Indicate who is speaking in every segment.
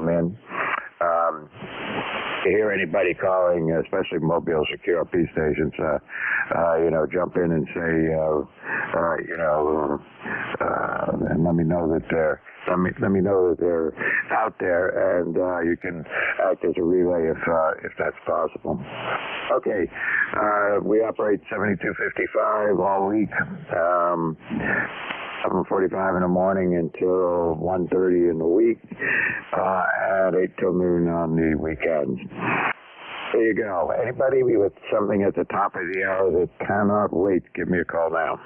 Speaker 1: them in. You hear anybody calling, especially mobiles or QRP stations, jump in and say, and let me know that they're out there, and you can act as a relay if that's possible. Okay, we operate 7255 all week. 7:45 in the morning until 1:30 in the week, and 8 till noon on the weekends. There you go. Anybody with something at the top of the hour that cannot wait, give me a call now.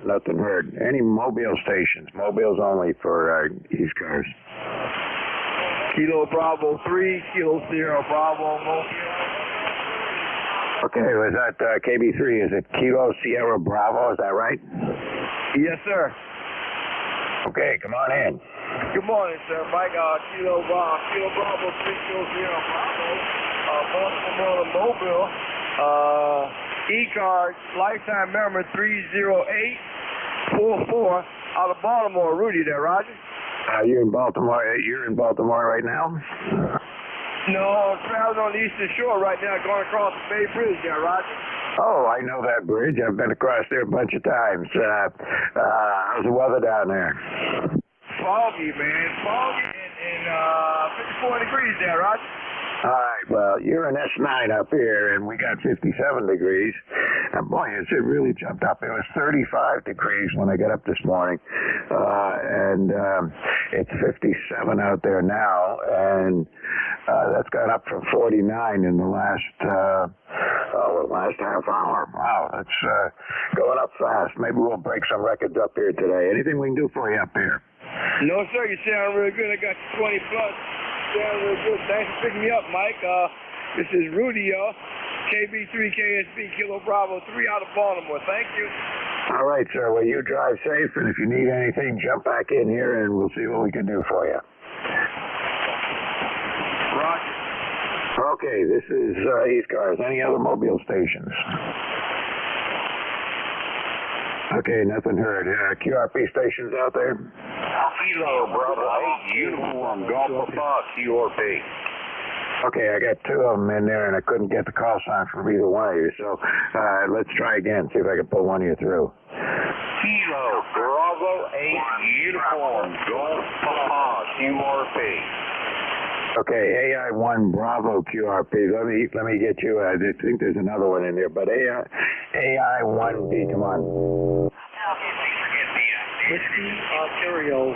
Speaker 1: Nothing heard. Any mobile stations, mobiles only for ECARS.
Speaker 2: Kilo Bravo 3, Kilo Sierra Bravo Mobile.
Speaker 1: Okay, was that KB3? Is it Kilo Sierra Bravo? Is that right?
Speaker 2: Yes, sir.
Speaker 1: Okay, come on in.
Speaker 2: Good morning, sir. Mike, Kilo Bravo 3, Kilo Sierra Bravo, Baltimore Mobile, ECARS, lifetime member 30844 out of Baltimore. Rudy there, Roger.
Speaker 1: You're in Baltimore. You're in Baltimore right now?
Speaker 2: No, I'm traveling on the Eastern Shore right now, going across the Bay Bridge there, Roger.
Speaker 1: Oh, I know that bridge. I've been across there a bunch of times. How's the weather down there?
Speaker 2: Foggy, man. Foggy and 54 degrees there, Roger.
Speaker 1: All right, well, you're an S9 up here, and we got 57 degrees. And boy, it really jumped up. It was 35 degrees when I got up this morning, and it's 57 out there now, and that's gone up from 49 in the last half hour. Wow, that's going up fast. Maybe we'll break some records up here today. Anything we can do for you up here?
Speaker 2: No, sir. You sound really good. I got you 20 plus. Sound really good. Thanks for picking me up, Mike. This is Rudy, y'all. KB3 KSB Kilo Bravo 3 out of Baltimore. Thank you.
Speaker 1: All right, sir. Well, you drive safe, and if you need anything, jump back in here, and we'll see what we can do for you.
Speaker 2: Roger.
Speaker 1: Okay, this is ECARS. Any other mobile stations? Okay, nothing heard. QRP stations out there?
Speaker 3: Kilo Bravo 8 Uniform Golf Papa QRP.
Speaker 1: Okay, I got two of them in there, and I couldn't get the call sign from either one of you, so let's try again, see if I can pull one of you through.
Speaker 3: Kilo Bravo 8 Uniform Golf Papa QRP.
Speaker 1: Okay, AI1 Bravo QRP. Let me get you. I think there's another one in there, but AI1B. Come on.
Speaker 4: Whiskey Ontario 1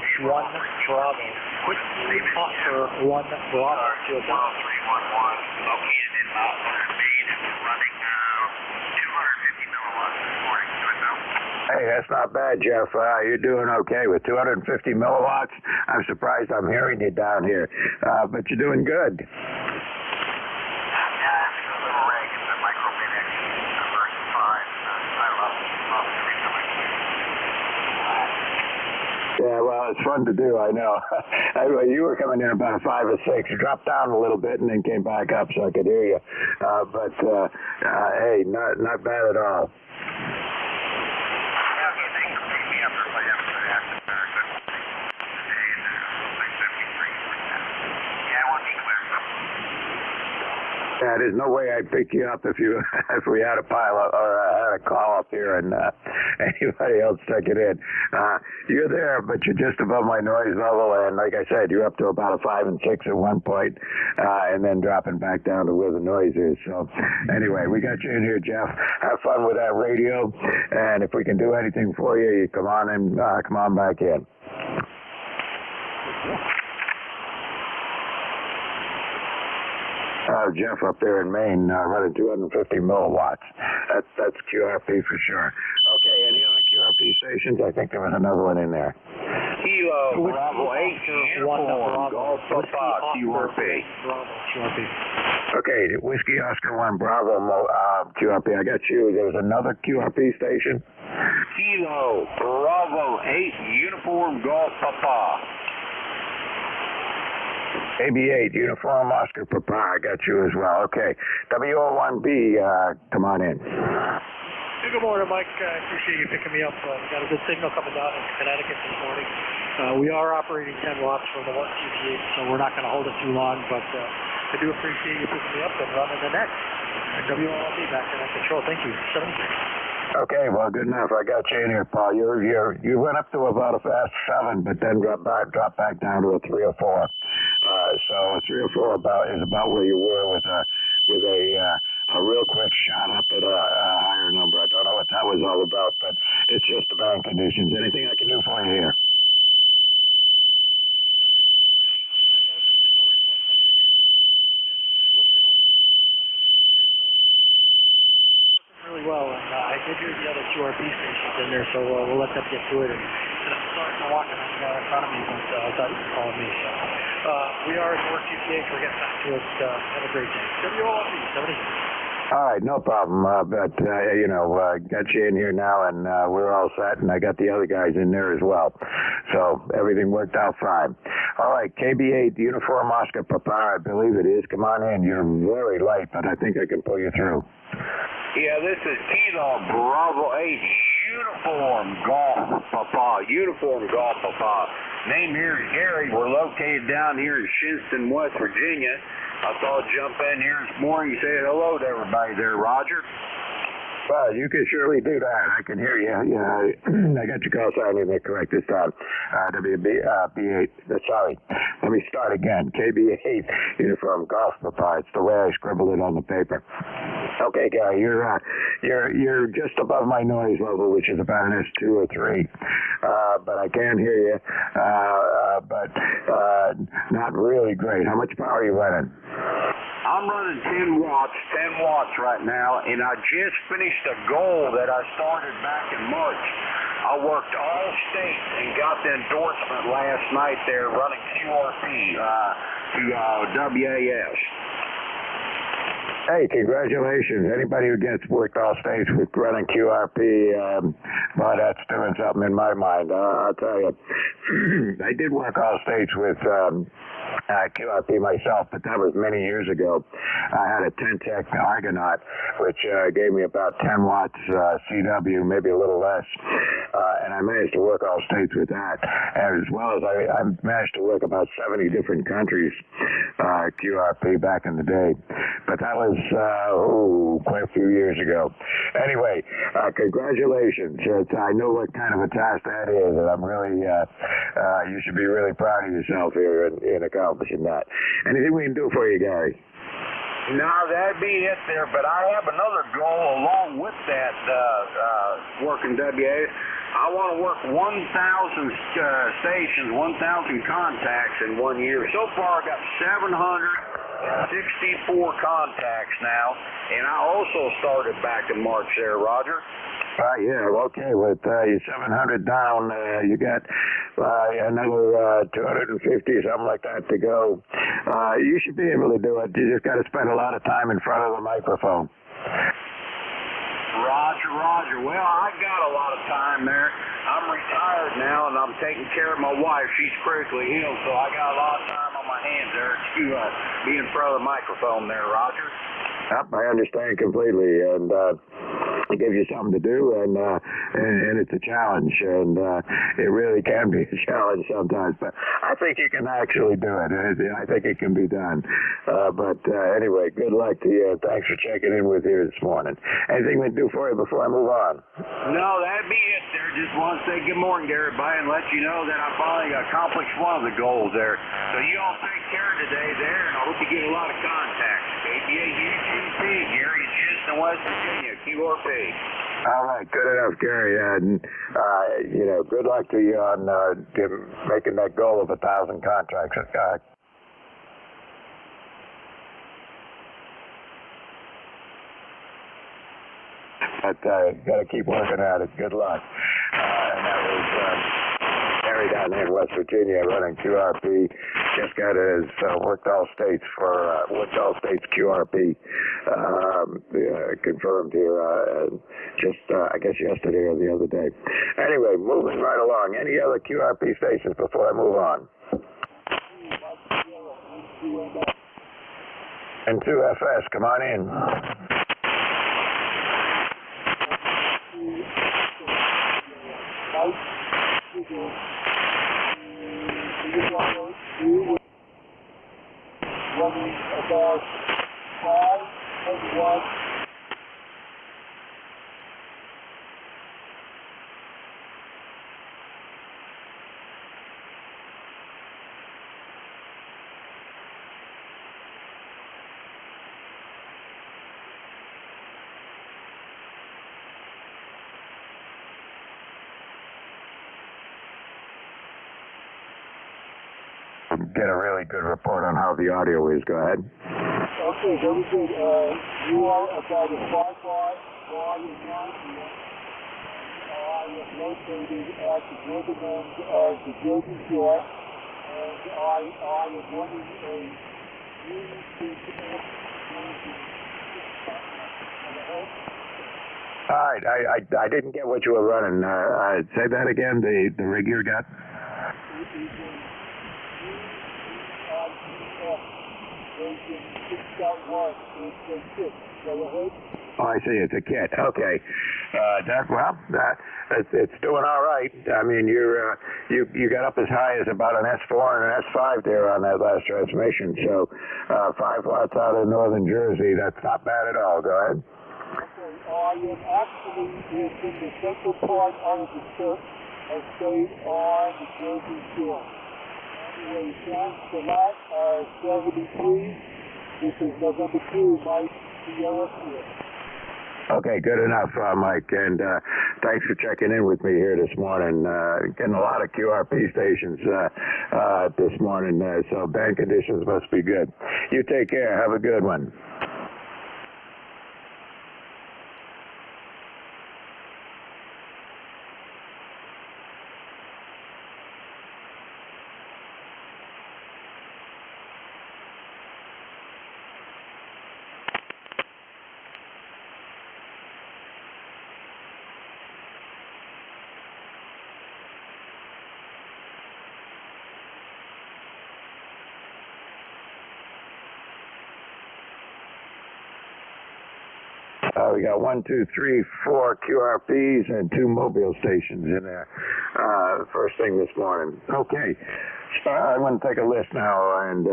Speaker 4: Bravo. Whiskey Oscar 1 Bravo.
Speaker 3: 10311 located in Mount Maine, running 250 milliwatts this morning.
Speaker 1: Hey, that's not bad, Jeff. You're doing okay with 250 milliwatts. I'm surprised I'm hearing you down here, but you're doing good.
Speaker 3: Yeah, it's a little rig. It's a micro-minix version 5. I love every time I can.
Speaker 1: Yeah, well, it's fun to do, I know. You were coming in about a 5 or 6. You dropped down a little bit and then came back up so I could hear you. Hey, not bad at all. Yeah, there's no way I'd pick you up if we had a pilot or had a call up here and anybody else took it in. You're there, but you're just above my noise level, and like I said, you're up to about a 5 and 6 at one point, and then dropping back down to where the noise is. So anyway, we got you in here, Jeff. Have fun with that radio, and if we can do anything for you, you come on back in. Jeff up there in Maine running 250 milliwatts. That's QRP for sure. Okay, any other QRP stations? I think there was another one in there.
Speaker 3: Kilo Bravo 8 Uniform Golf Papa QRP.
Speaker 1: Okay, Whiskey Oscar 1 Bravo QRP. I got you. There was another QRP station.
Speaker 3: Kilo Bravo 8 Uniform Golf Papa.
Speaker 1: AB8 Uniform Oscar Papa. I got you as well. Okay, WO1B, come on in.
Speaker 4: Hey, good morning, Mike. I appreciate you picking me up. We got a good signal coming down in Connecticut this morning. We are operating 10 watts from the 168, so we're not going to hold it too long, but I do appreciate you picking me up and running the next. WLB back in control. Thank you. 76.
Speaker 1: Okay, well, good enough. I got you in here, Paul. You went up to about a fast 7, but then dropped back down to a 3 or 4. So a 3 or 4 is about where you were with a real quick shot up at a higher number. I don't know what that was all about, but it's just the band conditions. Anything I can do for you here?
Speaker 4: Really well, and I did hear the other QRP stations in there, so we'll let them get to it. And I'm sorry for walking in front of me, but I thought you were calling me. So we are at work GPH. We'll get back to it. Have a great day. WLB 76.
Speaker 1: All right, no problem. But got you in here now, and we're all set, and I got the other guys in there as well. So everything worked out fine. All right, KB8 Uniform Oscar Papa, I believe it is. Come on in. You're very light, but I think I can pull you through.
Speaker 5: Yeah, this is Kilo Bravo 8 Uniform Golf Papa. Uniform Golf Papa. Name here is Gary. We're located down here in Shinston, West Virginia. I thought I'd jump in here this morning and say hello to everybody there, Roger.
Speaker 1: Well, you can surely do that. I can hear you. Yeah, I got your call sign in there correct this time. B8. Sorry. Let me start again. KB8 Uniform Golf Papa. It's the way I scribbled it on the paper. Okay, Gary, you're just above my noise level, which is about an S2 or 3. But I can hear you. But not really great. How much power are you running?
Speaker 5: I'm running 10 watts right now, and I just finished a goal that I started back in March. I worked all states and got the endorsement last night there running QRP to WAS.
Speaker 1: Hey, congratulations. Anybody who gets worked all states with running QRP, well, that's doing something in my mind. I'll tell you. I did work all states with QRP myself, but that was many years ago. I had a 10-tech Argonaut, which gave me about 10 watts CW, maybe a little less. And I managed to work all states with that, as well as I managed to work about 70 different countries QRP back in the day. But that was quite a few years ago. Anyway, congratulations. I know what kind of a task that is, and I'm really, you should be really proud of yourself here in accomplishing that. Anything we can do for you, Gary?
Speaker 5: No, that'd be it there, but I have another goal along with that working WA. I want to work 1,000 stations, 1,000 contacts in 1 year. So far, I got 764 contacts now, and I also started back in March there, Roger.
Speaker 1: Yeah, okay. With your 700 down, you got another 250, something like that to go. You should be able to do it. You just got to spend a lot of time in front of the microphone.
Speaker 5: Roger. Well, I got a lot of time there. I'm retired now, and I'm taking care of my wife. She's critically ill, so I got a lot of time on my hands there to be in front of the microphone there, Roger.
Speaker 1: Yep, I understand completely, and it gives you something to do, and it's a challenge, and it really can be a challenge sometimes, but I think you can actually do it. I think it can be done. But anyway, good luck to you. Thanks for checking in with you this morning. Anything we can do for you before I move on?
Speaker 5: No, that'd be it there. Just want to say good morning to everybody and let you know that I finally accomplished one of the goals there. So you all take care today there, and I hope you get a lot of contacts. ABA UGP, Gary, Houston, West Virginia, QRP.
Speaker 1: All right, good enough, Gary. And, good luck to you on making that goal of 1,000 contracts. But got to keep working at it. Good luck. And that was Gary down there in West Virginia running QRP. Just got his worked all states QRP confirmed here just I guess yesterday or the other day. Anyway, moving right along. Any other QRP stations before I move on? N2US, come on in.
Speaker 6: running about 5:21.
Speaker 1: Get a really good report on how the audio is. Go ahead.
Speaker 6: Okay, very good. You are about a 5-watt volume now. I am located at the northern end of the Jersey Shore, and I am running a
Speaker 1: All right, I didn't get what you were running. Say that again. The rig you got. Oh, I see. It's a kit. Okay. It's doing all right. I mean, you got up as high as about an S4 and an S5 there on that last transmission. So 5 watts out of northern Jersey. That's not bad at all. Go ahead.
Speaker 6: I am actually in the central part of the church. I stayed on the Jersey Shore. Anyway, thanks a lot. 73. This is November 2, Mike, Sierra here.
Speaker 1: Okay, good enough, Mike, and thanks for checking in with me here this morning. Getting a lot of QRP stations this morning, so band conditions must be good. You take care. Have a good one. We got 1, 2, 3, 4 QRPs and 2 mobile stations in there. First thing this morning. Okay, so I want to take a list now, and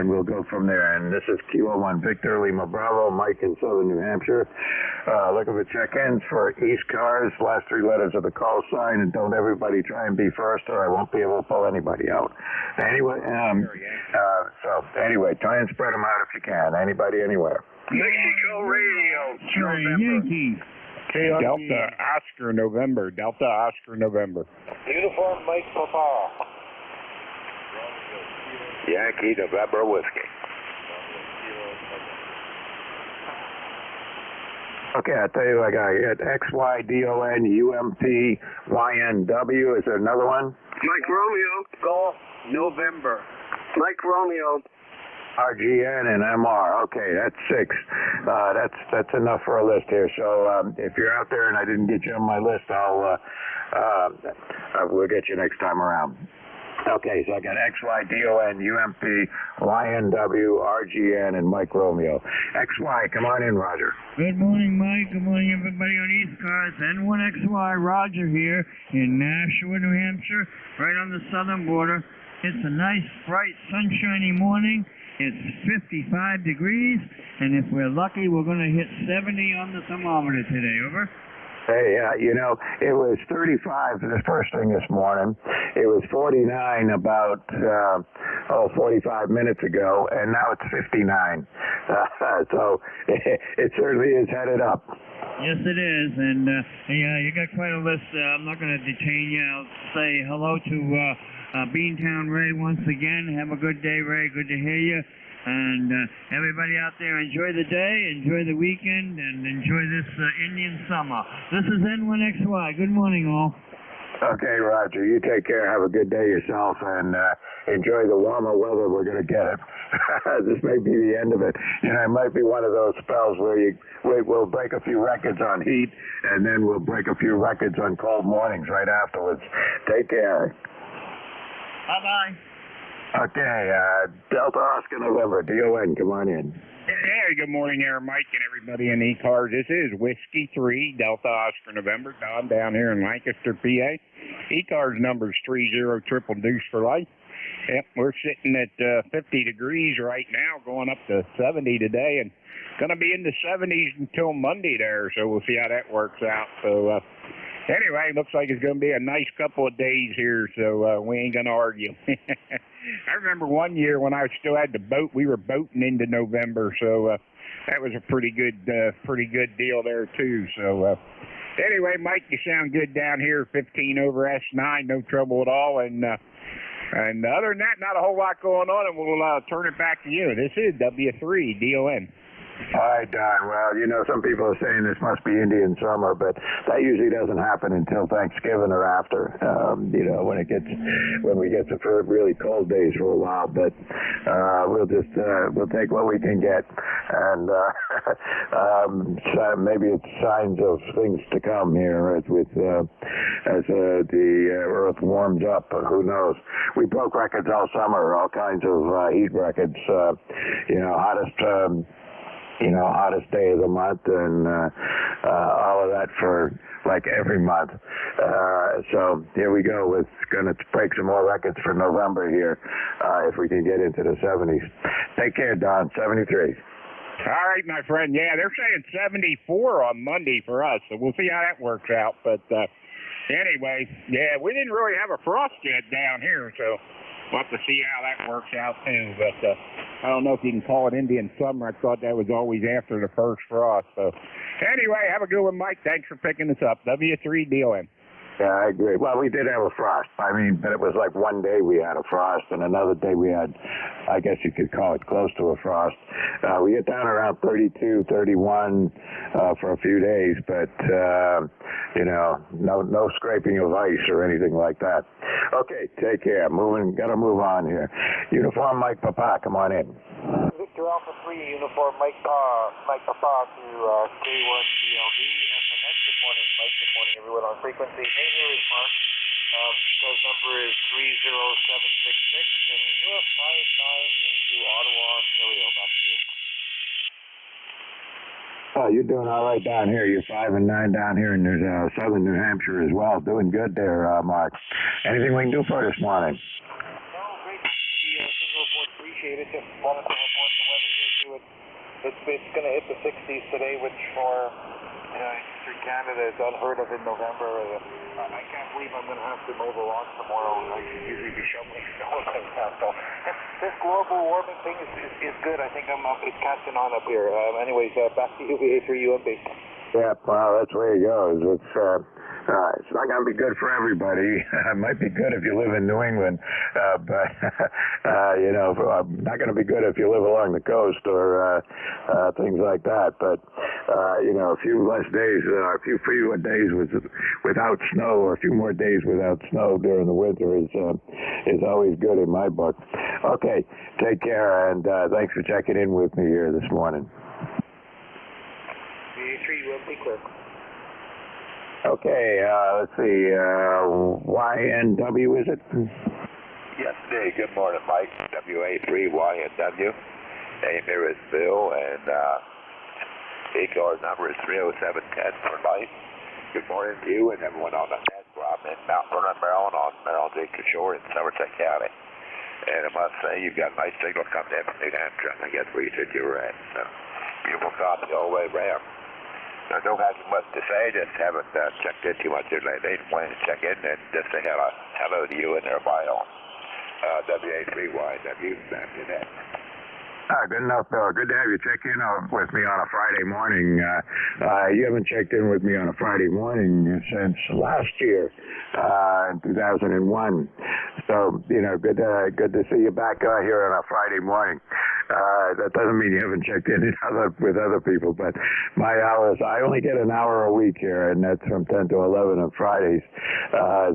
Speaker 1: we'll go from there. And this is Kilo 1 Victor Lima Bravo, Mike in Southern New Hampshire. Looking for check-ins for ECARS, last 3 letters of the call sign, and don't everybody try and be first, or I won't be able to pull anybody out. Anyway, anyway, try and spread them out if you can. Anybody, anywhere.
Speaker 5: Mexico Radio.
Speaker 7: Yankee. Delta Oscar November. Delta Oscar November.
Speaker 5: Uniform Mike Papa. Yankee November Whiskey.
Speaker 1: Okay, I'll tell you, I got XYDONUMPYNW. Is there another one?
Speaker 5: Mike Romeo. Golf November. Mike Romeo.
Speaker 1: RGN and MR. Okay, that's 6. That's enough for a list here. So if you're out there and I didn't get you on my list, we'll get you next time around. Okay, so I got XYDONUMPYNW, RGN, and Mike Romeo. XY, come on in, Roger.
Speaker 8: Good morning, Mike. Good morning, everybody on ECARS. N1XY, Roger here in Nashua, New Hampshire, right on the southern border. It's a nice, bright, sunshiny morning. It's 55 degrees, and if we're lucky, we're going to hit 70 on the thermometer today. Over.
Speaker 1: Hey, it was 35 the first thing this morning. It was 49 about 45 minutes ago, and now it's 59. So it certainly is headed up.
Speaker 8: Yes, it is, and you got quite a list. I'm not going to detain you. I'll say hello to Beantown Ray once again. Have a good day, Ray. Good to hear you. And everybody out there, enjoy the day, enjoy the weekend, and enjoy this Indian summer. This is N1XY. Good morning, all.
Speaker 1: Okay, Roger. You take care. Have a good day yourself, and enjoy the warmer weather. We're going to get it. This may be the end of it. It might be one of those spells where we'll break a few records on heat, and then we'll break a few records on cold mornings right afterwards. Take care.
Speaker 8: Bye-bye.
Speaker 1: Okay, Delta Oscar November, DON, come on in.
Speaker 7: Hey, good morning there, Mike and everybody in ECARS. This is Whiskey 3, Delta Oscar November, Don down here in Lancaster, PA. ECARS number's 30 deuce for life. Yep, we're sitting at 50 degrees right now, going up to 70 today, and going to be in the 70s until Monday there, so we'll see how that works out. So anyway, looks like it's going to be a nice couple of days here, so we ain't going to argue. I remember one year when I still had the boat, we were boating into November, so that was a pretty good deal there too. So anyway, Mike, you sound good down here, 15 over S9, no trouble at all, and other than that, not a whole lot going on, and we'll turn it back to you. This is W3 DON.
Speaker 1: All right, Don. Well, you know, some people are saying this must be Indian summer, but that usually doesn't happen until Thanksgiving or after. You know, when we get to really cold days for a while. But we'll take what we can get, and so maybe it's signs of things to come here as the Earth warms up. Who knows? We broke records all summer, all kinds of heat records. You know, hottest day of the month, and all of that for like every month. So here we go. It's going to break some more records for November here if we can get into the 70s. Take care, Don. 73.
Speaker 7: All right, my friend. Yeah, they're saying 74 on Monday for us, so we'll see how that works out. But anyway, yeah, we didn't really have a frost yet down here, so we'll have to see how that works out too. But I don't know if you can call it Indian summer. I thought that was always after the first frost. So anyway, have a good one, Mike. Thanks for picking this up. W3 DON.
Speaker 1: Yeah, I agree. Well, we did have a frost. I mean, but it was like one day we had a frost, and another day we had, I guess you could call it close to a frost. We get down around 32, 31 for a few days, but, you know, no scraping of ice or anything like that. Okay, take care. Gotta move on here. Uniform Mike Papa, come on in.
Speaker 3: Victor Alpha 3, Uniform Mike Papa to K1 DLB, and the next good morning, Mike. Good morning, everyone on frequency. Name here is Mark. ECARS number is 30766, and you are 59 into Ottawa, Ontario. Back to you.
Speaker 1: Oh, you're doing all right down here. You're 5 and 9 down here in southern New Hampshire as well. Doing good there, Mark. Anything we can do for this morning?
Speaker 3: No, great to the signal report. Appreciate it. Just wanted to report the weather here too. It's going to hit the 60s today, which for Eastern Canada is unheard of in November. I can't believe I'm going to have to mow the lawn tomorrow. I should usually be shoveling snow right now. So this global warming thing is good. I think it's catching on up here. Anyways, back to you, VA3UMB.
Speaker 1: Yeah, well, that's the way it goes. It's not going to be good for everybody. It might be good if you live in New England, but you know, not going to be good if you live along the coast or things like that. But you know, a few less days, a few fewer days without snow, or a few more days without snow during the winter is always good in my book. Okay, take care, and thanks for checking in with me here this morning.
Speaker 3: VA3UMB clear.
Speaker 1: Okay, let's see, YNW, is it?
Speaker 5: Yes, indeed. Good morning, Mike. WA3YNW. Name here is Bill, and ECARS number is 30710 for life. Good morning to you and everyone on the net. I'm in Mount Vernon, Maryland, on Maryland's Eastern Shore in Somerset County. And I must say, you've got a nice signal coming in from New Hampshire. I think that's where you said you were at. So, beautiful copy all the way around. I don't have too much to say, just haven't checked in too much here lately. Wanted to check in and just say hello to you and everybody on WA3YW. Back to that.
Speaker 1: Good enough, Bill. Good to have you check in with me on a Friday morning. You haven't checked in with me on a Friday morning since last year, in 2001. So, you know, good to see you back here on a Friday morning. That doesn't mean you haven't checked in with other people, but my hours, I only get an hour a week here, and that's from 10 to 11 on Fridays.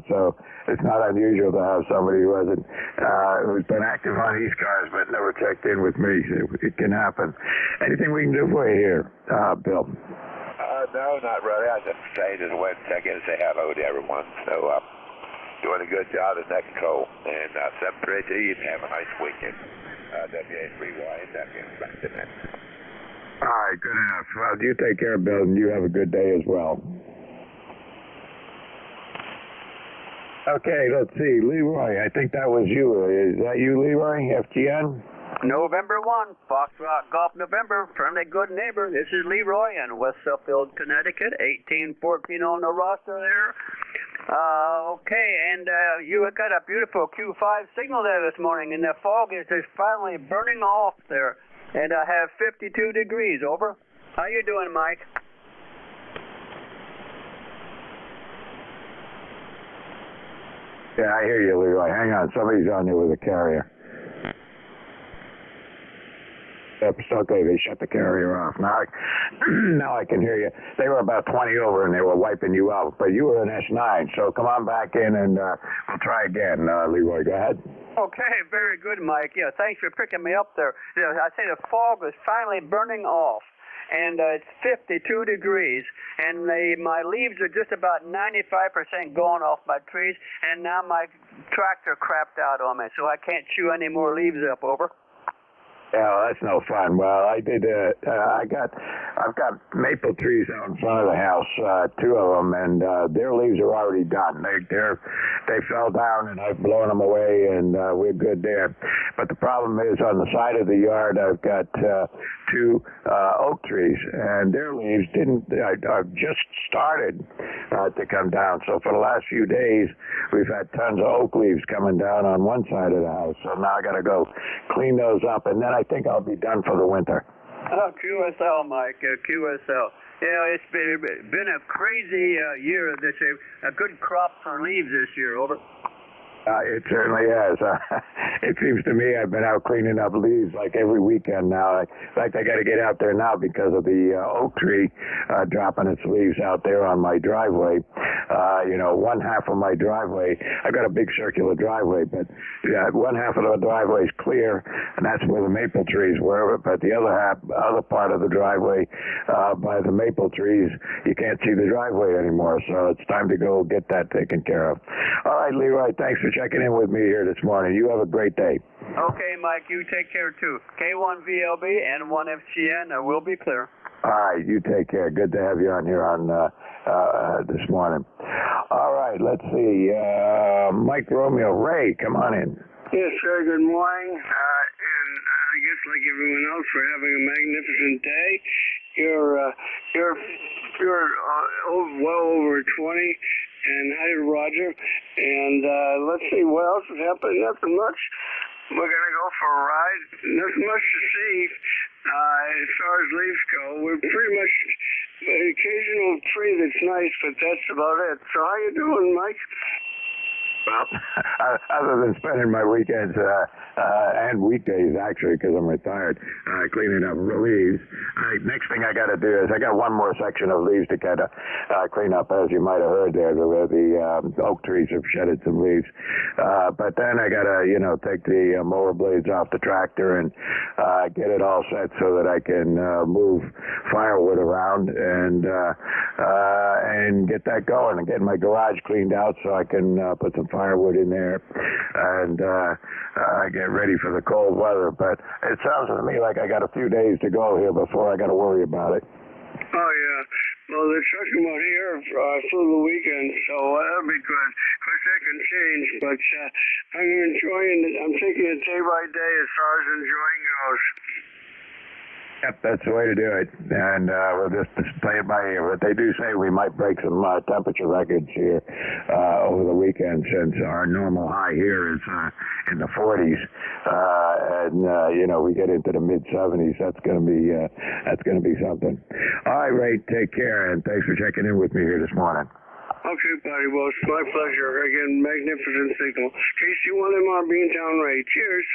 Speaker 1: So it's not unusual to have somebody who's been active on ECARS but never checked in with me. It can happen. Anything we can do for you here, Bill?
Speaker 5: No, not really. I just stayed and went and check in and say hello to everyone. So, doing a good job in that control. And 730, you have a nice weekend. WA3Y, back to that.
Speaker 1: All right, good enough. Well, you take care, Bill, and you have a good day as well. Okay, let's see. Leroy, I think that was you. Is that you, Leroy? FGN?
Speaker 9: November 1, Foxtrot Golf November, friendly good neighbor. This is Leroy in West Suffield, Connecticut, 1814 on the roster there. Okay, and you got a beautiful Q5 signal there this morning, and the fog is just finally burning off there. And I have 52 degrees, over. How you doing, Mike?
Speaker 1: Yeah, I hear you, Leroy. Hang on, somebody's on there with a carrier. Yep, it's okay, they shut the carrier off. Now I can hear you. They were about 20 over and they were wiping you out, but you were an S9, so come on back in and we'll try again. Leroy, go ahead.
Speaker 9: Okay, very good, Mike. Yeah, thanks for picking me up there. You know, I say the fog is finally burning off, and it's 52 degrees, and my leaves are just about 95% gone off my trees, and now my tractor crapped out on me, so I can't chew any more leaves up, over.
Speaker 1: Yeah, that's no fun. Well, I've got maple trees out in front of the house, 2 of them, and their leaves are already done. They fell down, and I've blown them away, and we're good there. But the problem is on the side of the yard, I've got 2 oak trees, and their leaves I've just started to come down. So for the last few days, we've had tons of oak leaves coming down on one side of the house. So now I got to go clean those up, and then I think I'll be done for the winter.
Speaker 9: Oh, QSL, Mike, QSL. Yeah, it's been a crazy year this year. A good crop for leaves this year, over.
Speaker 1: It certainly has. It seems to me I've been out cleaning up leaves like every weekend now. In fact, I got to get out there now because of the oak tree dropping its leaves out there on my driveway. One half of my driveway, I've got a big circular driveway, but one half of the driveway is clear, and that's where the maple trees were. But the other part of the driveway by the maple trees, you can't see the driveway anymore. So it's time to go get that taken care of. All right, Leroy, thanks for checking in with me here this morning. You have a great day.
Speaker 9: Okay, Mike, you take care too. K1VLB and 1FGN will be clear.
Speaker 1: All right, you take care. Good to have you on here on this morning. All right, let's see. Mike Romeo, Ray, come on in.
Speaker 10: Yes, sir. Good morning. And I guess like everyone else, we're having a magnificent day. You're well over 20. And hi to Roger. And let's see, what else is happening? Nothing much. We're going to go for a ride. Nothing much to see as far as leaves go. We're pretty much an occasional tree that's nice, but that's about it. So how you doing, Mike?
Speaker 1: Well, other than spending my weekends and weekdays, actually, because I'm retired, cleaning up leaves, next thing I got to do is I got one more section of leaves to kind of clean up, as you might have heard there, where the oak trees have shedded some leaves. But then I got to, take the mower blades off the tractor and get it all set so that I can move firewood around and get that going and get my garage cleaned out so I can put some firewood in there and get ready for the cold weather. But it sounds to me like I got a few days to go here before I got to worry about it.
Speaker 10: Oh, yeah. Well, they're talking about here through the weekend, so that'll be good. Of course, that can change, but I'm enjoying it. I'm taking it day by day as far as enjoying goes.
Speaker 1: Yep, that's the way to do it, and we'll just play it by ear. But they do say we might break some temperature records here over the weekend, since our normal high here is in the 40s, and we get into the mid 70s. That's going to be something. All right, Ray, take care, and thanks for checking in with me here this morning.
Speaker 10: Okay, buddy. Well, it's my pleasure. Again, magnificent signal. KC1MR Beantown Ray. Cheers.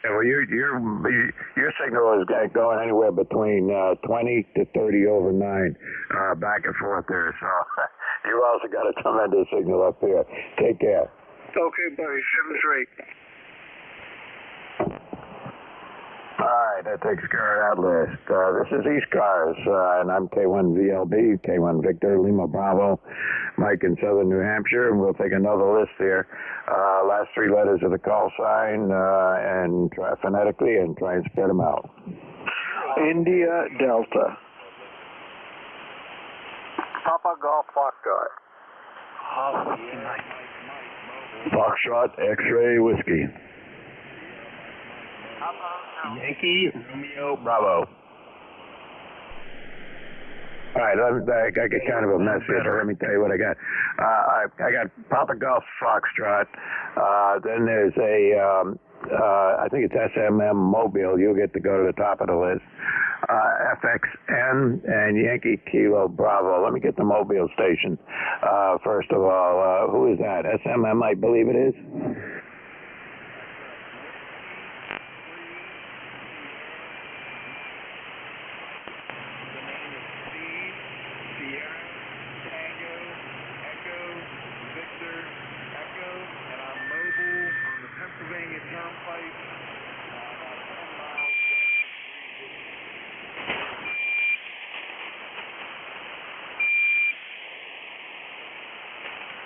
Speaker 1: Yeah, well, your signal is going anywhere between 20 to 30 over 9, back and forth there. So you also got a tremendous signal up here. Take care.
Speaker 10: Okay, buddy. 7-3.
Speaker 1: All right, that takes care of that list. This is ECARS, and I'm K1VLB, K1 Victor, Lima Bravo, Mike in southern New Hampshire, and we'll take another list here. Last 3 letters of the call sign, and try phonetically and try and spread them out.
Speaker 2: India Delta.
Speaker 3: Papa Golf Foxtrot.
Speaker 4: Oh, Mike.
Speaker 1: Foxtrot X-Ray Whiskey.
Speaker 7: Yankee Romeo Bravo.
Speaker 1: All right, I got kind of a mess here, but let me tell you what I got. I got Papa Golf Foxtrot. Then there's I think it's SMM Mobile. You'll get to go to the top of the list. FXN and Yankee Kilo Bravo. Let me get the Mobile station. First of all, who is that? SMM, I believe it is.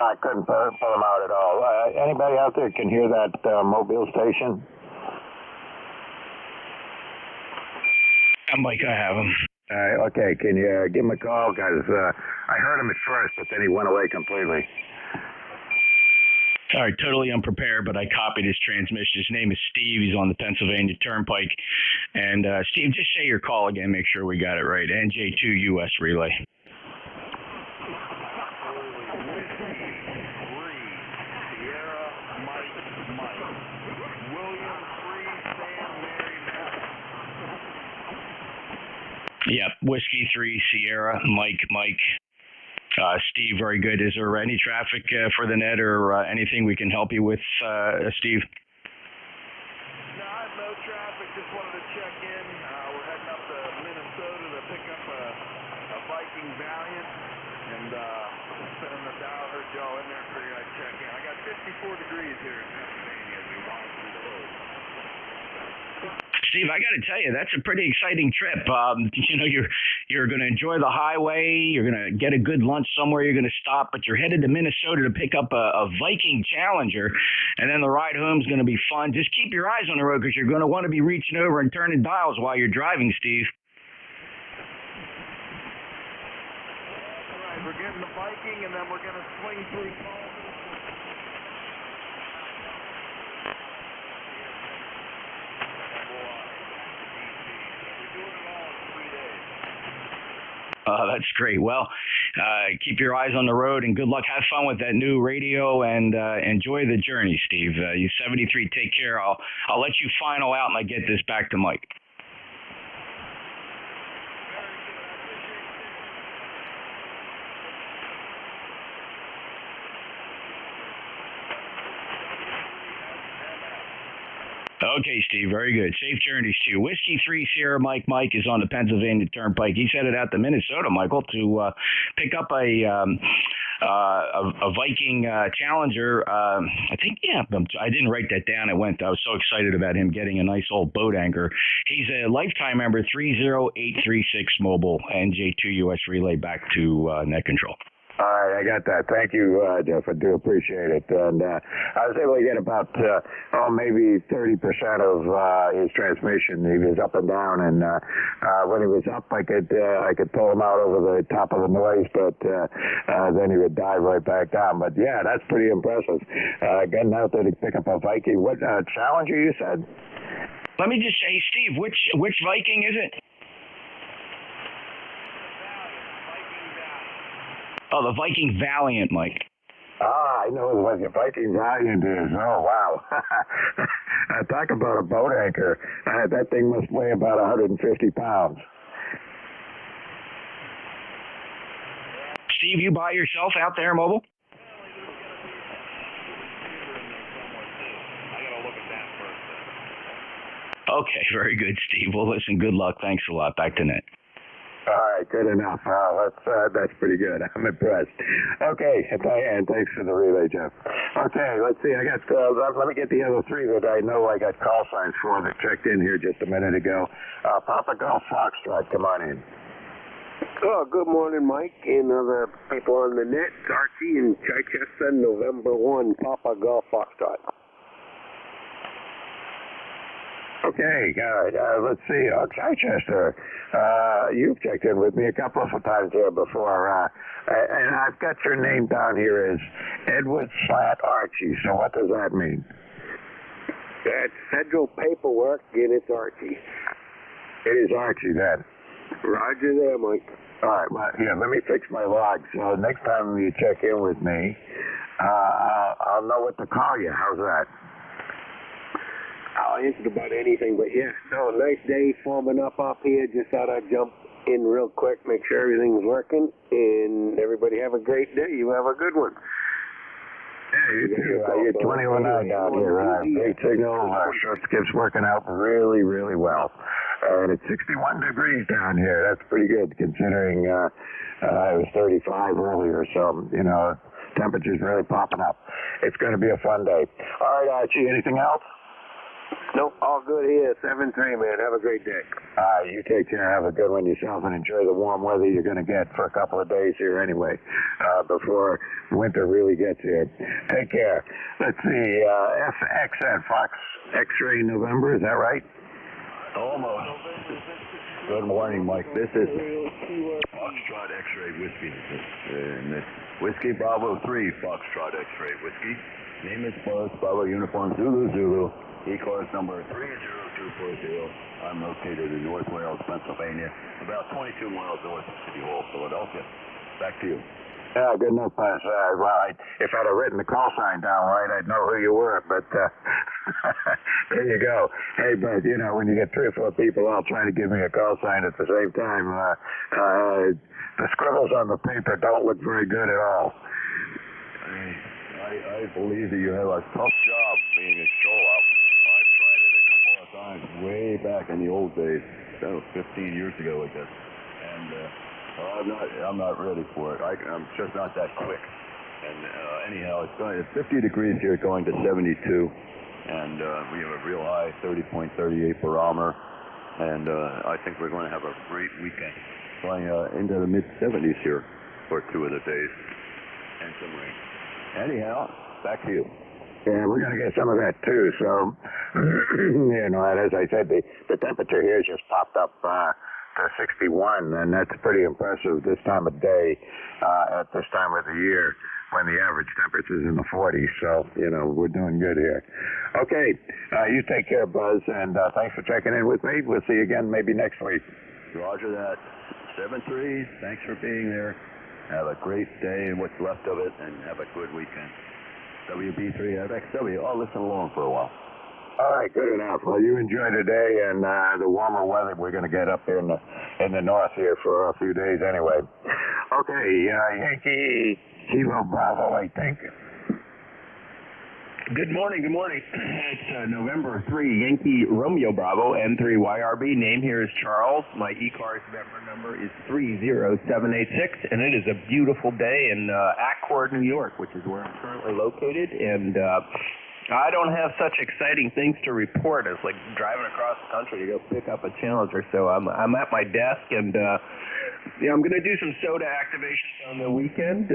Speaker 1: I couldn't pull them out at all. Anybody out there can hear that Mobile station?
Speaker 7: Mike, I have him.
Speaker 1: All right, okay. Can you give him a call? Because I heard him at first, but then he went away completely.
Speaker 7: All right, totally unprepared, but I copied his transmission. His name is Steve. He's on the Pennsylvania Turnpike. And Steve, just say your call again. Make sure we got it right. NJ2US relay. Yep, Whiskey 3, Sierra, Mike. Steve, very good. Is there any traffic for the net or anything we can help you with, Steve?
Speaker 11: No, I have no traffic. Just wanted to check in. We're heading up to Minnesota to pick up a Viking Valiant. And spinning the dial, heard y'all in there, figured I'd check in. I got 54 degrees here in Pennsylvania as we walk through the road.
Speaker 7: Steve, I got to tell you, that's a pretty exciting trip. You're going to enjoy the highway. You're going to get a good lunch somewhere. You're going to stop, but you're headed to Minnesota to pick up a Viking Challenger, and then the ride home is going to be fun. Just keep your eyes on the road because you're going to want to be reaching over and turning dials while you're driving, Steve.
Speaker 11: All right, we're getting the Viking, and then we're going to swing through
Speaker 7: That's great. Well, keep your eyes on the road and good luck. Have fun with that new radio and enjoy the journey, Steve. You 73, take care. I'll let you final out and I get this back to Mike. Okay, Steve, very good. Safe journeys to you. Whiskey 3 Sierra Mike is on the Pennsylvania Turnpike. He's headed out to Minnesota, Michael, to pick up a Viking Challenger. I think, yeah, I didn't write that down. I was so excited about him getting a nice old boat anchor. He's a lifetime member, 30836 mobile, NJ2US relay back to net control.
Speaker 1: All right, I got that. Thank you, Jeff. I do appreciate it. And I was able to get about, maybe 30% of his transmission. He was up and down, and when he was up, I could pull him out over the top of the noise, but then he would dive right back down. But yeah, that's pretty impressive. Getting out there to pick up a Viking. What Challenger you said?
Speaker 7: Let me just say, Steve, which Viking is it? Oh, the Viking Valiant, Mike.
Speaker 1: I know what the Viking Valiant is. Oh, wow. Talk about a boat anchor. That thing must weigh about 150 pounds.
Speaker 7: Steve, you by yourself out there, mobile? Okay, very good, Steve. Well, listen, good luck. Thanks a lot. Back to net.
Speaker 1: All right, good enough. That's pretty good. I'm impressed. Okay, and thanks for the relay, Jeff. Okay, let's see. I got. Let me get the other three that I know I got call signs for that checked in here just a minute ago. Papa Golf Foxtrot, come on in.
Speaker 10: Oh, good morning, Mike, and other people on the net. Archie in Chichester, November 1, Papa Golf Foxtrot.
Speaker 1: Okay, let's see. Chichester, you've checked in with me a couple of times here before, and I've got your name down here as Edward Slat Archie. So what does that mean?
Speaker 5: That's federal paperwork, and it's Archie.
Speaker 1: It is Archie then.
Speaker 5: Roger there, Mike.
Speaker 1: All right, well, here, let me fix my log. So next time you check in with me, I'll know what to call you. How's that?
Speaker 5: I'll answer about anything, but yeah, no, nice day forming up here. Just thought I'd jump in real quick, make sure everything's working, and everybody have a great day. You have a good one.
Speaker 1: Yeah, you too. You're 21 down here. Great signal. Short skip's working out really, really well. And it's 61 degrees down here. That's pretty good considering it was 35 earlier. So, you know, temperature's really popping up. It's going to be a fun day. All right, Archie, anything else?
Speaker 5: Nope, all good here. 7-3, man. Have a great day.
Speaker 1: You take care. Have a good one yourself and enjoy the warm weather you're going to get for a couple of days here anyway, before winter really gets here. Take care. Let's see, FX at Fox X-Ray November, is that right?
Speaker 12: Almost. Good morning, Mike. This is Foxtrot X-Ray Whiskey. And it's Whiskey Bravo 3 Foxtrot X-Ray Whiskey. Name is Buzz, Bravo Uniform Zulu Zulu. ECARS number 30240. I'm located in North Wales, Pennsylvania, about 22 miles north of City Hall, Philadelphia. Back to you.
Speaker 1: Yeah, good enough, Buzz. Well, if I'd have written the call sign down right, I'd know who you were, but there you go. Hey, Buzz, you know, when you get 3 or 4 people all trying to give me a call sign at the same time, the scribbles on the paper don't look very good at all.
Speaker 12: I believe that you have a tough job being a show-up. I've tried it a couple of times way back in the old days, 15 years ago, I guess. And I'm not ready for it. I'm just not that quick. And anyhow, it's 50 degrees here, going to 72, and we have a real high, 30.38 barometer. And I think we're going to have a great weekend, going into the mid-70s here for 2 of the days, and some rain. Anyhow, back to you.
Speaker 1: Yeah, we're going to get some of that too. So, you know, as I said, the temperature here just popped up to 61, and that's pretty impressive this time of day at this time of the year when the average temperature is in the 40s. So, you know, we're doing good here. Okay, you take care, Buzz, and thanks for checking in with me. We'll see you again maybe next week.
Speaker 12: Roger that. 7-3. Thanks for being there. Have a great day and what's left of it, and have a good weekend. WB3FXW. I'll listen along for a while.
Speaker 1: All right, good enough. Well, you enjoy today and the warmer weather we're going to get up here in the north here for a few days anyway. Okay, Yankee Kilo Bravo, I think.
Speaker 13: Good morning. It's November 3, Yankee Romeo Bravo, N3YRB. Name here is Charles. My ECARS member number is 30786, and it is a beautiful day in Accord, New York, which is where I'm currently located. And I don't have such exciting things to report as like driving across the country to go pick up a Challenger. So I'm at my desk, and I'm going to do some soda activations on the weekend.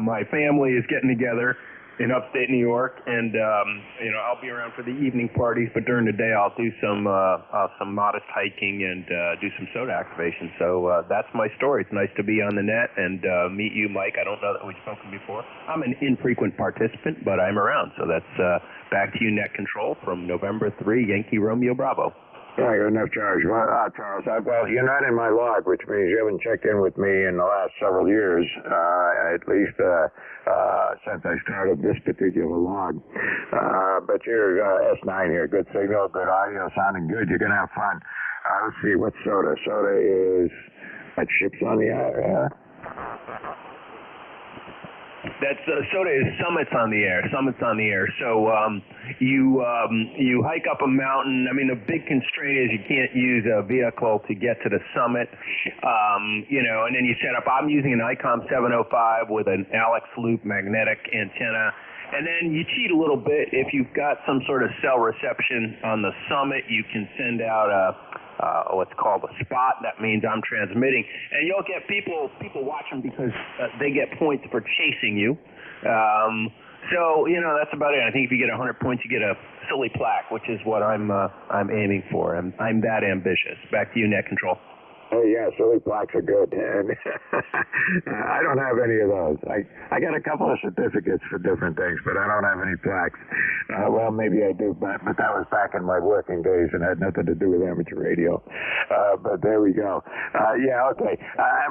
Speaker 13: My family is getting together in upstate New York, and I'll be around for the evening parties, but during the day I'll do some modest hiking and do some soda activation. So that's my story. It's nice to be on the net and meet you, Mike. I don't know that we've spoken before. I'm an infrequent participant, but I'm around. So that's back to you, Net Control, from November 3, Yankee Romeo Bravo.
Speaker 1: Yeah, good enough, Charles. Well, you're not in my log, which means you haven't checked in with me in the last several years, at least since I started this particular log. But you're S9 here. Good signal, good audio, sounding good. You're going to have fun. Let's see, what's soda? Soda is like ships on the air, yeah?
Speaker 13: That's soda is summits on the air. So you hike up a mountain. I mean, the big constraint is you can't use a vehicle to get to the summit. And then you set up. I'm using an ICOM 705 with an Alex Loop magnetic antenna. And then you cheat a little bit. If you've got some sort of cell reception on the summit, you can send out a what's called a spot. That means I'm transmitting, and you'll get people watching because they get points for chasing you. So that's about it. I think if you get 100 points, you get a silly plaque, which is what I'm aiming for. I'm that ambitious. Back to you, Net Control.
Speaker 1: Oh yeah, silly plaques are good, and I don't have any of those. I got a couple of certificates for different things, but I don't have any plaques. Well, maybe I do, but that was back in my working days and had nothing to do with amateur radio. But there we go. Yeah, okay.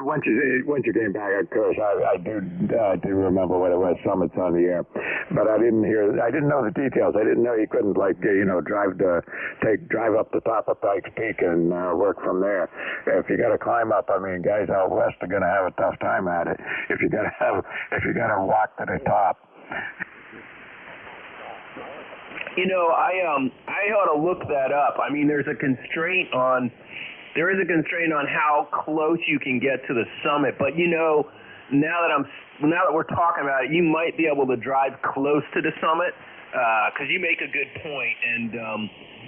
Speaker 1: Once you came back, of course, I do remember what it was. Summits on the air, but I didn't know the details. I didn't know you couldn't drive up the top of Pikes Peak and work from there. If you got to climb up, I mean, guys out west are going to have a tough time at it. If you got to walk to the top.
Speaker 13: I ought to look that up. I mean, there is a constraint on how close you can get to the summit. But now that we're talking about it, you might be able to drive close to the summit because you make a good point. And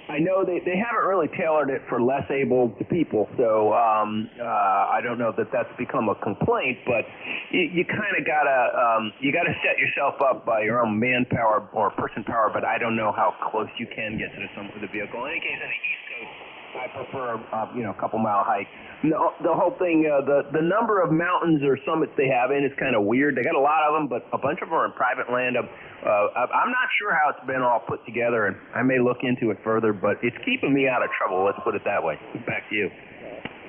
Speaker 13: I know they haven't really tailored it for less able people, so I don't know that that's become a complaint. But you kind of gotta set yourself up by your own manpower or person power. But I don't know how close you can get to the summit with a vehicle. In any case, on the East Coast, I prefer a couple mile hike. The whole thing, the number of mountains or summits they have in is kind of weird. They got a lot of them, but a bunch of them are in private land. I'm not sure how it's been all put together, and I may look into it further, but it's keeping me out of trouble, let's put it that way. Back to you.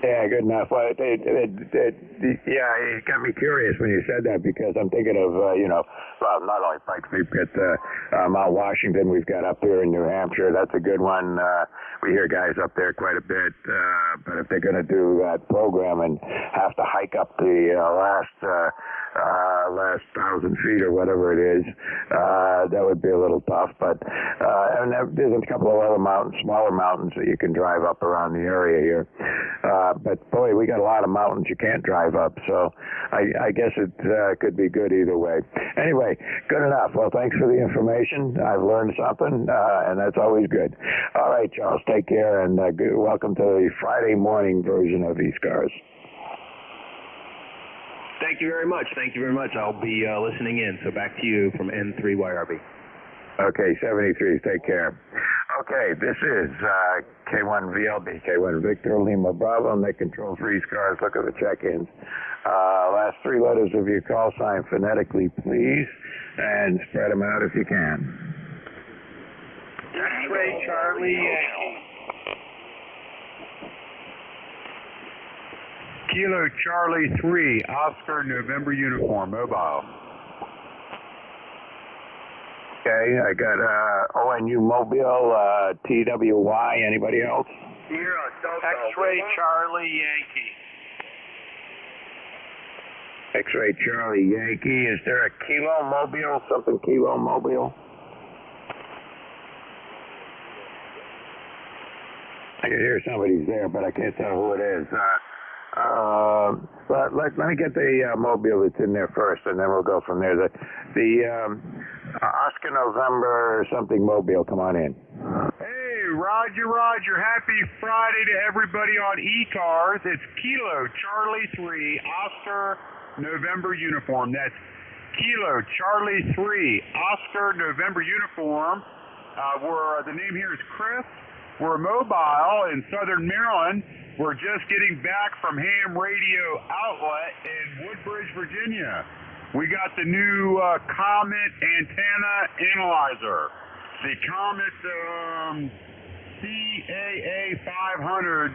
Speaker 1: Yeah, good enough. Well, it got me curious when you said that because I'm thinking of, well, not only Pikes Peak, but Mount Washington we've got up here in New Hampshire. That's a good one. We hear guys up there quite a bit, but if they're going to do that program and have to hike up the last 1,000 feet or whatever it is, that would be a little tough. But and there's a couple of other smaller mountains that you can drive up around the area here. But boy, we got a lot of mountains you can't drive up, so I guess it could be good either way. Anyway, good enough. Well, thanks for the information. I've learned something, and that's always good. All right, Charles, take care, and welcome to the Friday morning version of ECARS.
Speaker 13: Thank you very much. I'll be listening in. So back to you from N3YRB.
Speaker 1: Okay, 73. Take care. Okay, this is K1VLB, K1 Victor Lima Bravo, Net Control for ECARS. Look at the check-ins. Last three letters of your call sign phonetically, please, and spread them out if you can.
Speaker 2: X-Ray Charlie Yankee.
Speaker 14: Kilo Charlie 3, Oscar November Uniform, mobile.
Speaker 1: Okay, I got ONU Mobile, TWY, anybody else?
Speaker 2: X-Ray Charlie Yankee.
Speaker 1: X-Ray Charlie Yankee. Is there a Kilo Mobile, something Kilo Mobile? I can hear somebody's there, but I can't tell who it is. But let me get the mobile that's in there first, and then we'll go from there. The Oscar November something mobile, come on in.
Speaker 14: Hey, Roger. Happy Friday to everybody on ECARS. It's Kilo Charlie 3, Oscar November Uniform. That's Kilo Charlie 3, Oscar November Uniform. The name here is Chris. We're mobile in Southern Maryland. We're just getting back from Ham Radio Outlet in Woodbridge, Virginia. We got the new Comet Antenna Analyzer. The Comet CAA 500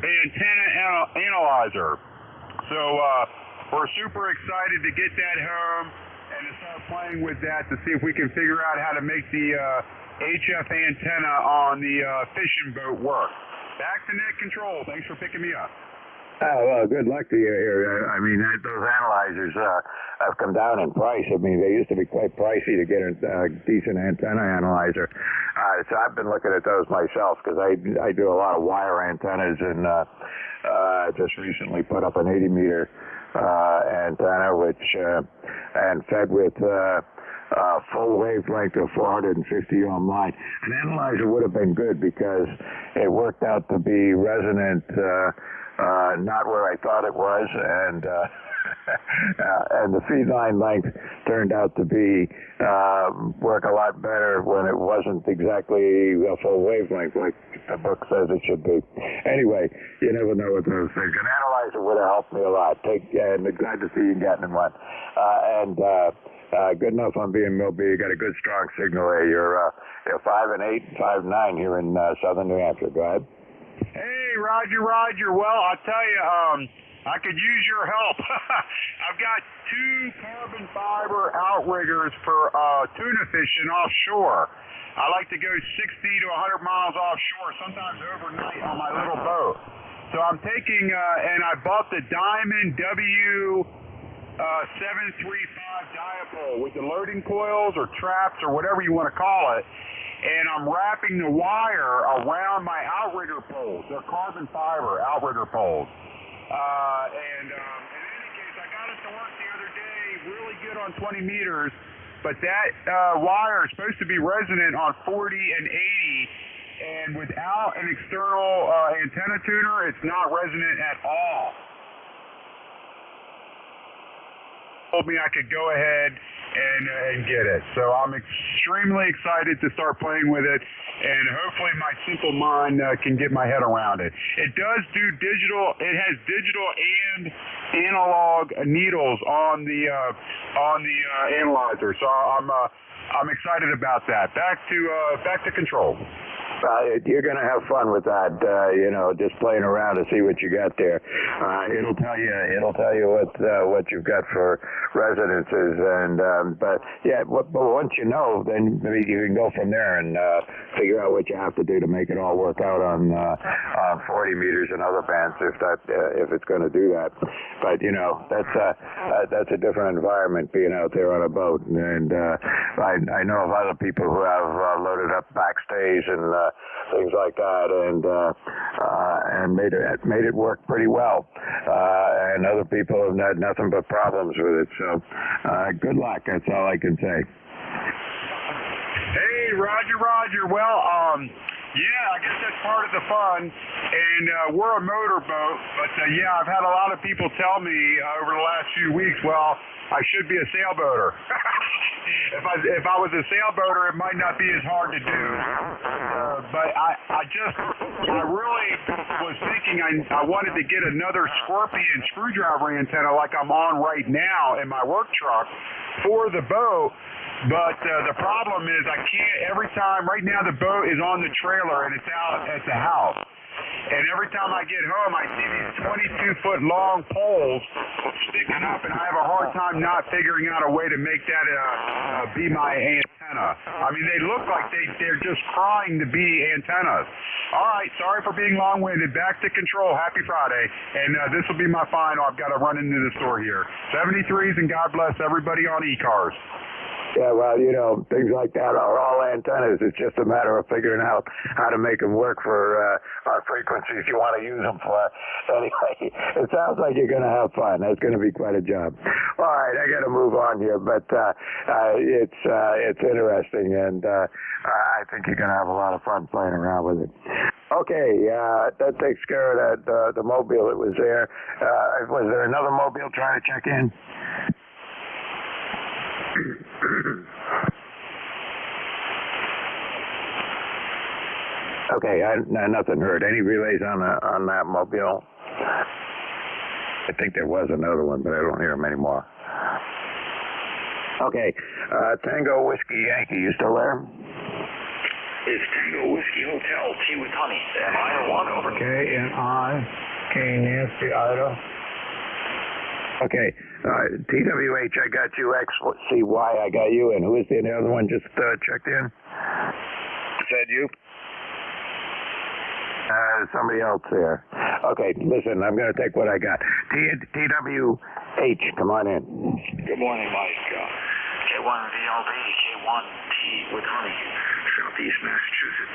Speaker 14: Antenna Analyzer. So we're super excited to get that home and to start playing with that to see if we can figure out how to make the HF antenna on the fishing boat work. Back to Net Control. Thanks for picking me up.
Speaker 1: Oh, well, good luck to you here. I mean, those analyzers have come down in price. I mean, they used to be quite pricey to get a decent antenna analyzer. So I've been looking at those myself because I do a lot of wire antennas and just recently put up an 80-meter antenna, which and fed with full wavelength of 450 ohm line. An analyzer would have been good because it worked out to be resonant, not where I thought it was, and and the feed line length turned out to be work a lot better when it wasn't exactly a full wavelength like the book says it should be. Anyway, you never know with those things. An analyzer would have helped me a lot. And glad to see you getting one. Good enough on being Millby. You got a good strong signal there. You're 5 and 8, 5 and 9 here in southern New Hampshire. Go ahead.
Speaker 14: Hey, Roger. Well, I'll tell you, I could use your help. I've got 2 carbon fiber outriggers for tuna fishing offshore. I like to go 60 to 100 miles offshore, sometimes overnight on my little boat. So I'm taking, and I bought the Diamond W735 dipole with the loading coils or traps or whatever you want to call it. And I'm wrapping the wire around my outrigger poles. They're carbon fiber outrigger poles. In any case, I got it to work the other day, really good on 20 meters, but that wire is supposed to be resonant on 40 and 80, and without an external antenna tuner, it's not resonant at all. Told me I could go ahead and get it. So I'm extremely excited to start playing with it, and hopefully my simple mind can get my head around it. It does do digital. It has digital and analog needles on the analyzer. So I'm excited about that. Back to control.
Speaker 1: You're going to have fun with that, just playing around to see what you got there. It'll tell you what you've got for resonances, but once you know, then maybe you can go from there and figure out what you have to do to make it all work out on 40 meters and other bands if it's going to do that. But that's a different environment being out there on a boat, and I know of other people who have loaded up backstays and things like that, and made it work pretty well. And other people have had nothing but problems with it. So good luck. That's all I can say.
Speaker 14: Hey, Roger. Well, I guess that's part of the fun. And we're a motorboat, but I've had a lot of people tell me over the last few weeks, well, I should be a sailboater. If I was a sailboater, it might not be as hard to do. But I really was thinking I wanted to get another Scorpion screwdriver antenna like I'm on right now in my work truck for the boat. But the problem is I can't, every time, right now the boat is on the trailer and it's out at the house. And every time I get home, I see these 22-foot long poles sticking up, and I have a hard time not figuring out a way to make that be my antenna. I mean, they look like they're just crying to be antennas. All right, sorry for being long-winded. Back to control. Happy Friday. And this will be my final. I've got to run into the store here. 73s, and God bless everybody on ECARS.
Speaker 1: Yeah, well, things like that are all antennas. It's just a matter of figuring out how to make them work for our frequencies you want to use them for. Anyway, it sounds like you're going to have fun. That's going to be quite a job. All right, I got to move on here, but it's interesting, and I think you're going to have a lot of fun playing around with it. Okay, that takes care of that. The mobile that was there. Was there another mobile trying to check in? Okay, nothing heard. Any relays on that mobile? I think there was another one, but I don't hear them anymore. Okay, Tango Whiskey Yankee, you still there?
Speaker 15: It's Tango Whiskey Hotel, T with Honey. Ida 1 over.
Speaker 1: KNI, K Nancy Ida. Okay, TWH, I got you. XCY, I got you. And who is the other one just checked in?
Speaker 15: Is that you?
Speaker 1: Somebody else there. Okay, listen, I'm going to take what I got. TWH, come on in.
Speaker 15: Good morning, Mike. K1VLB, K1T with Honey, Southeast Massachusetts,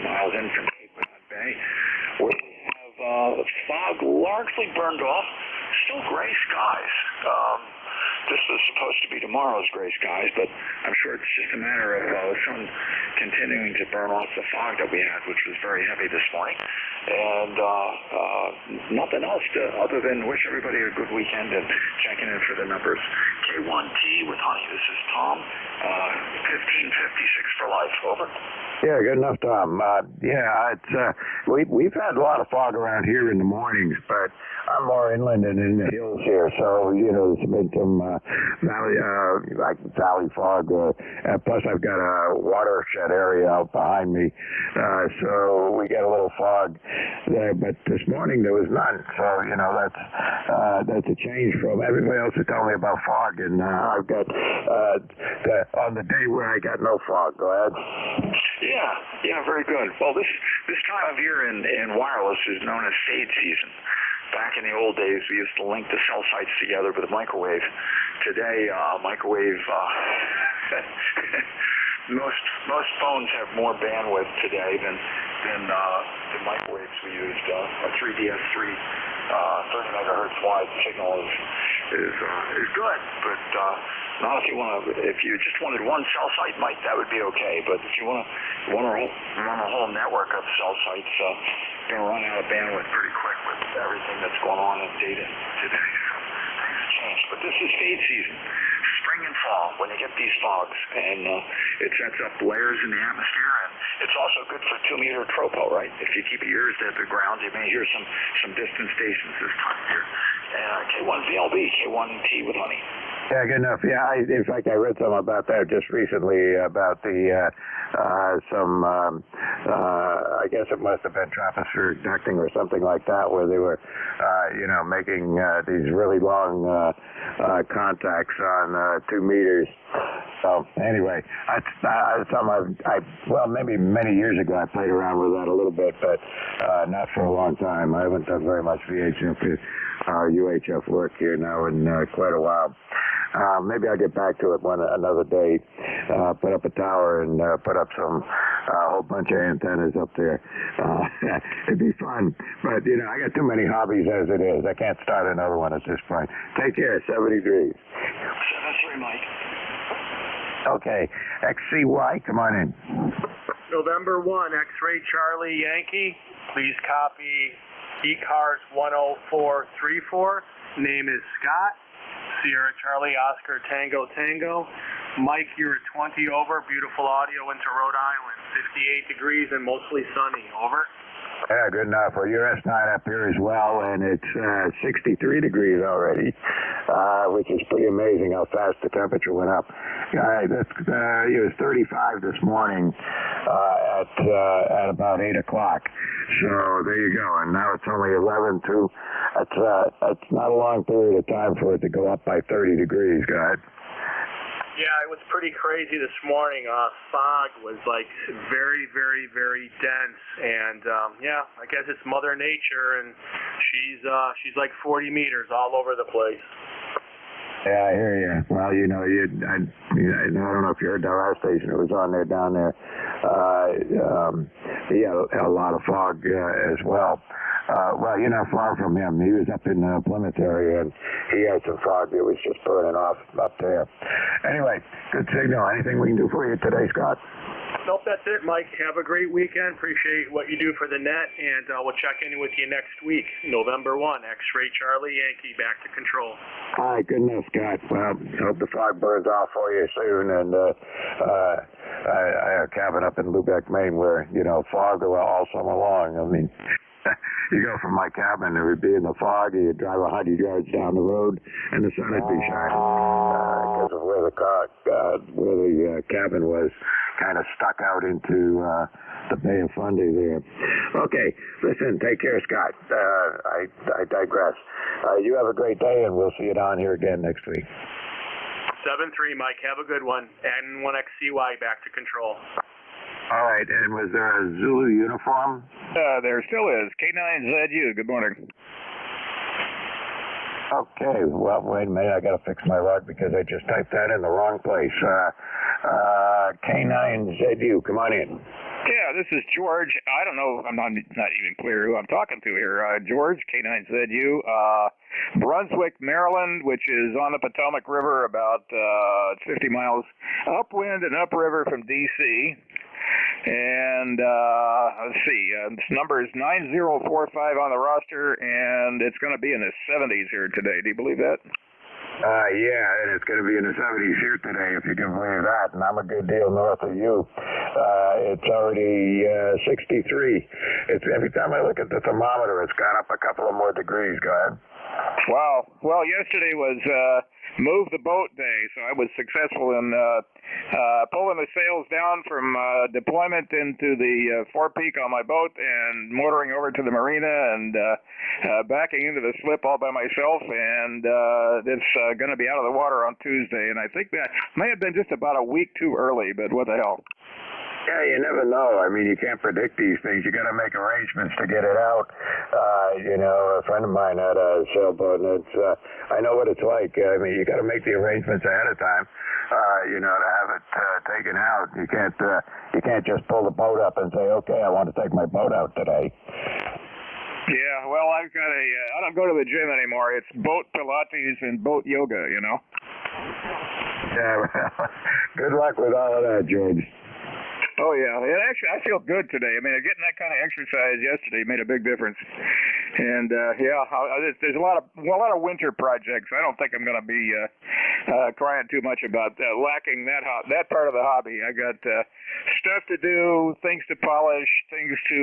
Speaker 15: 15 miles in from Cape Cod Bay. We have fog largely burned off. Still gray skies. this was supposed to be tomorrow's gray skies, but I'm sure it's just a matter of the sun continuing to burn off the fog that we had, which was very heavy this morning. And nothing else other than wish everybody a good weekend and checking in for the numbers. K1T with Honey. This is Tom. 1556 for life. Over.
Speaker 1: Yeah, good enough, Tom. It's we've had a lot of fog around here in the mornings, but I'm more inland and in the hills here, so there's been some valley fog. Plus, I've got a watershed area out behind me, so we get a little fog there. But this morning there was none, so that's a change from everybody else who told me about fog, and I've got on the day where I got no fog. Go ahead.
Speaker 15: Yeah, very good. Well, this time of year in wireless is known as fade season. Back in the old days, we used to link the cell sites together with a microwave. Today, microwave, most phones have more bandwidth today than the microwaves we used. A 3DS3 30 megahertz wide signal is good, but not if you just wanted one cell site, that would be okay. But if you want to run a whole network of cell sites, you're going to run out of bandwidth pretty quick with everything that's going on in data today. So things have changed. But this is fade season, spring and fall, when you get these fogs, and it sets up layers in the atmosphere, and it's also good for 2-meter tropo, right? If you keep your ears to the ground, you may hear some distant stations this time of year. K1VLB, K1T with Honey.
Speaker 1: Yeah, good enough. Yeah, in fact, I read something about that just recently about the I guess it must have been tropospheric ducting or something like that, where they were, making these really long contacts on 2 meters. So anyway, that's something maybe many years ago I played around with that a little bit, but not for a long time. I haven't done very much VHF or UHF work here now in quite a while. Maybe I'll get back to it another day, put up a tower and put up a whole bunch of antennas up there. It'd be fun, but I got too many hobbies as it is. I can't start another one at this point. Take care, 70 degrees.
Speaker 15: 7-3, Mike.
Speaker 1: Okay, XCY, come on in.
Speaker 16: November 1, X-Ray Charlie Yankee. Please copy ECARS 10434. Name is Scott. Sierra Charlie Oscar Tango Tango. Mike, you're 20 over. Beautiful audio into Rhode Island. 58 degrees and mostly sunny. Over.
Speaker 1: Yeah, good enough. Well, you're S9 up here as well, and it's 63 degrees already, which is pretty amazing how fast the temperature went up. It was 35 this morning at about 8 o'clock. So there you go. And now it's only 11:02. It's not a long period of time for it to go up by 30 degrees, go ahead.
Speaker 16: Yeah, it was pretty crazy this morning. Fog was very, very, very dense, and I guess it's Mother Nature, and she's like 40 meters all over the place.
Speaker 1: Yeah, I hear you. Well, I don't know if you heard our station. It was on there down there. A lot of fog as well. Well, you're not far from him. He was up in the Plymouth area, and he had some fog that was just burning off up there. Anyway, good signal. Anything we can do for you today, Scott?
Speaker 16: Nope, that's it, Mike. Have a great weekend. Appreciate what you do for the net, and we'll check in with you next week. November 1, X-Ray Charlie Yankee, back to control.
Speaker 1: All right, good enough, Scott. Well, hope the fog burns off for you soon, and I have a cabin up in Lubec, Maine, where, fog all summer long. I mean, you go from my cabin, it would be in the fog, you'd drive 100 yards down the road, and the sun would be shining, because of where the cabin was, kind of stuck out into the Bay of Fundy there. Okay, listen, take care, Scott. I digress. You have a great day, and we'll see you down here again next week.
Speaker 16: 7-3, Mike. Have a good one. N1XCY, back to control.
Speaker 1: All right, and was there a Zulu uniform?
Speaker 7: There still is. K9ZU, good morning.
Speaker 1: Okay, well, wait a minute, I got to fix my log because I just typed that in the wrong place. K9ZU, come on in.
Speaker 17: Yeah, this is George. I don't know. I'm not even clear who I'm talking to here. George, K9ZU, Brunswick, Maryland, which is on the Potomac River, about 50 miles upwind and upriver from D.C. And let's see, this number is 9045 on the roster, and it's going to be in the 70s here today. Do you believe that?
Speaker 1: Yeah, and it's going to be in the 70s here today, if you can believe that. And I'm a good deal north of you. It's already 63. It's every time I look at the thermometer, it's gone up a couple of more degrees. Go ahead.
Speaker 17: Wow. Well, yesterday was move the boat day, so I was successful in pulling the sails down from deployment into the forepeak on my boat and motoring over to the marina and backing into the slip all by myself. And it's going to be out of the water on Tuesday. And I think that may have been just about a week too early, but what the hell.
Speaker 1: Yeah, you never know. I mean, you can't predict these things. You got to make arrangements to get it out. You know, a friend of mine had a sailboat, and it's I know what it's like. I mean, you got to make the arrangements ahead of time. You know, to have it taken out. You can't just pull the boat up and say, okay, I want to take my boat out today.
Speaker 17: Yeah, well, I've got I don't go to the gym anymore. It's boat Pilates and boat yoga, you know.
Speaker 1: Yeah, well, good luck with all of that, George.
Speaker 17: Oh, yeah. And actually, I feel good today. I mean, getting that kind of exercise yesterday made a big difference. And, yeah, there's a lot of winter projects. I don't think I'm going to be crying too much about lacking that part of the hobby. I got stuff to do, things to polish, things to,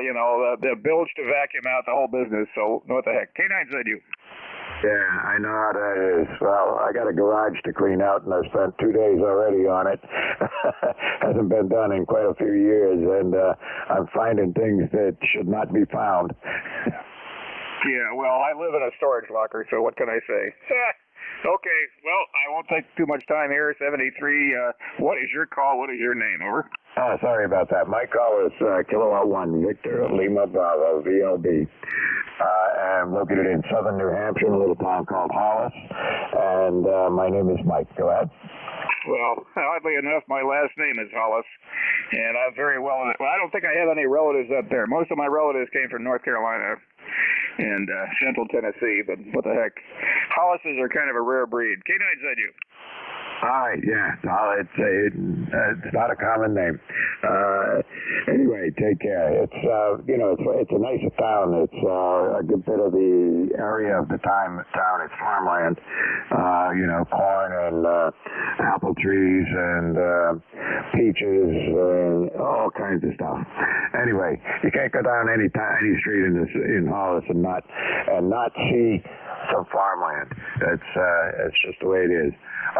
Speaker 17: you know, the bilge to vacuum out, the whole business. So what the heck. K9ZU.
Speaker 1: Yeah, I know how that is. Well, I got a garage to clean out, and I've spent 2 days already on it. Hasn't been done in quite a few years, and I'm finding things that should not be found.
Speaker 17: Yeah, well, I live in a storage locker, so what can I say? Okay, well, I won't take too much time here. 73, what is your call? What is your name? Over.
Speaker 1: Oh, sorry about that. My call is Kilowatt 1, Victor Lima Bravo, VLB. I'm located in southern New Hampshire, in a little town called Hollis, and my name is Mike. Go ahead.
Speaker 17: Well, oddly enough, my last name is Hollis, and I'm very well. I don't think I have any relatives up there. Most of my relatives came from North Carolina and Central Tennessee, but what the heck. Hollises are kind of a rare breed. K9ZU.
Speaker 1: All right, yeah. It's not a common name. Anyway, take care. It's you know, it's a nice town. It's a good bit of the area of the town. It's farmland. You know, corn and apple trees and peaches and all kinds of stuff. Anyway, you can't go down any street in Hollis and not see some farmland. It's just the way it is.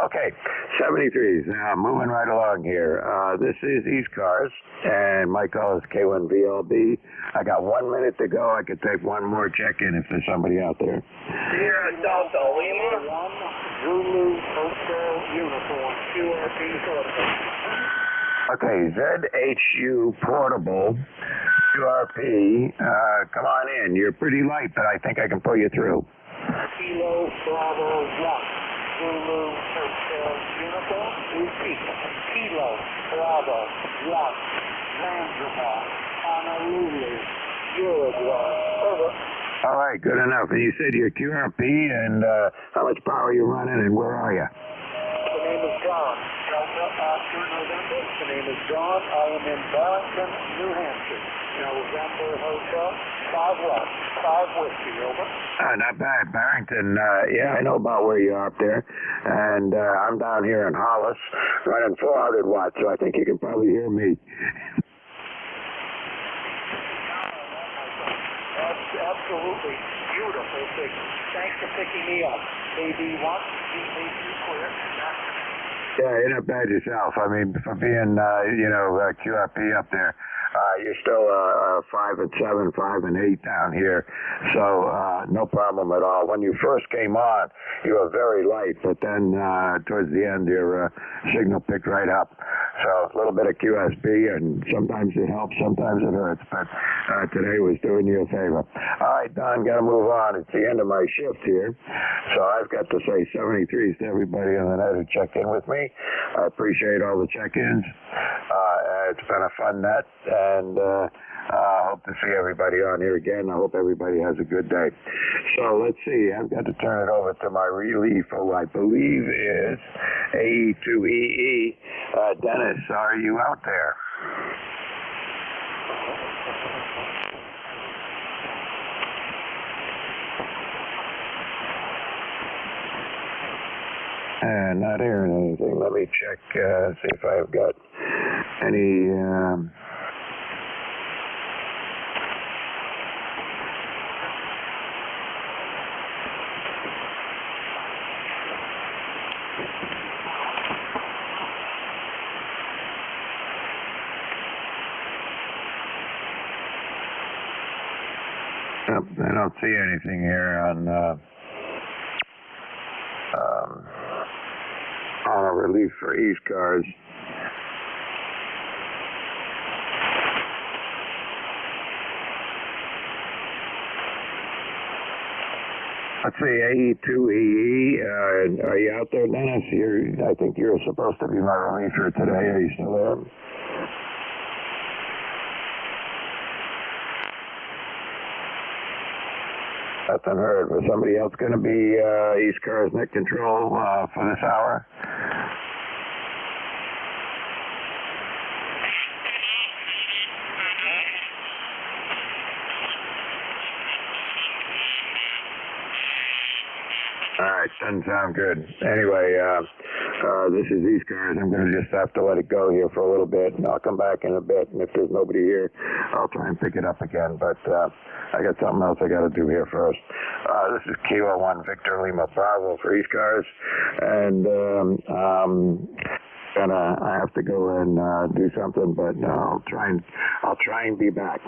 Speaker 1: Okay, 73s. Now, moving right along here. This is ECARS, and my call is K1VLB. I got 1 minute to go. I could take one more check-in if there's somebody out there.
Speaker 3: Sierra Delta Lima. 1 Zulu Hotel Uniform, QRP Protocol.
Speaker 1: Okay, ZHU Portable, QRP. Come on in. You're pretty light, but I think I can pull you through.
Speaker 3: Kilo Bravo 1. Zulu Hotel Uniform, repeat. Kilo Bravo 1. Zanzibar, Honolulu, Uruguay. Over.
Speaker 1: All right, good enough. And you said you're QRP, and how much power are you running, and where are you?
Speaker 3: The name is John. Delta Oscar November. The name is John. I am in Barrington, New Hampshire. November Hotel. 5 West. 5 Whiskey. Over.
Speaker 1: Not bad. Barrington, yeah, I know about where you are up there. And I'm down here in Hollis, running 400 watts, so I think you can probably hear me.
Speaker 3: Absolutely beautiful signal. Thanks for picking me up. AB1, AB clear.
Speaker 1: Yeah, you're not bad yourself. I mean, for being, you know, QRP up there, you're still 5 and 7, 5 and 8 down here. So no problem at all. When you first came on, you were very light, but then towards the end, your signal picked right up. So a little bit of QSB, and sometimes it helps, sometimes it hurts. But today was doing you a favor. All right, Don, got to move on. It's the end of my shift here. So I've got to say 73s to everybody on the net who checked in with me. I appreciate all the check-ins. It's been a fun net, and I hope to see everybody on here again. I hope everybody has a good day. So let's see. I've got to turn it over to my relief, who I believe is AE2EE. Dennis, are you out there? Not hearing anything. Let me check, see if I've got any... I don't see anything here on a relief for ECARS. Let's see, AE2EE, are you out there, Dennis? I think you're supposed to be my reliever today. Are you still there? Nothing heard. Was somebody else going to be ECARS net control for this hour? All right, doesn't sound good. Anyway, this is ECARS. I'm going to just have to let it go here for a little bit, and I'll come back in a bit. And if there's nobody here, I'll try and pick it up again. But I got something else I got to do here first. This is Kilo 1 Victor Lima Bravo for ECARS, and I have to go and do something, but I'll try and be back.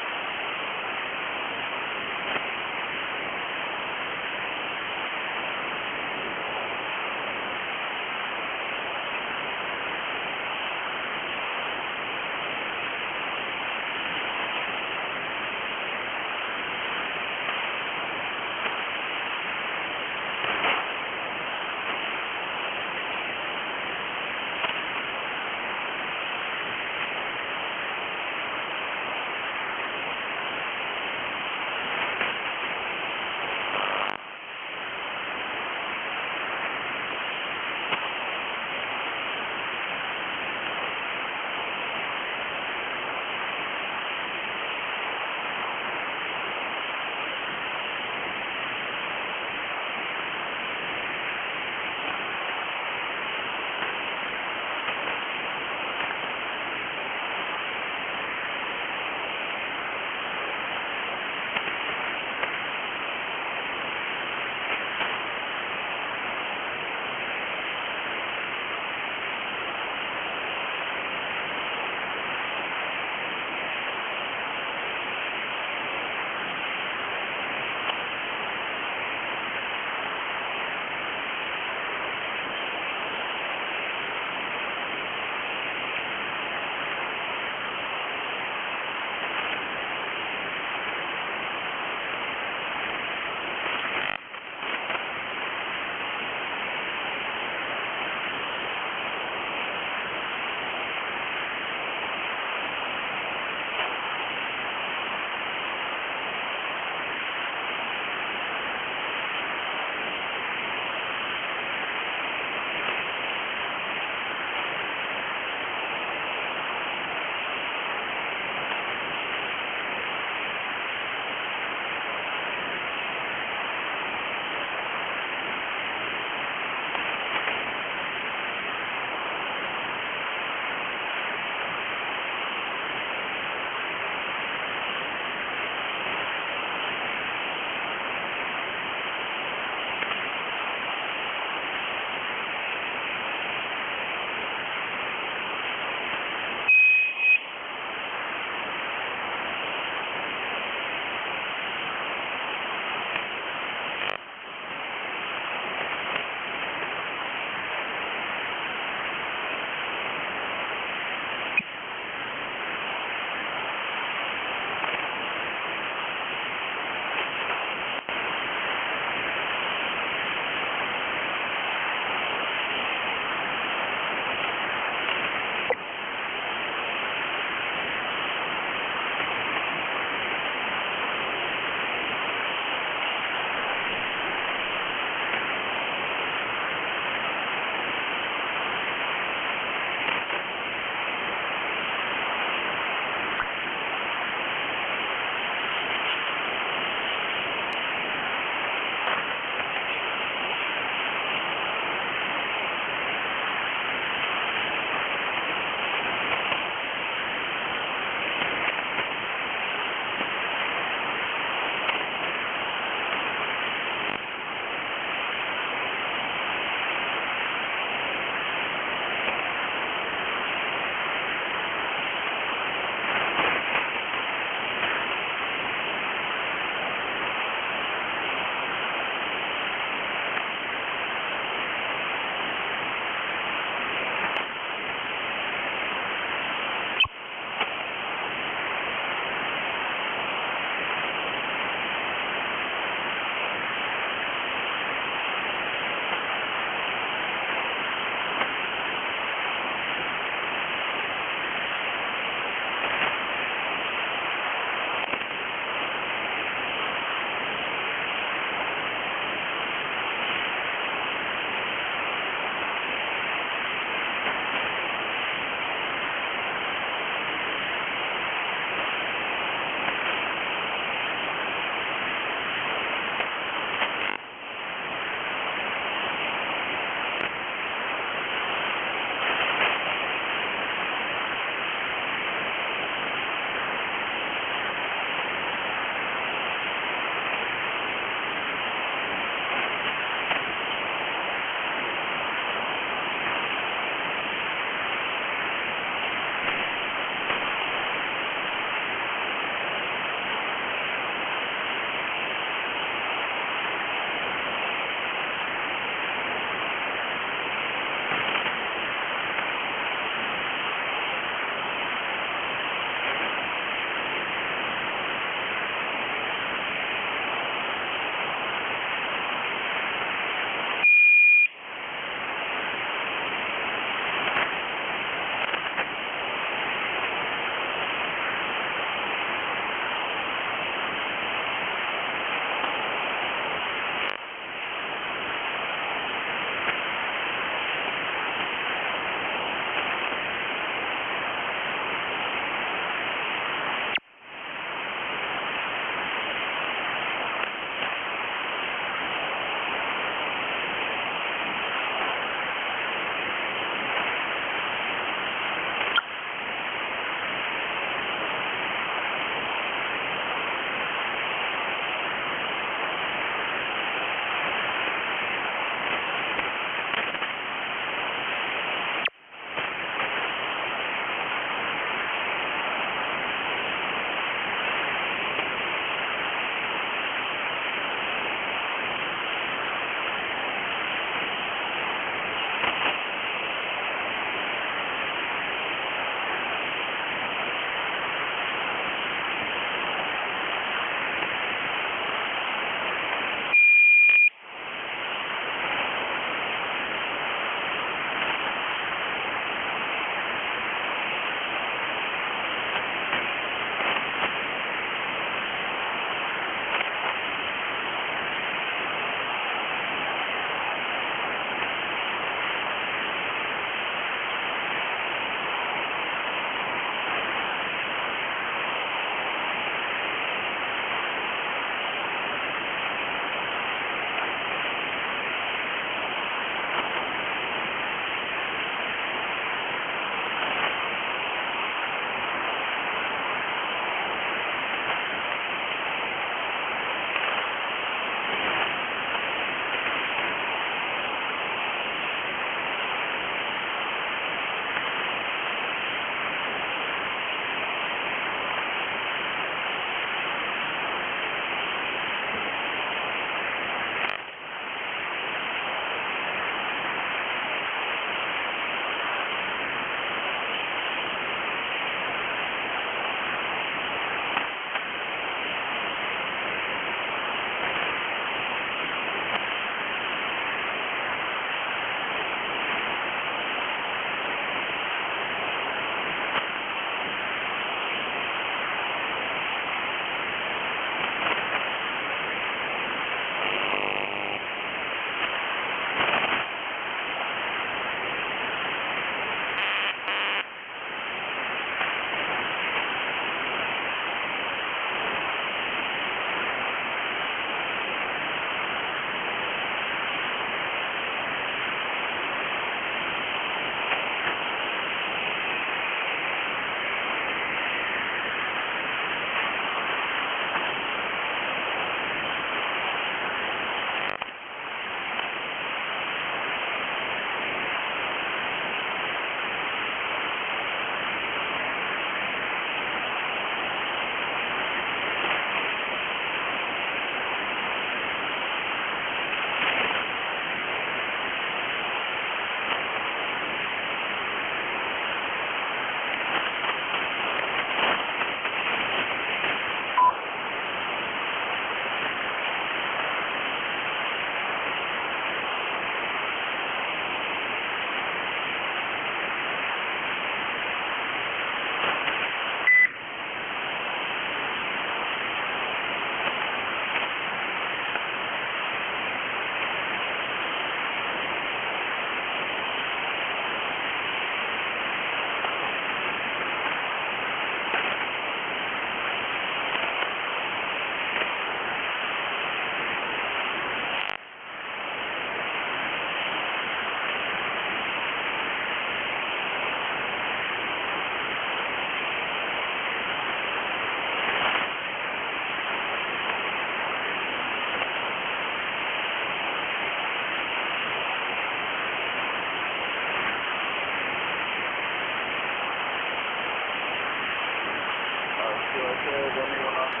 Speaker 11: USA, is anyone on the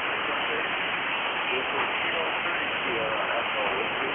Speaker 11: This is Kilo 3 Sierra Echo Whiskey.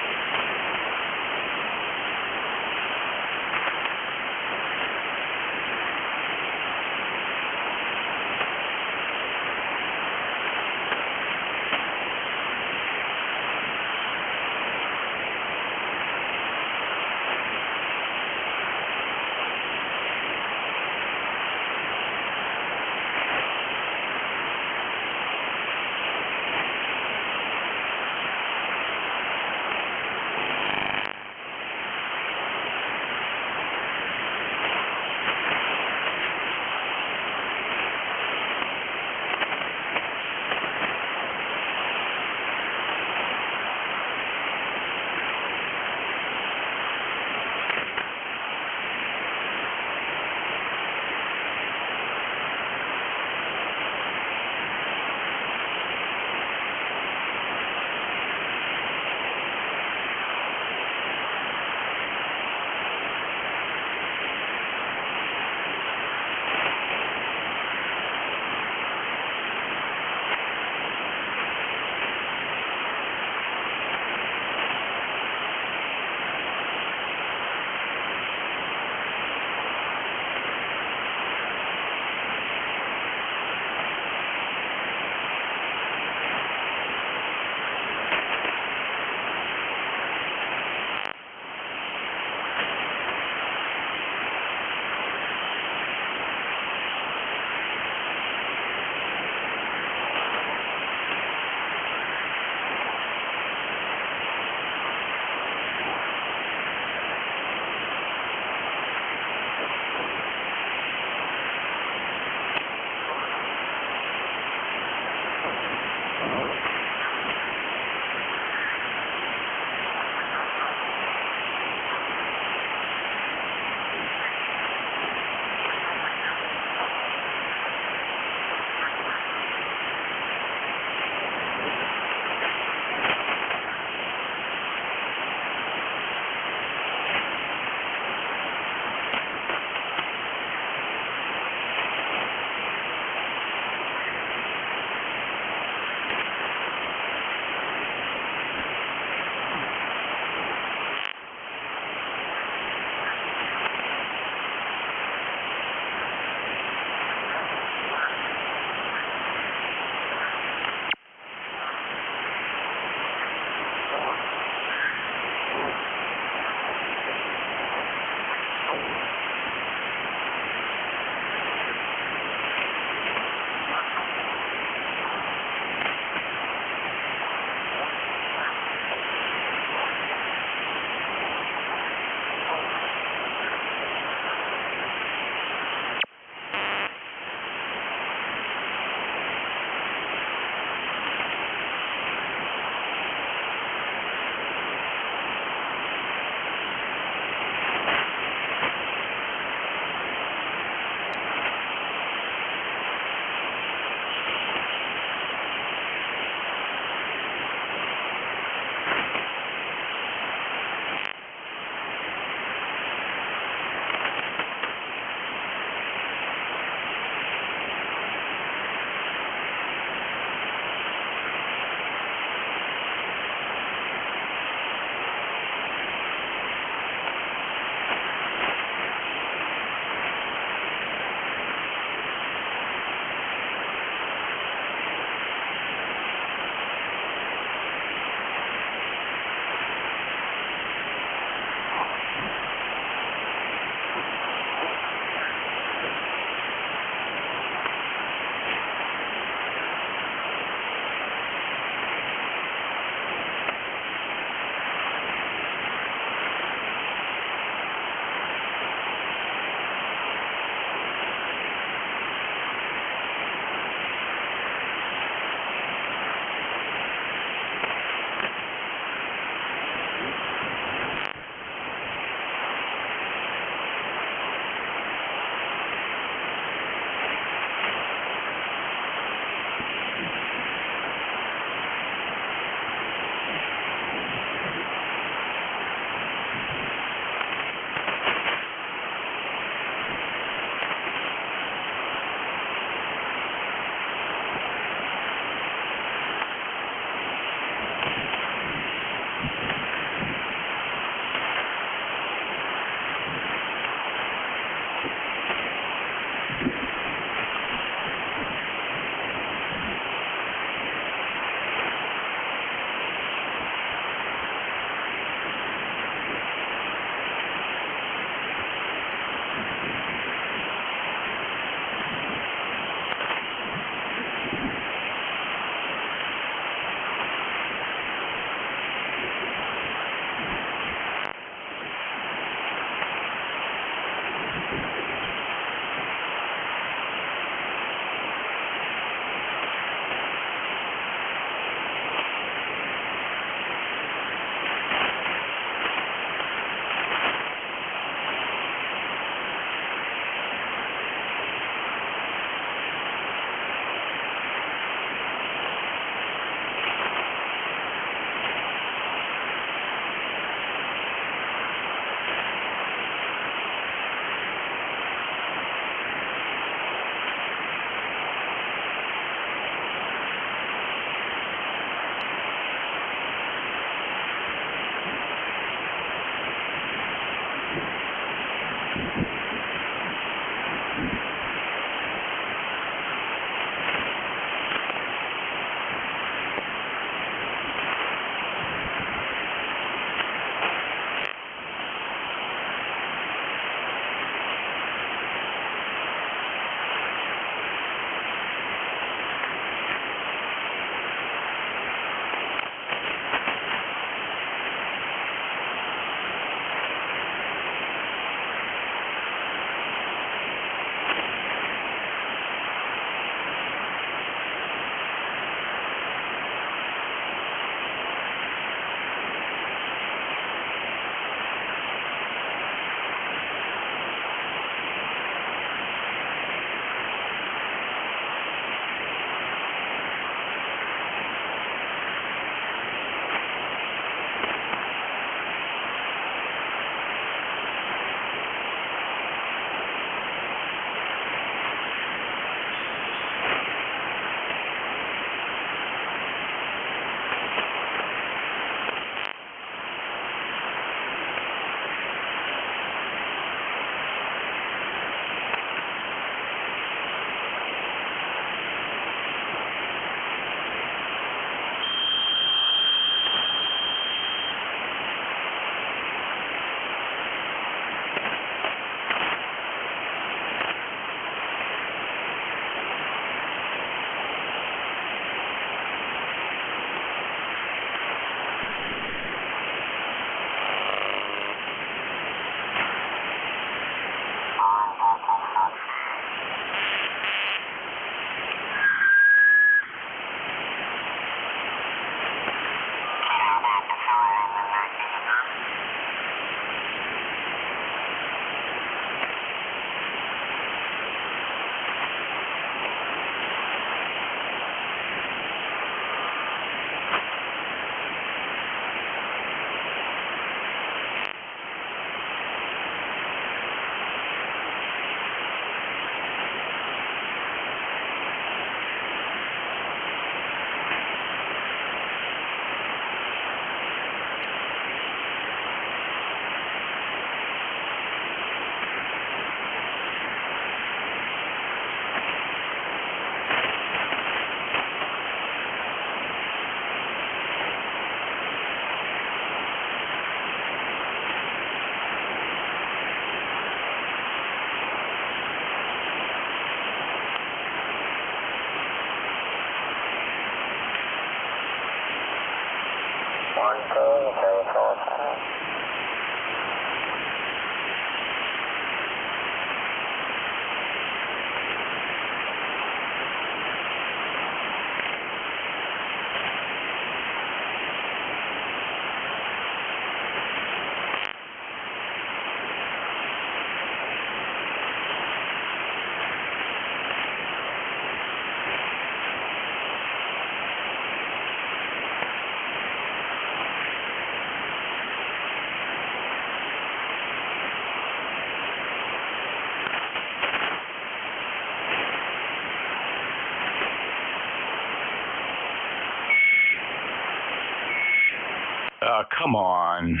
Speaker 7: Come on.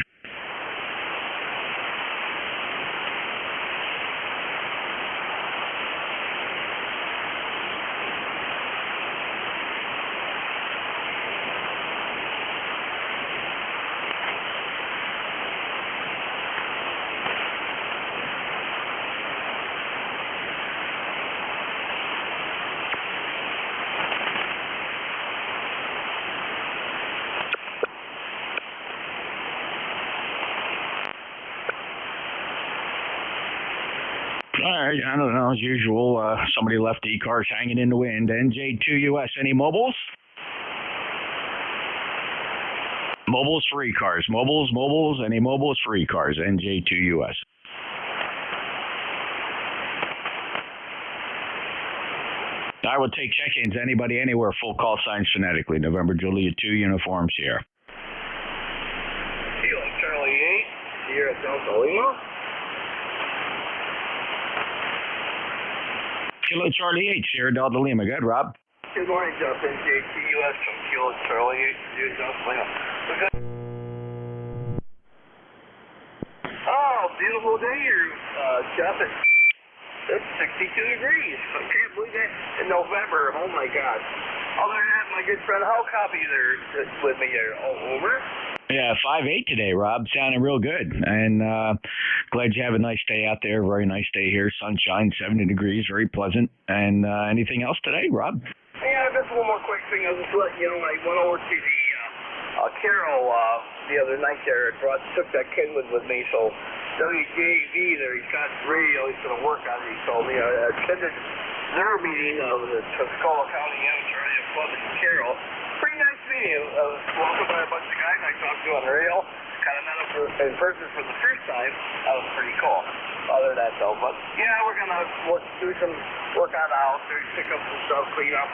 Speaker 7: I don't know, as usual, somebody left ECARS hanging in the wind. NJ2US, any mobiles? Mobiles for ECARS. Mobiles, any mobiles for ECARS, NJ2US. I will take check-ins, anybody, anywhere, full call signs phonetically. November, Juliet 2, uniforms here.
Speaker 2: Kilo Charlie 8, Sierra Delta Lima.
Speaker 7: Kilo Charlie 8, Sierra Delta Lima. Good, Rob.
Speaker 2: Good morning, Justin. NJ2US from Kilo Charlie 8, Sierra Delta Lima. Oh, beautiful day here, Justin. It's 62 degrees. I can't believe that. In November, oh my God. Other than that, my good friend, how copy there with me there? Oh, over?
Speaker 7: Yeah, 5'8" today, Rob. Sounding real good. And glad you have a nice day out there. Very nice day here. Sunshine, 70 degrees, very pleasant. And anything else today, Rob?
Speaker 2: Yeah, just one more quick thing. I was just letting you know, I went over to the Carol the other night there. Took that Kenwood with me, so WJV there, he's got radio he's going to work on it, he told me. I attended their meeting of the Tuscola County Amateur Radio Club in Carroll. Pretty nice meeting. I was welcomed by a bunch of guys I talked to on the radio. Kind of met up in person for the first time. That was pretty cool. Other than that, though. But, yeah, we're going to do some work on the house there, pick up some stuff, clean up,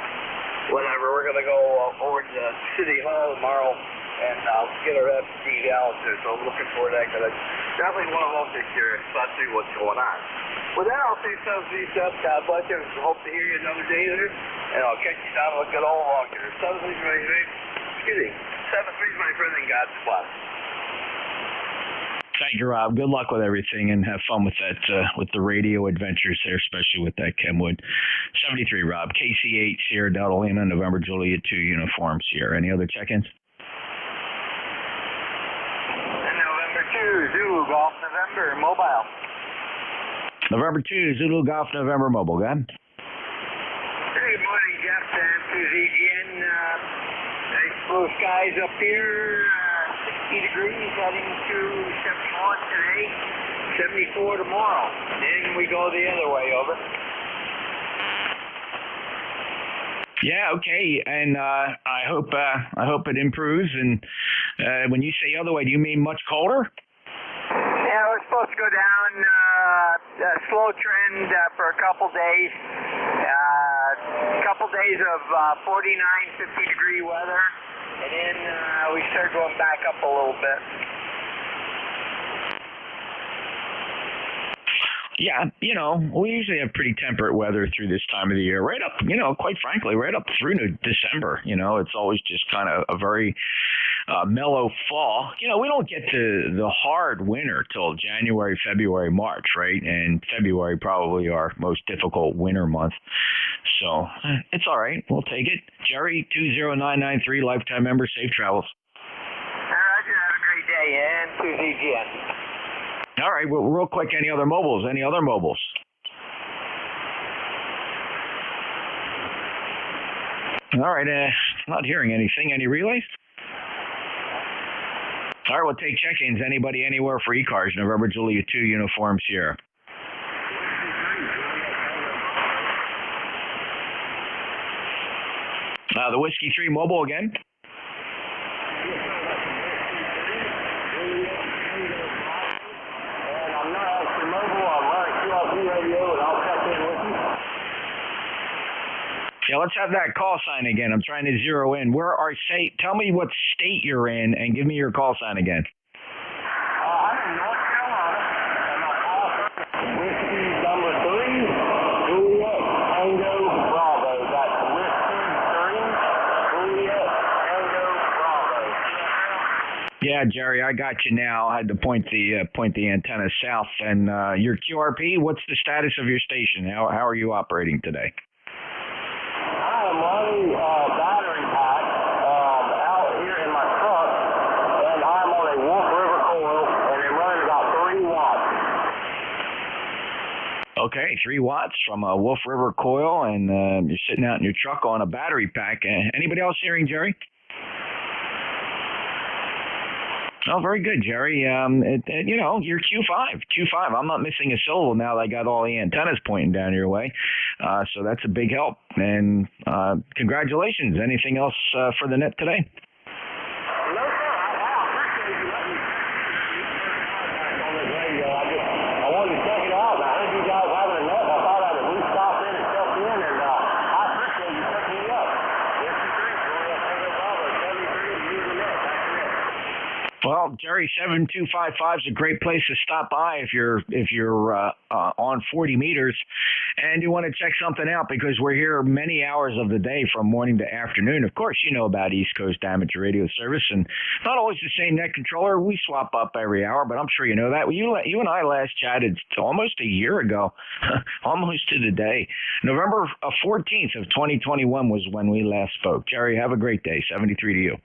Speaker 2: whatever. We're going to go over to the City Hall tomorrow and get our FD out there. So I'm looking forward to that, because I definitely want to vote this year, especially what's going on. With that, I'll say something to you, Seth. God bless you. Hope to hear you another day there. And I'll catch you down with good old walk here. 7 3's my friend. Excuse me. 7 3's my friend, and God's bless.
Speaker 7: Thank you, Rob. Good luck with everything, and have fun with that, with the radio adventures there, especially with that Kenwood. 73, Rob. KC8, Sierra Delta Lima, November, Juliet 2, uniforms here. Any other check-ins?
Speaker 3: Zulu Golf November Mobile.
Speaker 7: November 2, Zulu Golf November Mobile. Go ahead.
Speaker 3: Good morning, Jeff. MTZGN. Nice blue skies up here. 60 degrees, heading to 71 today. 74 tomorrow. Then we go the other way, over.
Speaker 7: Yeah, okay, and I hope it improves. And when you say other way, do you mean much colder?
Speaker 3: Yeah, we're supposed to go down a slow trend for a couple days. A couple days of 49, 50 degree weather, and then we start going back up a little bit.
Speaker 7: Yeah, we usually have pretty temperate weather through this time of the year, right up, quite frankly, right up through to December. It's always just kind of a very mellow fall. We don't get to the hard winter till January, February, March, right? And February probably our most difficult winter month. So it's all right. We'll take it. Jerry, 20993, lifetime member, safe travels.
Speaker 3: Roger, have a great day, and to the again.
Speaker 7: All right, well, real quick, any other mobiles? Any other mobiles? All right, not hearing anything. Any relays?
Speaker 18: All right, we'll take check-ins. Anybody, anywhere for ECARS, November Julia 2 uniform Sierra. The Whiskey 3 mobile again.
Speaker 5: And I'm not actually mobile. I'm running QRP radio, and I'll check in with you.
Speaker 18: Yeah, let's have that call sign again. I'm trying to zero in. Tell me what state you're in and give me your call sign again.
Speaker 5: I'm in North Carolina, and my call sign is Whiskey number 3, Juliet Tango Bravo. That's Whiskey 3, Juliet Tango Bravo.
Speaker 18: Yeah, Jerry, I got you now. I had to point the antenna south. And your QRP, what's the status of your station? How are you operating today?
Speaker 5: I am running a battery pack out here in my truck, and I'm on a Wolf River coil, and I'm running about 3 watts.
Speaker 18: Okay, 3 watts from a Wolf River coil, and you're sitting out in your truck on a battery pack. Anybody else hearing, Jerry? Oh, very good, Jerry. You're Q5. I'm not missing a syllable now that I got all the antennas pointing down your way. So that's a big help. And congratulations. Anything else for the net today?
Speaker 5: No, sir. I appreciate you letting me on this radio. I wanted to check it out, and I heard you guys having a net, and I thought I would at least stop in and check in, and I appreciate you picking me up. Yes, you did. Juliet Tango Bravo, 73, you the net. That's the net.
Speaker 18: Well, Jerry, 7255 is a great place to stop by if you're on 40 meters and you want to check something out, because we're here many hours of the day from morning to afternoon. Of course, you know about East Coast Amateur Radio Service, and not always the same net controller. We swap up every hour, but I'm sure you know that. You and I last chatted almost a year ago, almost to the day. November 14th of 2021 was when we last spoke. Jerry, have a great day. 73 to you.
Speaker 5: Yes,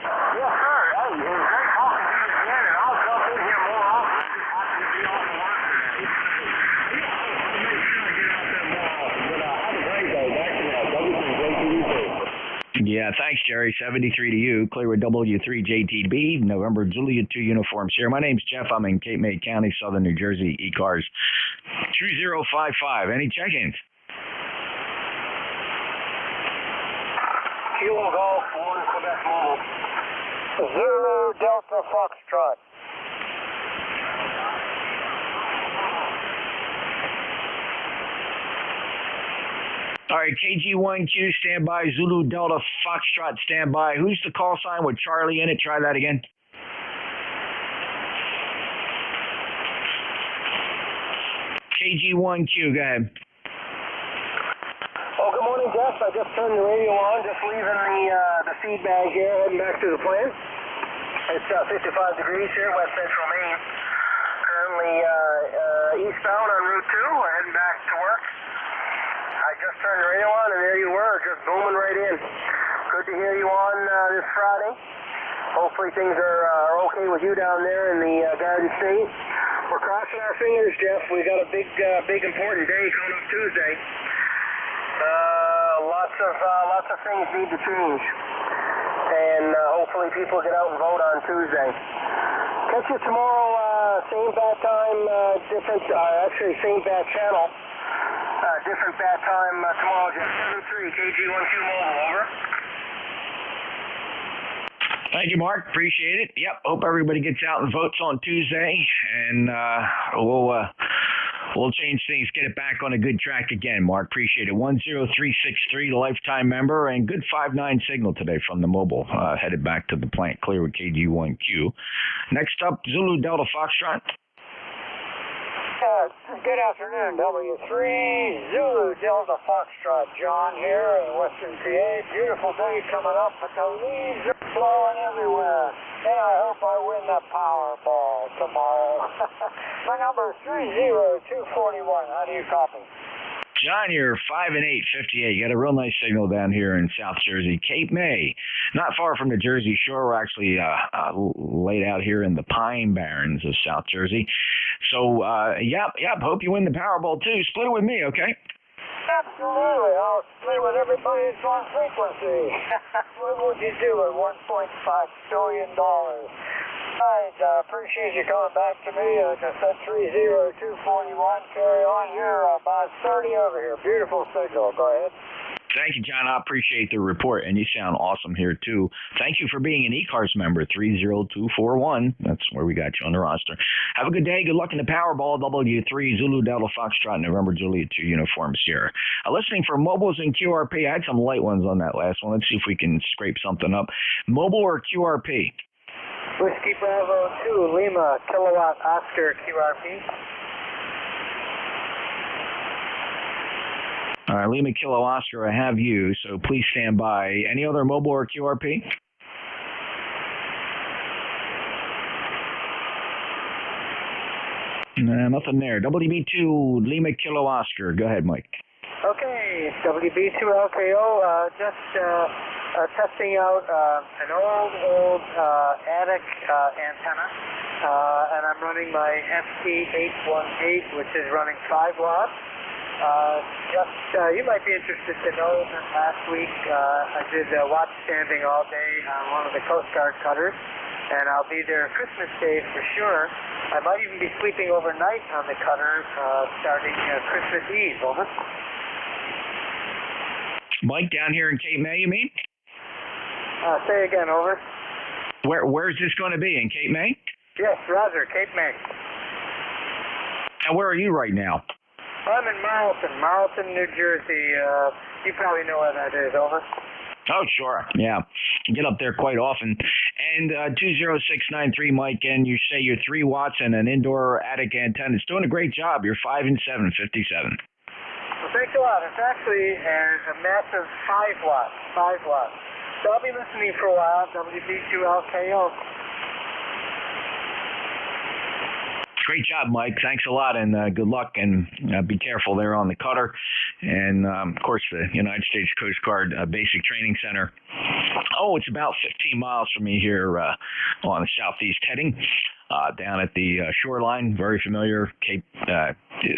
Speaker 5: sir. Hey, it was great talking to you again, and I'll jump in here more often. I just happen to be on the work today. I'll make sure I get out there more often. But have a great day. Back to that. W3JTB.
Speaker 18: Yeah, thanks, Jerry. 73 to you. Clear with W3JTB, November Julia 2 uniforms here. My name's Jeff. I'm in Cape May County, Southern New Jersey, ECARS 2055. Any check-ins?
Speaker 5: Kilo Golf 1 Quebec Mobile. Zulu Delta Foxtrot.
Speaker 18: All right, KG1Q, standby. Zulu Delta Foxtrot, standby. Who's the call sign with Charlie in it? Try that again. KG1Q, go ahead.
Speaker 5: Oh, good morning, Jeff. I just turned the radio on, just leaving the feed bag here, heading back to the plant. It's 55 degrees here, west central Maine. Currently eastbound on Route 2, we're heading back to work. I just turned the radio on, and there you were, just booming right in. Good to hear you on this Friday. Hopefully things are okay with you down there in the Garden State. We're crossing our fingers, Jeff. We got a big important day coming up Tuesday. Lots of things need to change, and hopefully people get out and vote on Tuesday. Catch you tomorrow, same bat time, same bat channel, different bat time tomorrow. Jeff. 73 KG12 mobile, over.
Speaker 18: Thank you, Mark. Appreciate it. Yep. Hope everybody gets out and votes on Tuesday, and we'll change things, get it back on a good track again, Mark. Appreciate it. 10363, the lifetime member, and good 5-9 signal today from the mobile. Headed back to the plant, clear with KG1Q. Next up, Zulu Delta Foxtrot.
Speaker 6: Good afternoon, W3 Zulu Delta Foxtrot. John here in Western PA. Beautiful day coming up, but the leaves are blowing everywhere. And I hope I win the Powerball tomorrow. My number is 30241. How do you copy?
Speaker 18: John, you're 5 and 8, 58. You got a real nice signal down here in South Jersey, Cape May, not far from the Jersey Shore. We're actually laid out here in the Pine Barrens of South Jersey. So, yep. Hope you win the Powerball too. Split it with me, okay?
Speaker 6: Absolutely. I'll split with everybody's on frequency. What would you do at $1.5 billion?
Speaker 3: right, appreciate you coming back to me. Just said 30241. Carry on. You're about 30 over here. Beautiful signal. Go ahead.
Speaker 18: Thank you, John. I appreciate the report, and you sound awesome here, too. Thank you for being an ECARS member, 30241. That's where we got you on the roster. Have a good day. Good luck in the Powerball, W3, Zulu Delta Foxtrot, November Juliet 2, Uniform Sierra. Listening for mobiles and QRP. I had some light ones on that last one. Let's see if we can scrape something up. Mobile or QRP?
Speaker 3: Whiskey Bravo 2, Lima, Kilowatt, Oscar, QRP.
Speaker 18: All right, Lima Kilo Oscar, I have you, so please stand by. Any other mobile or QRP? Nah, nothing there. WB2, Lima Kilo Oscar. Go ahead, Mike.
Speaker 3: Okay, WB2LKO, just testing out an old attic antenna, and I'm running my FT818, which is running 5 watts. You might be interested to know that last week I did watch standing all day on one of the Coast Guard cutters, and I'll be there Christmas Day for sure. I might even be sleeping overnight on the cutter starting Christmas Eve. Over.
Speaker 18: Mike, down here in Cape May, you mean?
Speaker 3: Say again, over.
Speaker 18: Where's this going to be, in Cape May?
Speaker 3: Yes, Roger, Cape May.
Speaker 18: And where are you right now?
Speaker 3: I'm in Marlton, New Jersey. You probably know where that is, over.
Speaker 18: Oh, sure. Yeah. Get up there quite often. And 20693, Mike, and you say you're 3 watts and an indoor attic antenna. It's doing a great job. You're 5 and 7, 57.
Speaker 3: Well, thanks a lot. It's actually a massive 5 watts. 5 watts. So I'll be listening for a while. WB2LKO.
Speaker 18: Great job, Mike. Thanks a lot, and good luck, and be careful there on the cutter. And, of course, the United States Coast Guard Basic Training Center. Oh, it's about 15 miles from me here on the southeast heading, down at the shoreline. Very familiar, the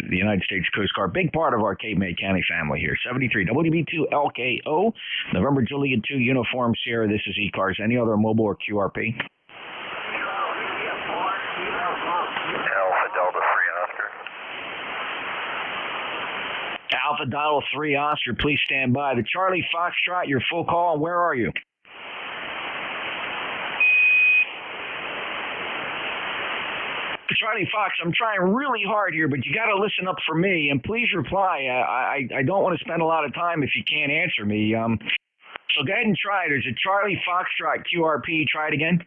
Speaker 18: United States Coast Guard. Big part of our Cape May County family here. 73 WB2LKO, November Juliet 2, Uniform Sierra. This is ECARS. Any other mobile or QRP? Alpha Delta 3 Oscar, please stand by. The Charlie Foxtrot, your full call, and where are you? Charlie Fox, I'm trying really hard here, but you got to listen up for me, and please reply. I don't want to spend a lot of time if you can't answer me. So go ahead and try it. There's a Charlie Foxtrot QRP. Try it again.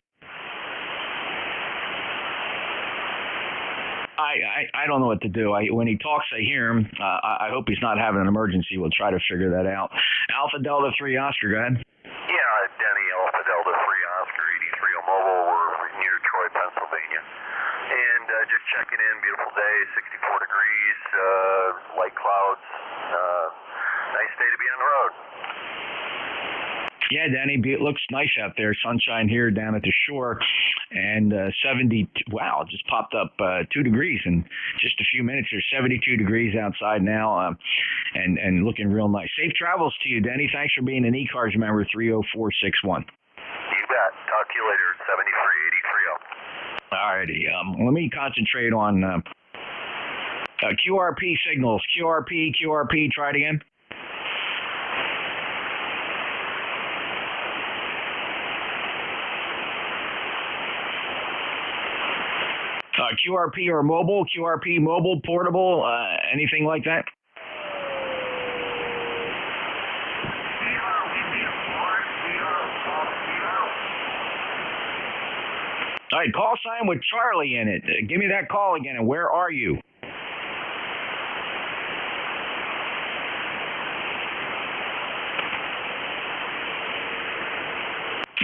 Speaker 18: I don't know what to do. When he talks, I hear him. I hope he's not having an emergency. We'll try to figure that out. Alpha Delta 3 Oscar, go ahead.
Speaker 19: Yeah, Denny, Alpha Delta 3 Oscar, 83 on mobile. We're near Troy, Pennsylvania. And just checking in, beautiful day, 64 degrees, light clouds. Nice day to be on the road.
Speaker 18: Yeah, Danny, it looks nice out there. Sunshine here down at the shore, and 70. Wow, it just popped up 2 degrees in just a few minutes. There's 72 degrees outside now, and looking real nice. Safe travels to you, Danny. Thanks for being an ECARS member, 30461.
Speaker 19: You bet. Talk to you later. 73, 83.
Speaker 18: All righty. Let me concentrate on QRP signals. QRP. Try it again. QRP or mobile, QRP mobile, portable, anything like that? All right, call sign with Charlie in it. Give me that call again, and where are you?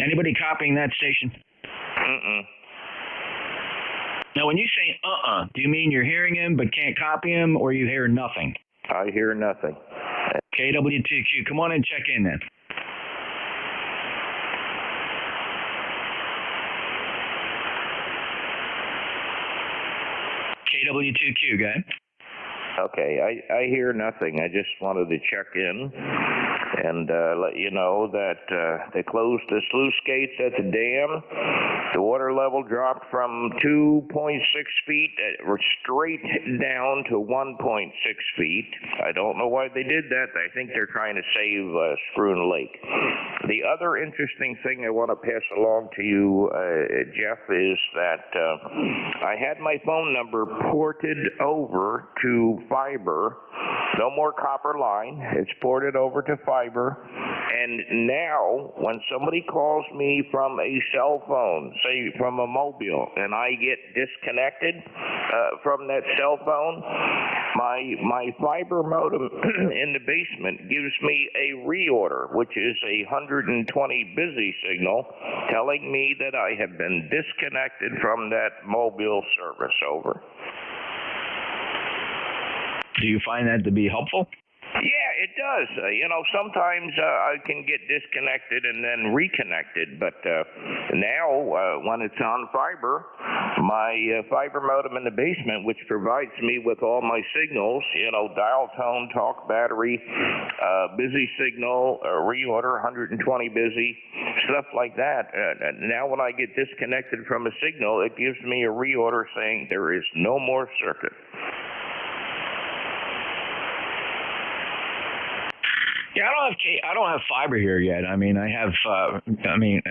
Speaker 18: Anybody copying that station? Now, when you say do you mean you're hearing him but can't copy him, or you hear nothing?
Speaker 20: I hear nothing.
Speaker 18: KW2Q, come on and check in then. KW2Q, go ahead.
Speaker 20: Okay, I hear nothing. I just wanted to check in.
Speaker 5: and let you know that they closed the sluice gates at the dam. The water level dropped from 2.6 feet straight down to 1.6 feet. I don't know why they did that. I think they're trying to save Schroon Lake. The other interesting thing I want to pass along to you, Jeff, is that I had my phone number ported over to fiber. No more copper line. It's ported over to fiber. And now, when somebody calls me from a cell phone, say from a mobile, and I get disconnected from that cell phone, my fiber modem in the basement gives me a reorder, which is a 120 busy signal, telling me that I have been disconnected from that mobile service. Over.
Speaker 18: Do you find that to be helpful?
Speaker 5: Yeah, it does. Sometimes I can get disconnected and then reconnected, but now when it's on fiber, my fiber modem in the basement, which provides me with all my signals, dial tone, talk battery, busy signal, reorder, 120 busy, stuff like that. Now when I get disconnected from a signal, it gives me a reorder saying there is no more circuit.
Speaker 18: Yeah, I don't have fiber here yet. I mean, I have,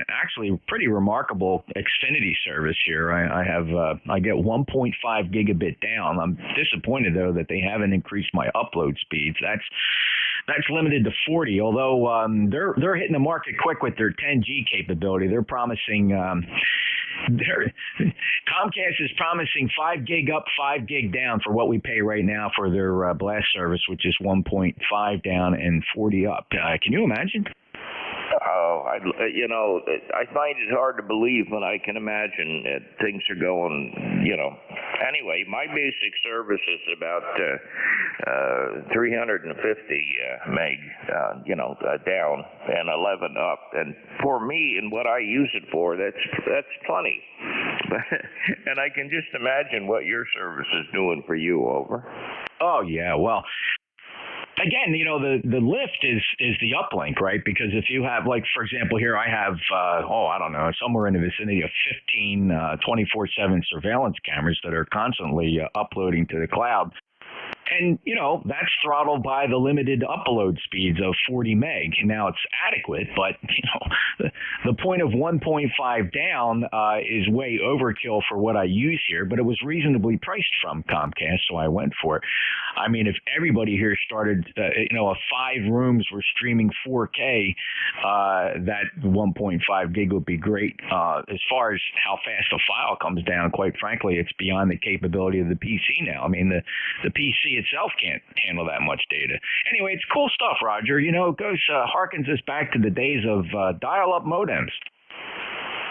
Speaker 18: actually pretty remarkable Xfinity service here. I get 1.5 gigabit down. I'm disappointed though that they haven't increased my upload speeds. That's limited to 40. Although they're hitting the market quick with their 10G capability. They're promising. Comcast is promising 5 gig up, 5 gig down for what we pay right now for their blast service, which is 1.5 down and 40 up. Can you imagine?
Speaker 5: Oh, I find it hard to believe when I can imagine things are going, Anyway, my basic service is about 350 meg, down and 11 up. And for me and what I use it for, that's plenty. And I can just imagine what your service is doing for you. Over.
Speaker 18: Oh, yeah. Well, again, the lift is the uplink, right? Because if you have, like, for example, here I have, I don't know, somewhere in the vicinity of 15 24/7 surveillance cameras that are constantly uploading to the cloud. And, that's throttled by the limited upload speeds of 40 meg. Now, it's adequate, but, the point of 1.5 down is way overkill for what I use here, but it was reasonably priced from Comcast, so I went for it. I mean, if everybody here started, if 5 rooms were streaming 4K, that 1.5 gig would be great. As far as how fast a file comes down, quite frankly, it's beyond the capability of the PC now. I mean, the PC itself can't handle that much data. Anyway, it's cool stuff, Roger. It goes harkens us back to the days of dial-up modems.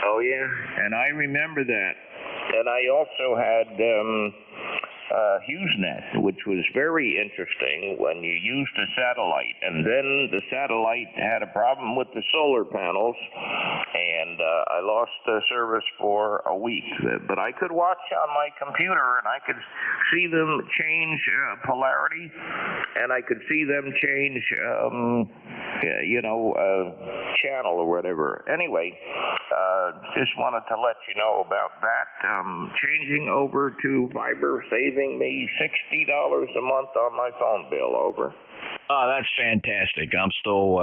Speaker 5: Oh yeah, and I remember that. And I also had HughesNet, which was very interesting when you used a satellite. And then the satellite had a problem with the solar panels, and I lost service for a week. But I could watch on my computer, and I could see them change polarity, and I could see them change, channel or whatever. Anyway, just wanted to let you know about that. Changing over to fiber, saving me $60 a month on my phone bill. Over.
Speaker 18: Oh, that's fantastic. I'm still,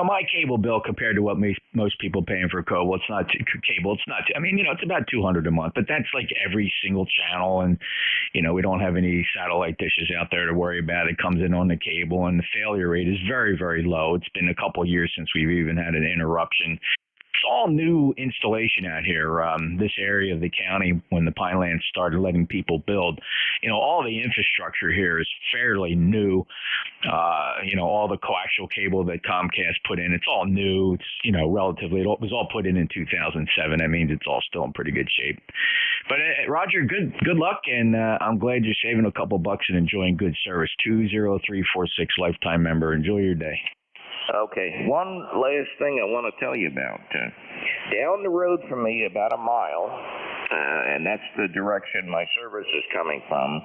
Speaker 18: my cable bill compared to what most people paying for cable, it's not cable. It's not, it's about $200 a month, but that's like every single channel. And, we don't have any satellite dishes out there to worry about. It comes in on the cable, and the failure rate is very, very low. It's been a couple of years since we've even had an interruption. It's all new installation out here. This area of the county, when the Pinelands started letting people build, all the infrastructure here is fairly new. All the coaxial cable that Comcast put in, it's all new. It's, relatively, it was all put in 2007. That means it's all still in pretty good shape. But Roger, good luck, and I'm glad you're saving a couple bucks and enjoying good service. 20346 lifetime member. Enjoy your day.
Speaker 5: Okay, one last thing I want to tell you about. Down the road from me, about a mile, and that's the direction my service is coming from,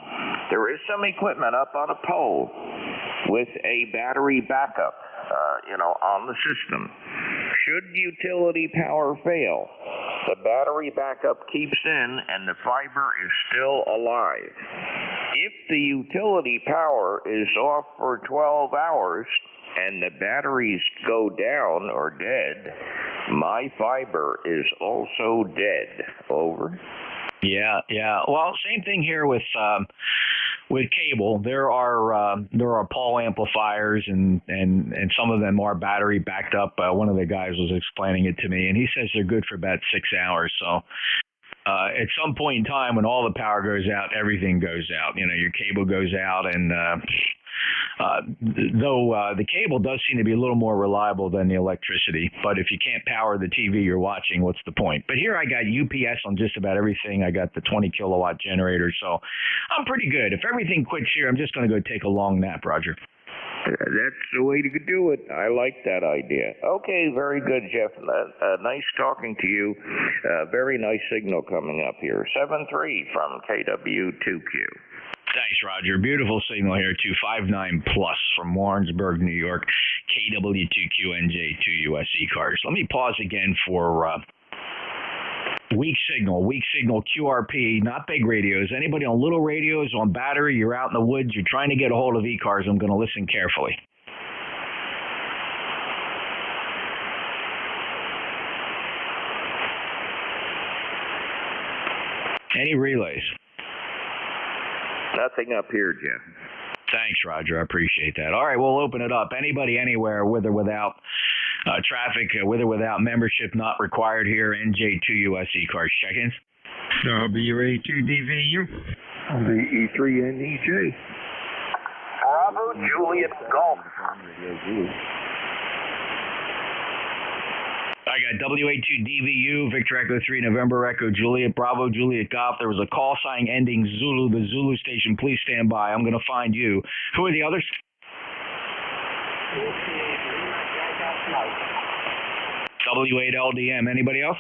Speaker 5: there is some equipment up on a pole with a battery backup on the system. Should utility power fail, the battery backup keeps in and the fiber is still alive. If the utility power is off for 12 hours and the batteries go down or dead, my fiber is also dead. Over.
Speaker 18: Yeah. Well, same thing here with cable. There are Paul amplifiers and some of them are battery backed up. One of the guys was explaining it to me, and he says they're good for about 6 hours. So at some point in time, when all the power goes out, everything goes out. Your cable goes out, and though the cable does seem to be a little more reliable than the electricity, but if you can't power the TV you're watching, what's the point? But here I got UPS on just about everything. I got the 20 kilowatt generator, so I'm pretty good. If everything quits here, I'm just going to go take a long nap, Roger.
Speaker 5: That's the way to do it. I like that idea. Okay, very good, Jeff. Nice talking to you. Very nice signal coming up here. 7-3 from KW2Q.
Speaker 18: Thanks, Roger. Beautiful signal here, 259 plus from Warrensburg, New York, KW2Q NJ2US ECARS. Let me pause again for weak signal QRP, not big radios. Anybody on little radios, on battery, you're out in the woods, you're trying to get a hold of ECARS, I'm going to listen carefully. Any relays?
Speaker 5: Nothing up here, Jim.
Speaker 18: Thanks, Roger. I appreciate that. All right, we'll open it up. Anybody, anywhere, with or without traffic, with or without membership, not required here. NJ2US ECARS check-ins.
Speaker 20: WA2DVU.
Speaker 1: The E3NEJ.
Speaker 9: Bravo, Juliet, Golf.
Speaker 18: I got WA2DVU, Victor Echo 3, November Echo, Juliet, Bravo, Juliet Golf. There was a call sign ending Zulu, the Zulu station. Please stand by. I'm going to find you. Who are the others? W8LDM. Anybody else?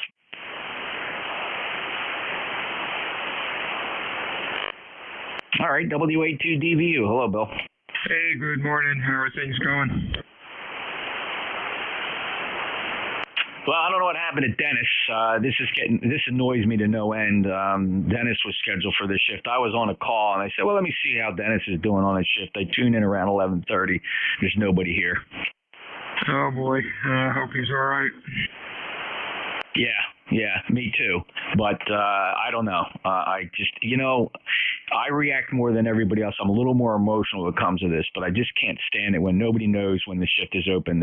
Speaker 18: All right, WA2DVU. Hello, Bill.
Speaker 20: Hey, good morning. How are things going?
Speaker 18: Well, I don't know what happened to Dennis. This annoys me to no end. Dennis was scheduled for this shift. I was on a call, and I said, well, let me see how Dennis is doing on his shift. I tuned in around 11:30. There's nobody here.
Speaker 20: Oh, boy. I hope he's all right.
Speaker 18: Yeah, me too. But I don't know. I just, I react more than everybody else. I'm a little more emotional when it comes to this, but I just can't stand it when nobody knows when the shift is open.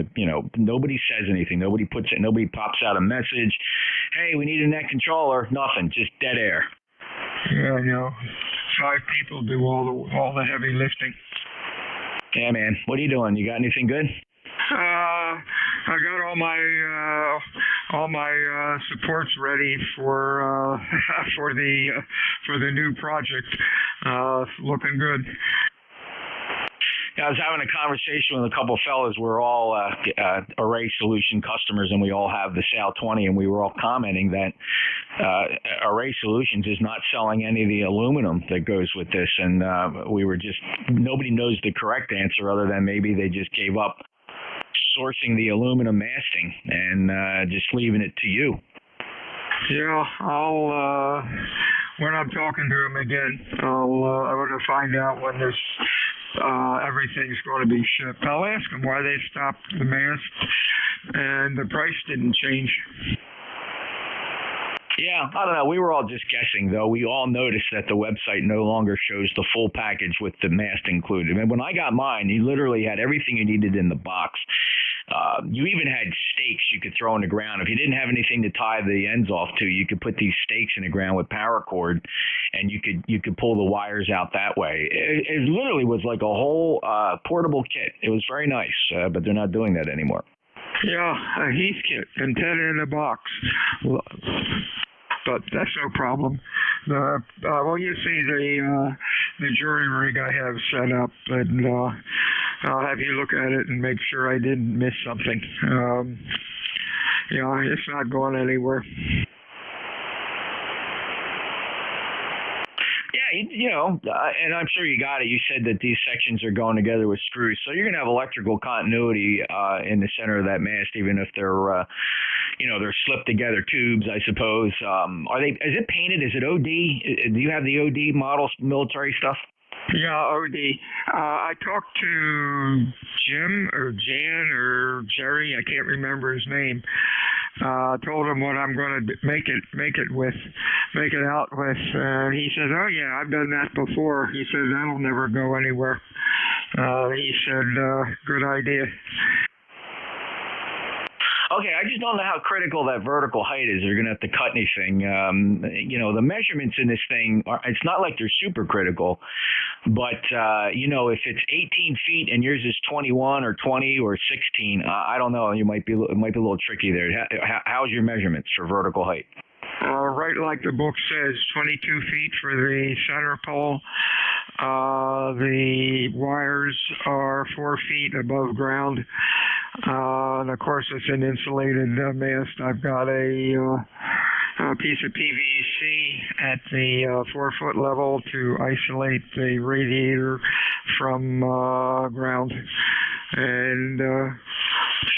Speaker 18: Nobody says anything. Nobody pops out a message. Hey, we need a net controller. Nothing. Just dead air.
Speaker 20: Yeah, I know. 5 people do all the heavy lifting.
Speaker 18: Yeah, man. What are you doing? You got anything good?
Speaker 20: I got all my supports ready for the new project. Looking good.
Speaker 18: I was having a conversation with a couple of fellas. We're all Array Solution customers, and we all have the SAL 20, and we were all commenting that Array Solutions is not selling any of the aluminum that goes with this, and nobody knows the correct answer other than maybe they just gave up sourcing the aluminum masting and just leaving it to you.
Speaker 20: Yeah, I'll when I'm talking to him again, I'm going to find out when this everything's going to be shipped. I'll ask him why they stopped the mask, and the price didn't change.
Speaker 18: Yeah, I don't know. We were all just guessing, though. We all noticed that the website no longer shows the full package with the mast included. And when I got mine, you literally had everything you needed in the box. You even had stakes you could throw in the ground. If you didn't have anything to tie the ends off to, you could put these stakes in the ground with power cord, and you could pull the wires out that way. It literally was like a whole portable kit. It was very nice, but they're not doing that anymore.
Speaker 20: Yeah, a Heath kit and 10 in a box. But that's no problem. Well, you see the jury rig I have set up, and I'll have you look at it and make sure I didn't miss something. It's not going anywhere.
Speaker 18: and I'm sure you got it. You said that these sections are going together with screws, so you're going to have electrical continuity in the center of that mast, even if they're, they're slipped together tubes, I suppose. Is it painted? Is it OD? Do you have the OD models, military stuff?
Speaker 20: Yeah, OD. I talked to Jim or Jan or Jerry, I can't remember his name. Told him what I'm going to make it out with. He said, "Oh yeah, I've done that before." He said, "That'll never go anywhere." He said, "Good idea."
Speaker 18: Okay, I just don't know how critical that vertical height is. You're going to have to cut anything. The measurements in this thing, it's not like they're super critical, but, if it's 18 feet and yours is 21 or 20 or 16, I don't know. It might be a little tricky there. How's your measurements for vertical height?
Speaker 20: Right like the book says, 22 feet for the center pole. The wires are 4 feet above ground. And of course, it's an insulated mast. I've got a piece of PVC at the 4 foot level to isolate the radiator from ground, and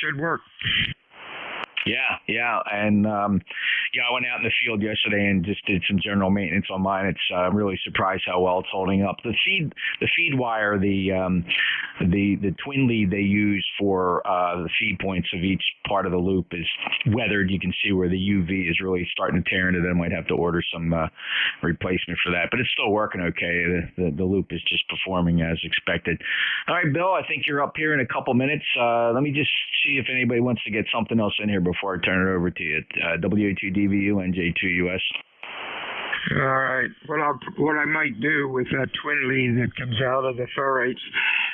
Speaker 20: should work.
Speaker 18: Yeah, and I went out in the field yesterday and just did some general maintenance on mine. It's I'm really surprised how well it's holding up. The feed wire, the twin lead they use for the feed points of each part of the loop is weathered. You can see where the UV is really starting to tear into them. Might have to order some replacement for that, but it's still working okay. The loop is just performing as expected. All right, Bill, I think you're up here in a couple minutes. Let me just see if anybody wants to get something else in here before I turn it over to you. WA2DVU, NJ2US.
Speaker 20: All right. What I might do with that twin lead that comes out of the ferrates,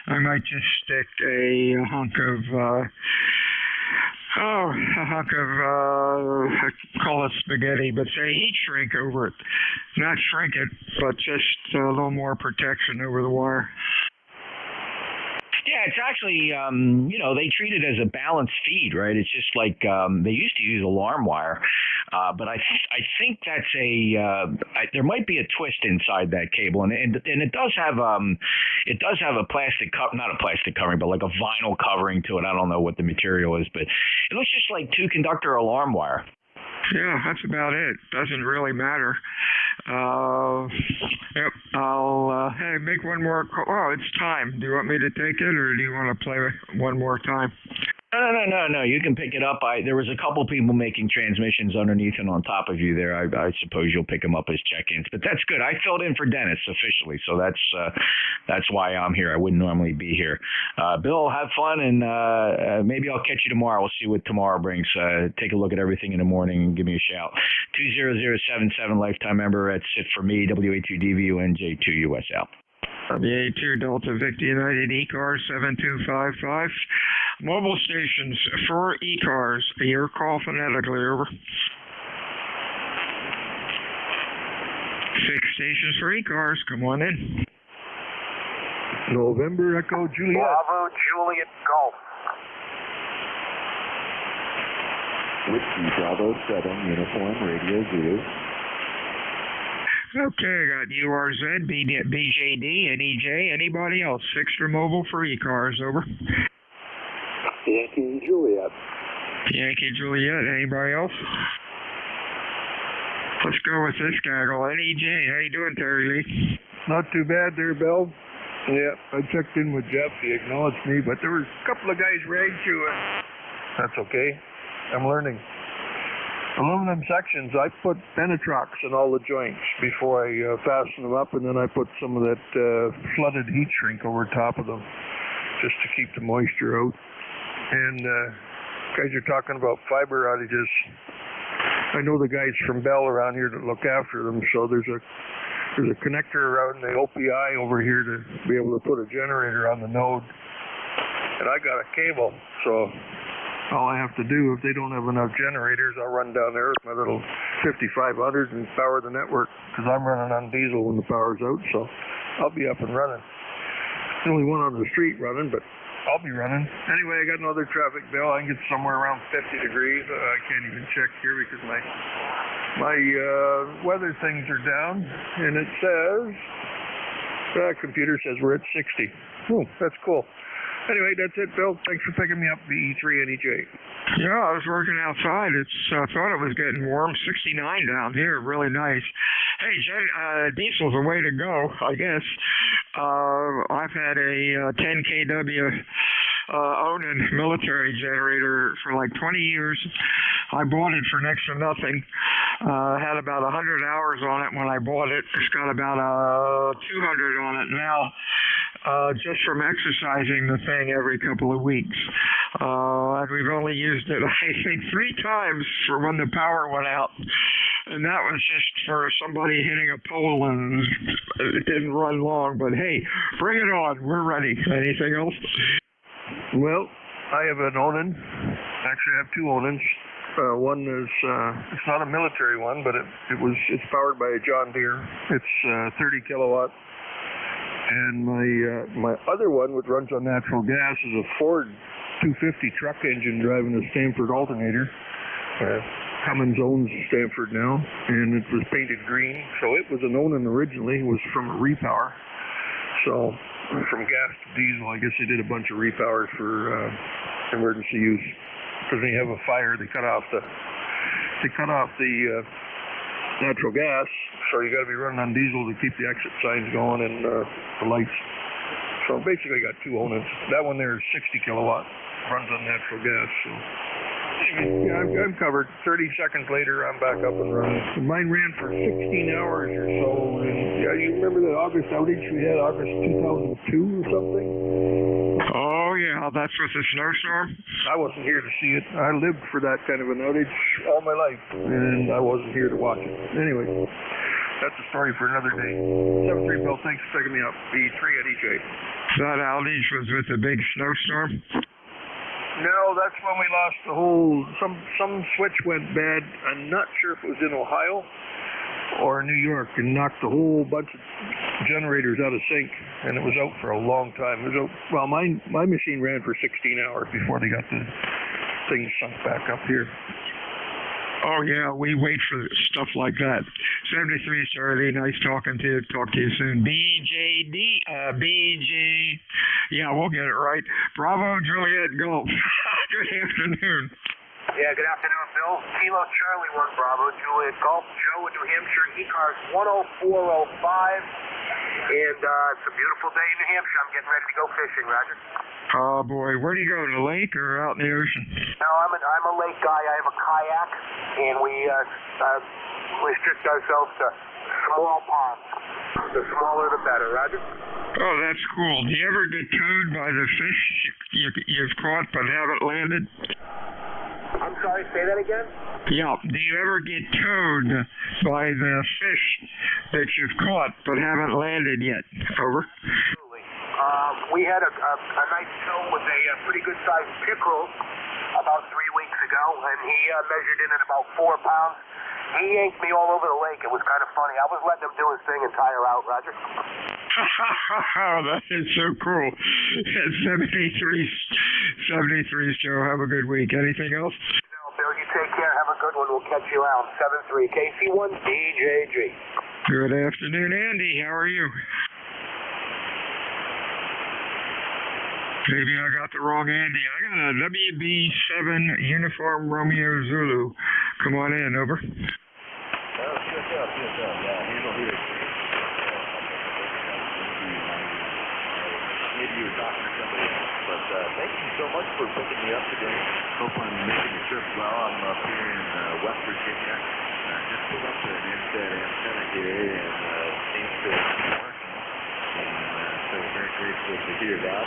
Speaker 20: I might just stick a hunk of I call it spaghetti, but say heat shrink over it. Not shrink it, but just a little more protection over the wire.
Speaker 18: Yeah, it's actually, they treat it as a balanced feed, right? It's just like they used to use alarm wire, but I think that's there might be a twist inside that cable, and it does have a plastic not a plastic covering, but like a vinyl covering to it. I don't know what the material is, but it looks just like 2-conductor alarm wire.
Speaker 20: Yeah, that's about it. Doesn't really matter. Yep. I'll make one more call. Oh, it's time. Do you want me to take it, or do you want to play one more time?
Speaker 18: No. You can pick it up. There was a couple people making transmissions underneath and on top of you there. I suppose you'll pick them up as check-ins, but that's good. I filled in for Dennis officially, so that's why I'm here. I wouldn't normally be here. Bill, have fun, and maybe I'll catch you tomorrow. We'll see what tomorrow brings. Take a look at everything in the morning and give me a shout. 20077 lifetime member. That's it for me. WA2DVU NJ2US out.
Speaker 20: WA2 Delta Victor United ECARS 7255. Mobile stations for ECARS. Your call phonetically, over. 6 stations for ECARS. Come on in.
Speaker 6: November Echo Juliet.
Speaker 3: Bravo Juliet Golf.
Speaker 12: Whiskey Bravo 7 Uniform Radio Zulu.
Speaker 20: Okay, I got URZ, BJD, NEJ, anybody else? 6 for mobile for ECARS, over.
Speaker 6: Yankee Juliet.
Speaker 20: Yankee Juliet, anybody else? Let's go with this gaggle. NEJ, how you doing, Terry Lee?
Speaker 6: Not too bad there, Bill. Yeah, I checked in with Jeff. He acknowledged me, but there was a couple of guys ragged to it. That's okay. I'm learning. Aluminum sections, I put Penetrox in all the joints before I fasten them up, and then I put some of that flooded heat shrink over top of them just to keep the moisture out. And guys are talking about fiber outages. I know the guys from Bell around here that look after them, so there's a connector around the OPI over here to be able to put a generator on the node. And I got a cable, so all I have to do, if they don't have enough generators, I'll run down there with my little 5500 and power the network, because I'm running on diesel when the power's out, so I'll be up and running. There's only one on the street running, but I'll be running. Anyway, I got another traffic bill. I can get somewhere around 50 degrees. I can't even check here because my
Speaker 2: my weather things are down, and it says, computer says we're at 60. Oh, that's cool. Anyway, that's it, Bill. Thanks for picking me up, BE3 NEJ.
Speaker 20: Yeah, I was working outside. I thought it was getting warm. 69 down here, really nice. Hey, diesel's the way to go, I guess. I've had a 10 kW Onan military generator for like 20 years. I bought it for next to nothing. Had about 100 hours on it when I bought it. It's got about 200 on it now. Just from exercising the thing every couple of weeks. And we've only used it, I think, 3 times for when the power went out. And that was just for somebody hitting a pole, and it didn't run long. But hey, bring it on. We're ready. Anything else?
Speaker 2: Well, I have an Onan. Actually, I have 2 Onans. One is, it's not a military one, but it's powered by a John Deere. It's 30 kilowatt. And my other one, which runs on natural gas, is a Ford 250 truck engine driving a Stanford alternator. Cummins owns Stanford now, and it was painted green. So it was an Onan originally. It was from a repower. So from gas to diesel, I guess they did a bunch of repowers for emergency use. Because when you have a fire, they cut off the natural gas, so you got to be running on diesel to keep the exit signs going and the lights. So basically, I got 2 Onans. That one there is 60 kilowatt, runs on natural gas. So anyway, yeah, I'm covered. 30 seconds later, I'm back up and running. Mine ran for 16 hours or so. And yeah, you remember that August outage we had, August 2002 or something?
Speaker 20: Oh yeah, that's with the snowstorm?
Speaker 2: I wasn't here to see it. I lived for that kind of an outage all my life, and I wasn't here to watch it. Anyway, that's a story for another day. 73 Bill, thanks for picking me up. B3 at EJ.
Speaker 20: That outage was with the big snowstorm?
Speaker 2: No, that's when we lost the whole, some switch went bad. I'm not sure if it was in Ohio or New York, and knocked a whole bunch of generators out of sync, and it was out for a long time. It was out, well, my machine ran for 16 hours before they got the thing sunk back up here.
Speaker 20: Oh yeah, we wait for stuff like that. 73 Charlie, nice talking to you. Talk to you soon. BJ. Yeah, we'll get it right. Bravo Juliet Golf. Good afternoon.
Speaker 3: Yeah, good afternoon, Bill. Kilo Charlie 1 Bravo, Juliet Golf, Joe in New Hampshire, ECARS 10405. And it's a beautiful day in New Hampshire. I'm getting ready to go fishing, Roger.
Speaker 20: Oh boy, where do you go, to the lake or out in the ocean?
Speaker 3: No, I'm a lake guy. I have a kayak, and we restrict ourselves to small ponds. The smaller the better, Roger.
Speaker 20: Oh, that's cool. Do you ever get towed by the fish you've caught but haven't landed?
Speaker 3: I'm sorry, say that again?
Speaker 20: Yeah, do you ever get towed by the fish that you've caught but haven't landed yet? Over.
Speaker 3: Absolutely. We had a nice tow with a pretty good sized pickerel about 3 weeks ago, and he measured in at about 4 pounds. He yanked me all over the lake. It was kind of funny. I was letting him do his thing and tire out, Roger.
Speaker 20: That is so cool. 73, Joe. Have a good week. Anything else?
Speaker 3: No, Bill, you take care. Have a good one. We'll catch you out. 73 KC1 DJG.
Speaker 20: Good afternoon, Andy. How are you? Maybe I got the wrong Andy. I got a WB7 Uniform Romeo Zulu. Come on in, over.
Speaker 12: Yes, up. Yeah, handle here. Maybe you were talking to somebody else, but thank you so much for picking me up today. Hope I'm making the trip well. I'm up here in West Virginia. Just pulled up to an inset antenna here, and seems to be working. And so very grateful to hear that.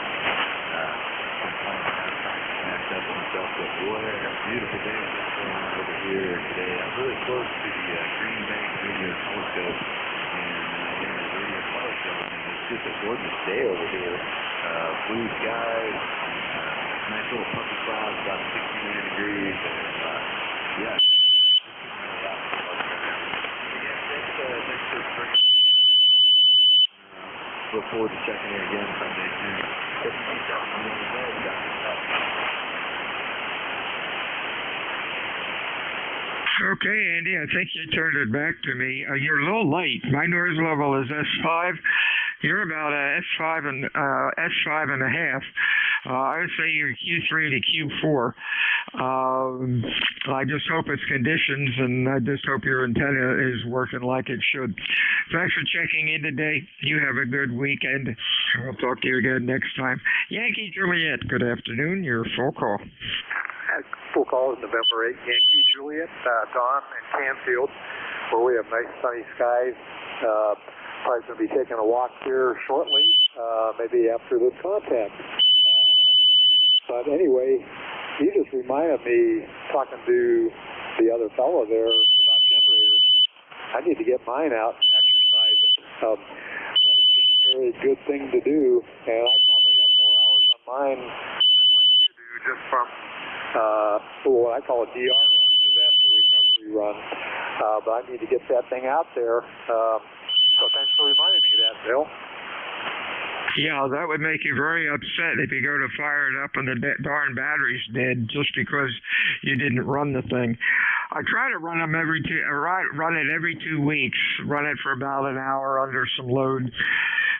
Speaker 12: I'm playing around, trying to connect up myself, but boy, I got a beautiful day going on over here today. I'm really close to the Green Bank Radio Telescope, and the radio telescope, and it's just a gorgeous day over here. Blue skies, nice little puffy clouds, about 69 degrees, and yeah. Thanks for bringing me on board, and look forward to checking in again someday soon.
Speaker 20: Okay, Andy, I think you turned it back to me. You're a little late. My noise level is S5. You're about S5 and a half. I would say you're Q3 to Q4. I just hope it's conditions, and I just hope your antenna is working like it should. Thanks for checking in today. You have a good weekend. We'll talk to you again next time. Yankee Juliet, good afternoon. Your full call.
Speaker 3: Full call is November 8, Yankee Juliet, Dawn in Canfield, where we have nice sunny skies. Probably going to be taking a walk here shortly, maybe after this contact. But anyway, you just reminded me, talking to the other fellow there about generators, I need to get mine out and exercise it. It's a very good thing to do, and I probably have more hours on mine just like you do, just from what I call a DR run, disaster recovery run. But I need to get that thing out there. So thanks for reminding me of that, Bill.
Speaker 20: Yeah, that would make you very upset if you go to fire it up and the darn battery's dead just because you didn't run the thing. I try to run them run it every 2 weeks, run it for about an hour under some load.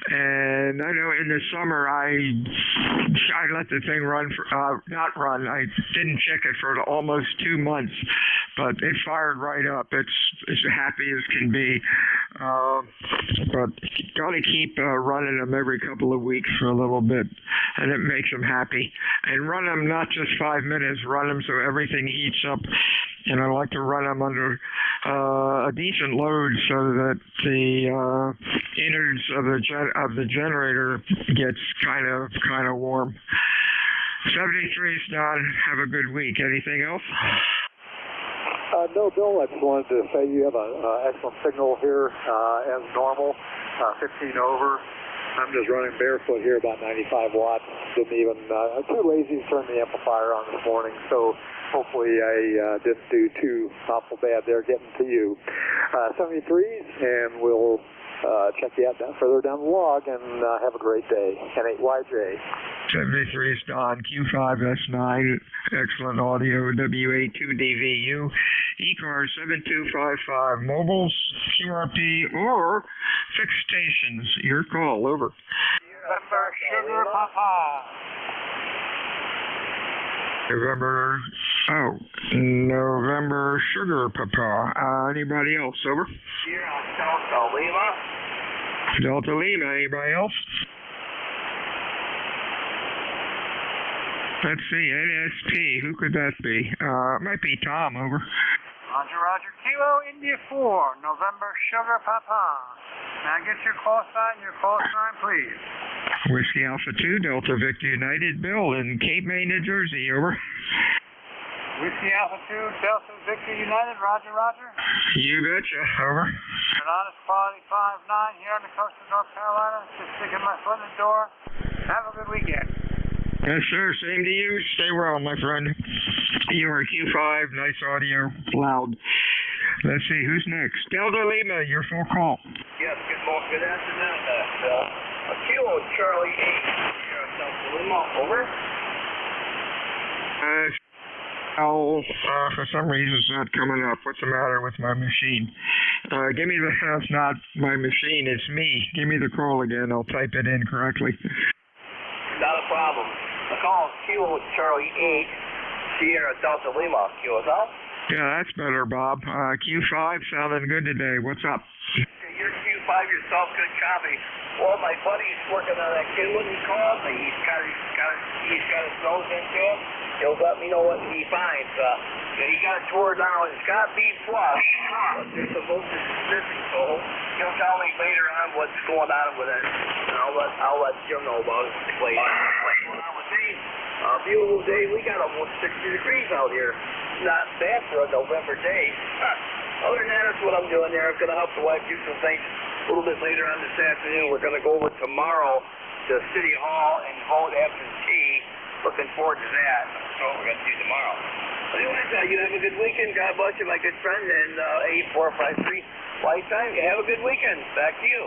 Speaker 20: And I know in the summer I let the thing run for I didn't check it for almost 2 months, but it fired right up. It's as happy as can be. But gotta keep running them every couple of weeks for a little bit, and it makes them happy. And run them not just 5 minutes, run them so everything heats up. And I like to run them under a decent load so that the innards of the generator gets kind of warm. 73's done. Have a good week. Anything else?
Speaker 3: No, Bill, I just wanted to say you have an excellent signal here as normal, 15 over. I'm just running barefoot here, about 95 watts. Didn't even, too lazy to turn the amplifier on this morning, so hopefully I didn't do too awful bad there getting to you. 73s, and we'll check you out further down the log, and have a great day. N8YJ.
Speaker 20: 73's Don, Q5S9, excellent audio, WA2DVU, ECARS 7255, mobiles, QRP, or fixed stations. Your call, over.
Speaker 6: November Sugar Papa.
Speaker 20: November Sugar Papa. Anybody else, over?
Speaker 5: Delta Lima.
Speaker 20: Delta Lima, anybody else? Let's see, NSP, who could that be? It might be Tom, over.
Speaker 6: Roger, Roger. Kilo India 4, November Sugar Papa. May I get your call sign, please?
Speaker 20: Whiskey Alpha 2, Delta Victor United, Bill in Cape May, New Jersey, over.
Speaker 6: Whiskey Alpha 2, Delta Victor United, Roger, Roger.
Speaker 20: You betcha, over.
Speaker 6: Honest Quality 59 here on the coast of North Carolina. Just sticking my foot in the door. Have a good weekend.
Speaker 20: Yes, sir. Same to you. Stay well, my friend. You are Q5. Nice audio. Loud. Let's see. Who's next? Delta Lima, your full call.
Speaker 5: Yes, good afternoon, Bill. Kilo Charlie 8, here at Delta Lima, over.
Speaker 20: For some reason it's not coming up. What's the matter with my machine? Give me it's not my machine, it's me. Give me the call again. I'll type it in correctly.
Speaker 5: Not a problem. The call is Kilo Charlie 8, Sierra Delta Lima, QSL.
Speaker 20: Yeah, that's better, Bob. Q5 sounding good today. What's up?
Speaker 5: You're Q5 yourself, good copy. Well, my buddy's working on that kid when he calls me. He's got his nose into him. He'll let me know what he finds. He got a tour down. It's got to be flush, but there's some voltage missing, so he'll tell me later on what's going on with it. And I'll let Jim know about it later. What's going on with me? Beautiful day. We got almost 60 degrees out here. Not bad for a November day. Other than that, that's what I'm doing there. I'm going to help the wife do some things a little bit later on this afternoon. We're going to go over tomorrow to City Hall and vote absentee. Looking forward to that. That's what we're going to do tomorrow. Anyways, you have a good weekend. God bless you, my good friend. And 8453 Lifetime. You have a good weekend. Back to you.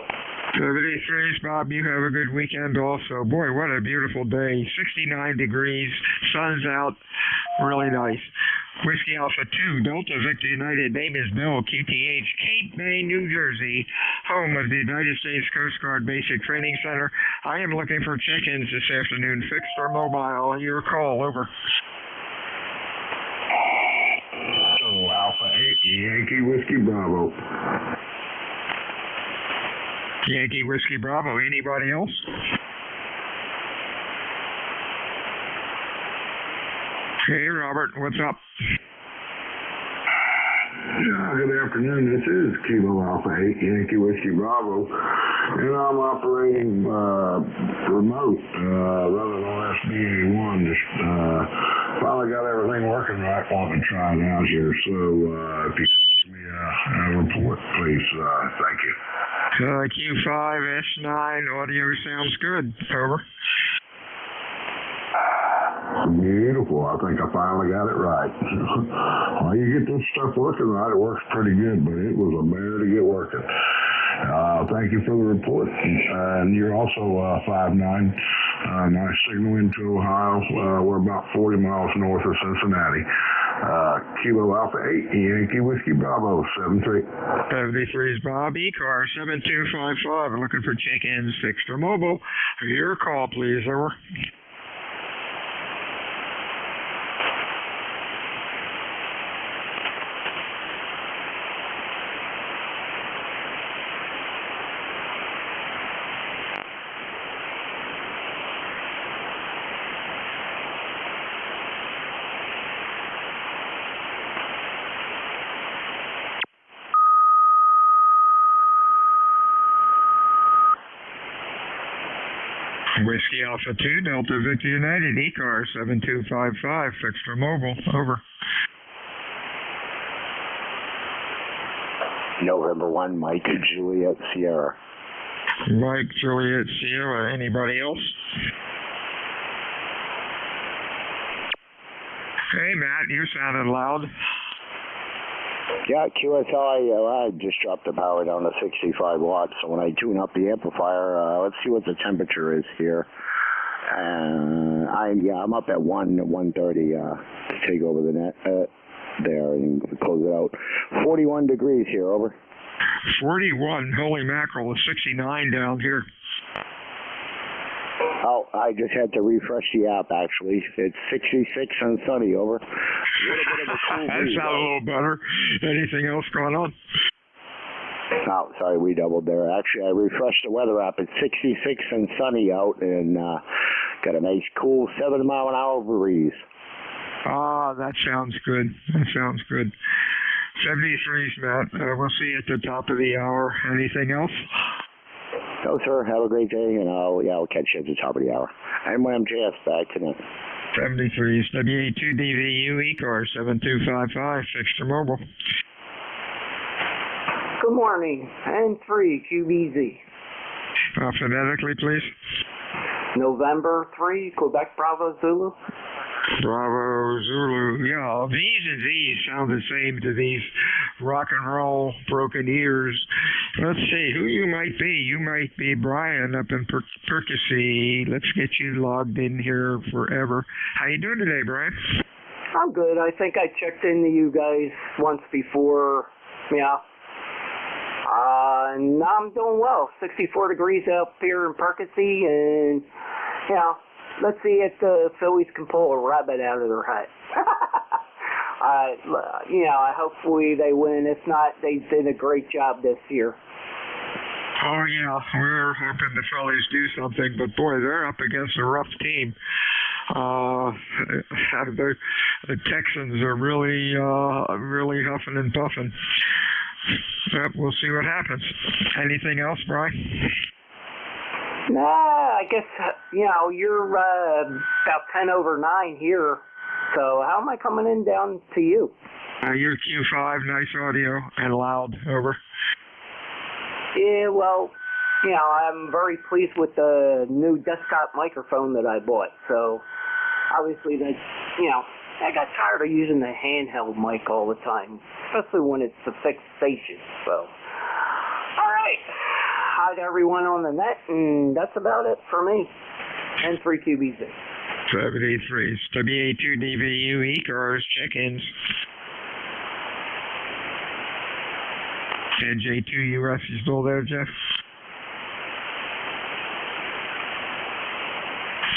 Speaker 20: 73's, Bob. You have a good weekend also. Boy, what a beautiful day. 69 degrees. Sun's out. Really nice. Whiskey Alpha 2, Delta Victor United. Name is Bill, QTH, Cape May, New Jersey, home of the United States Coast Guard Basic Training Center. I am looking for check-ins this afternoon, fixed or mobile. Your call, over.
Speaker 12: Alpha 8, Yankee Whiskey Bravo.
Speaker 20: Yankee Whiskey Bravo. Anybody else? Hey, Robert, what's up?
Speaker 12: Good afternoon. This is Kilo Alpha 8, Yankee Whiskey Bravo, and I'm operating remote rather than SBA1. Just finally got everything working right while I've been trying out here. So if you could give me a report, please. Thank you.
Speaker 20: Q5, S9, audio sounds good. Over.
Speaker 12: Beautiful. I think I finally got it right. Well, you get this stuff working right, it works pretty good, but it was a bear to get working. Thank you for the report. And you're also 5'9". Nice signal into Ohio. We're about 40 miles north of Cincinnati. Kilo Alpha 8, Yankee Whiskey Bravo, 73.
Speaker 20: 73 is Bob, ECARS 7255. Looking for check-ins, fixed or mobile. Your call, please. Over. Whiskey Alpha 2, Delta Victor United, ECARS 7255, fixed or mobile. Over.
Speaker 21: November 1, Mike Juliet Sierra.
Speaker 20: Mike Juliet Sierra. Anybody else? Hey, Matt, you sounded loud.
Speaker 21: Yeah, QSI, I just dropped the power down to 65 watts, so when I tune up the amplifier, let's see what the temperature is here. I'm up at 1:30 to take over the net there and close it out. 41 degrees here, over.
Speaker 20: 41, holy mackerel, it's 69 down here.
Speaker 21: Oh, I just had to refresh the app, actually. It's 66 and sunny, over. A little bit of a cool breeze.
Speaker 20: That sounds a little better. Anything else going on?
Speaker 21: Oh, sorry, we doubled there. Actually, I refreshed the weather app. It's 66 and sunny out, and got a nice, cool 7-mile-an-hour breeze.
Speaker 20: Ah, that sounds good. That sounds good. 73's, Matt. We'll see you at the top of the hour. Anything else?
Speaker 21: No, sir. Have a great day, and I'll catch you at the top of the hour. I'm MJS back tonight.
Speaker 20: 73's WA2DVU ECARS 7255, fixed or mobile.
Speaker 22: Good morning. N3 QBZ.
Speaker 20: Phonetically, please.
Speaker 22: November 3, Quebec Bravo Zulu.
Speaker 20: Bravo Zulu. Yeah, V's and Z's sound the same to these rock and roll broken ears. Let's see who you might be. You might be Brian up in Percy. Let's get you logged in here forever. How you doing today, Brian?
Speaker 22: I'm good. I think I checked into you guys once before. Yeah. And I'm doing well. 64 degrees up here in Percy, and let's see if the Phillies can pull a rabbit out of their hat. Hopefully they win. If not, they did a great job this year.
Speaker 20: Oh, yeah, we're hoping the Phillies do something, but boy, they're up against a rough team. The Texans are really huffing and puffing. Yep, we'll see what happens. Anything else, Brian?
Speaker 22: Nah, I guess, you're about 10 over 9 here. So how am I coming in down to you?
Speaker 20: You're Q5, nice audio and loud, over.
Speaker 22: Yeah, well, I'm very pleased with the new desktop microphone that I bought. So obviously that, I got tired of using the handheld mic all the time, especially when it's a fixed station. So, all right. Hi to everyone on the net, and that's about it for me. N3QBZ.
Speaker 20: 73s. WA2DVU ECARS check-ins. NJ2US, you still there, Jeff?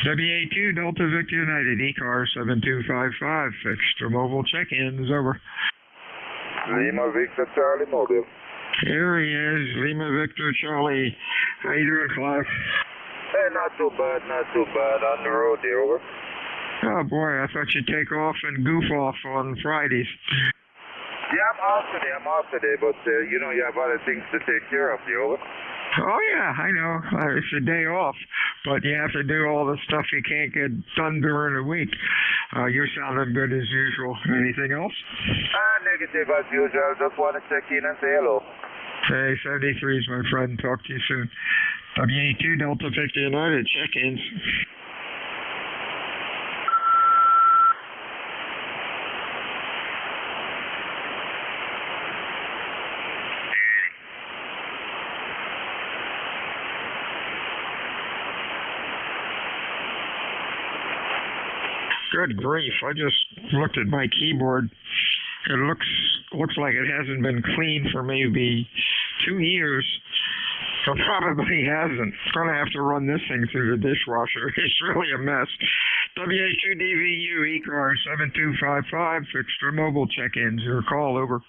Speaker 20: WA2 Delta Victor United ECARS 7255. Extra mobile check-ins over.
Speaker 15: Lima Victor Charlie Mobile.
Speaker 20: Here he is, Lima Victor Charlie. How you doing, Clive?
Speaker 15: Hey, not too bad, not too bad. On the road there, over.
Speaker 20: Oh boy, I thought you'd take off and goof off on Fridays.
Speaker 15: Yeah, I'm off today, but you know you have other things to take care of, there, over.
Speaker 20: Oh yeah, I know. It's a day off, but you have to do all the stuff you can't get done during the week. You're sounding good as usual. Anything else?
Speaker 15: Negative as usual. Just want to check in and say hello.
Speaker 20: Hey, 73s, my friend. Talk to you soon. WA2 Delta 50 United check-ins. Good grief, I just looked at my keyboard. It looks like it hasn't been cleaned for maybe 2 years. It probably hasn't. Gonna have to run this thing through the dishwasher. It's really a mess. WA2DVU ECARS 7255, extra mobile check-ins. Your call, over.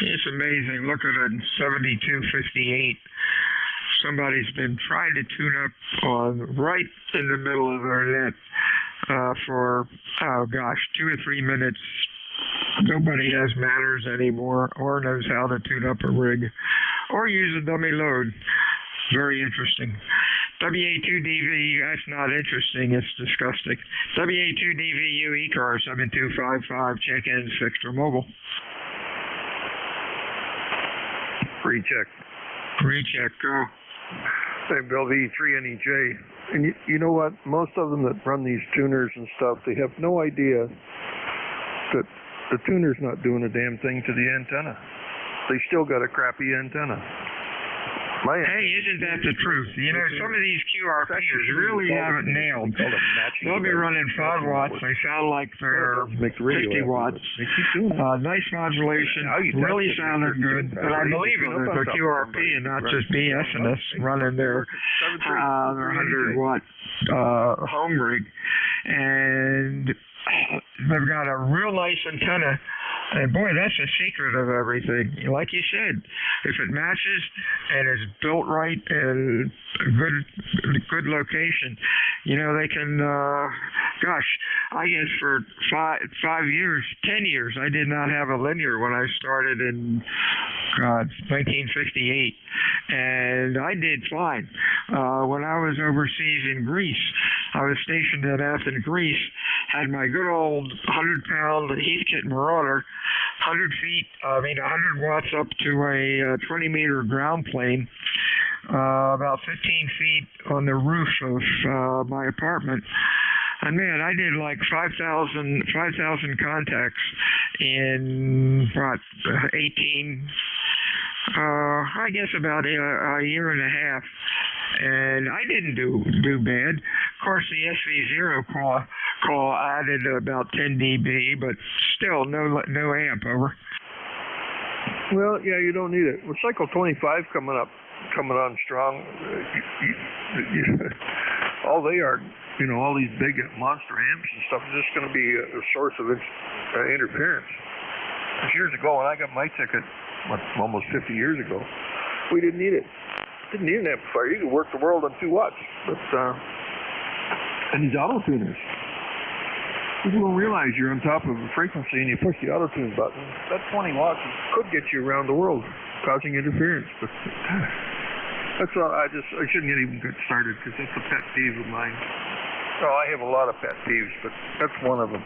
Speaker 20: It's amazing. Look at it, 7258. Somebody's been trying to tune up on right in the middle of their net for, 2 or 3 minutes. Nobody has manners anymore or knows how to tune up a rig or use a dummy load. Very interesting. WA2DVU, that's not interesting, it's disgusting. WA2DVU ECAR 7255, check-in, extra mobile.
Speaker 4: Recheck.
Speaker 20: Recheck, go.
Speaker 4: Hey, Bill, V3NEJ. And you know what? Most of them that run these tuners and stuff, they have no idea that the tuner's not doing a damn thing to the antenna. They still got a crappy antenna.
Speaker 20: Hey, isn't that the truth? You know, some of these QRPs really have it nailed. They'll be running 5 watts. They sound like they're 50 watts. Nice modulation. Really sounded good. And I believe it was a QRP and not just BSing us running their 100-watt home rig. And they've got a real nice antenna. And boy, that's the secret of everything. Like you said, if it matches and is built right and good location, you know, they can, I guess for 5 years, 10 years, I did not have a linear when I started in 1958. And I did fine. When I was overseas in Greece, I was stationed at Athens, Greece, had my good old 100-pound Heathkit Marauder, 100 watts up to a 20-meter ground plane, about 15 feet on the roof of my apartment. And man, I did like 5,000 contacts in, I guess about a year and a half. And I didn't do bad. Of course, the SV0 call added about 10 dB, but still no amp, over.
Speaker 4: Well, yeah, you don't need it. With cycle 25 coming on strong, all they are, you know, all these big monster amps and stuff is just going to be a source of interference. Years ago, when I got my ticket, almost 50 years ago, we didn't need it. Didn't need an amplifier. You could work the world on 2 watts. But and these auto tuners, people don't realize you're on top of a frequency and you push the auto tune button. That 20 watts could get you around the world, causing interference. But That's all. I shouldn't even get started because that's a pet peeve of mine. Oh, I have a lot of pet peeves, but that's one of them.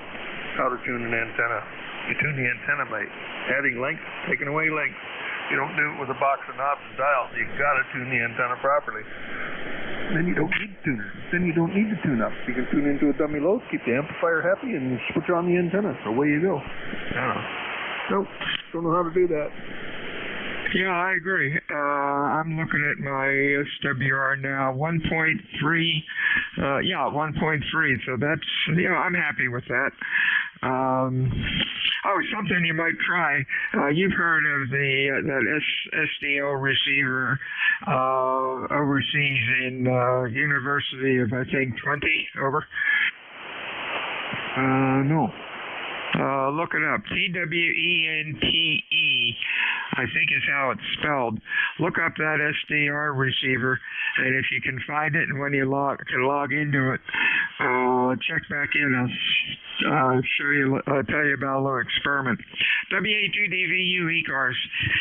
Speaker 4: How to tune an antenna. You tune the antenna by adding length, taking away length. You don't do it with a box of knobs and dials. You got to tune the antenna properly. Then you don't need to tune it. Then you don't need to tune up. You can tune into a dummy load, keep the amplifier happy, and switch on the antenna. So away you go. Nope, don't know how to do that.
Speaker 20: Yeah, I agree. I'm looking at my SWR now, 1.3. 1.3. So that's, I'm happy with that. Something you might try. You've heard of that SDO receiver overseas in University of, I think, 20, over? No. Look it up. TWENTE, I think is how it's spelled. Look up that SDR receiver, and if you can find it, and when you can log into it, check back in. I'll tell you about a little experiment. WA2DVU ECARS.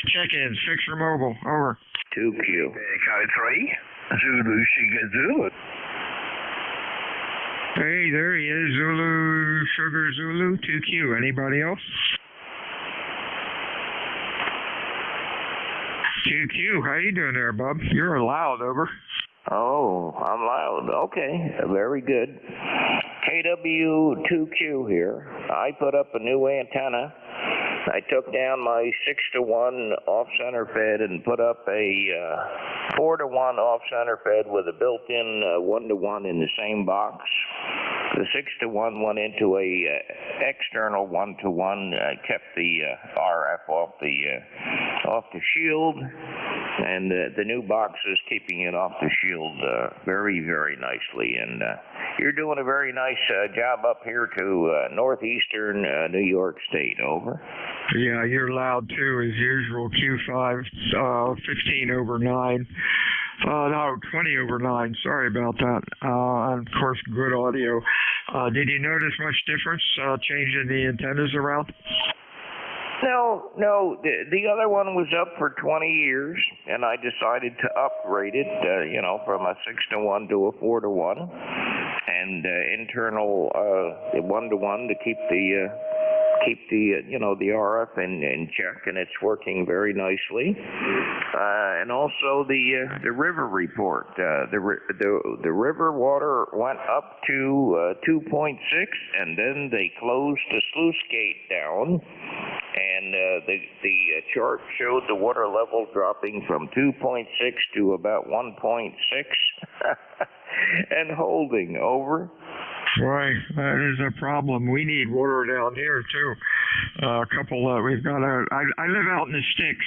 Speaker 20: Check-ins. Fixer Mobile. Over.
Speaker 5: 2Q.
Speaker 8: Code 3. Zulu Sugar Zulu.
Speaker 20: Hey, there he is. Zulu Sugar Zulu 2Q. Anybody else? 2Q. How you doing there, bub? You're loud. Over.
Speaker 5: Oh, I'm loud. Okay, very good. KW2Q here. I put up a new antenna. I took down my 6-to-1 off-center fed and put up a 4-to-1 off-center fed with a built-in 1-to-1 in the same box. The 6-to-1 went into a external 1-to-1, kept the RF off the shield, and the new box is keeping it off the shield very, very nicely. And you're doing a very nice job up here to northeastern New York State. Over.
Speaker 20: Yeah, you're loud too, as usual. Q5, 15 over 9. No, 20 over 9. Sorry about that. And of course, good audio. Did you notice much difference changing the antennas around?
Speaker 5: No. The other one was up for 20 years, and I decided to upgrade it, from a 6-to-1 to a 4-to-1, and internal 1-to-1 to keep the the RF in check, and it's working very nicely. And also the river report. The river water went up to 2.6, and then they closed the sluice gate down, and the chart showed the water level dropping from 2.6 to about 1.6, and holding. Over.
Speaker 20: Right, that is a problem. We need water down here too. We've got I live out in the sticks,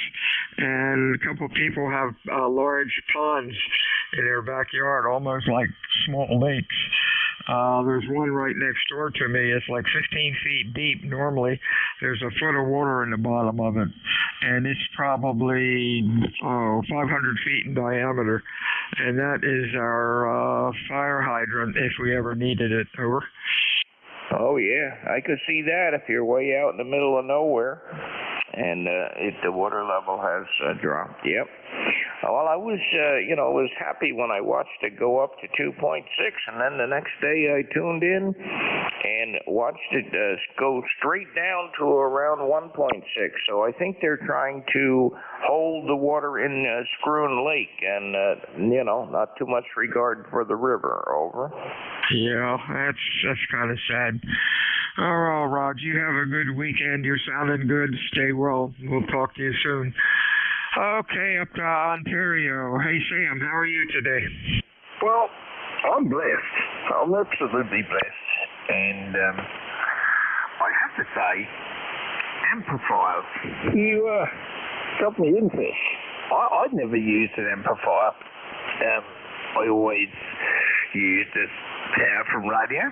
Speaker 20: and a couple people have large ponds in their backyard, almost like small lakes. There's one right next door to me. It's like 15 feet deep. Normally, there's a foot of water in the bottom of it, and it's probably 500 feet in diameter. And that is our fire hydrant if we ever needed it. Over.
Speaker 5: Oh, yeah. I could see that if you're way out in the middle of nowhere. And if the water level has dropped. Yep. Well, I was happy when I watched it go up to 2.6, and then the next day I tuned in and watched it go straight down to around 1.6. So I think they're trying to hold the water in Screwn Lake, and not too much regard for the river. Over.
Speaker 20: Yeah, that's kind of sad. All right, Rod, you have a good weekend. You're sounding good. Stay well. We'll talk to you soon. Okay, up to Ontario. Hey, Sam, how are you today?
Speaker 8: Well, I'm blessed. I'm absolutely blessed. And I have to say, amplifiers, you got me into this. I'd never used an amplifier. I always used this power from radio.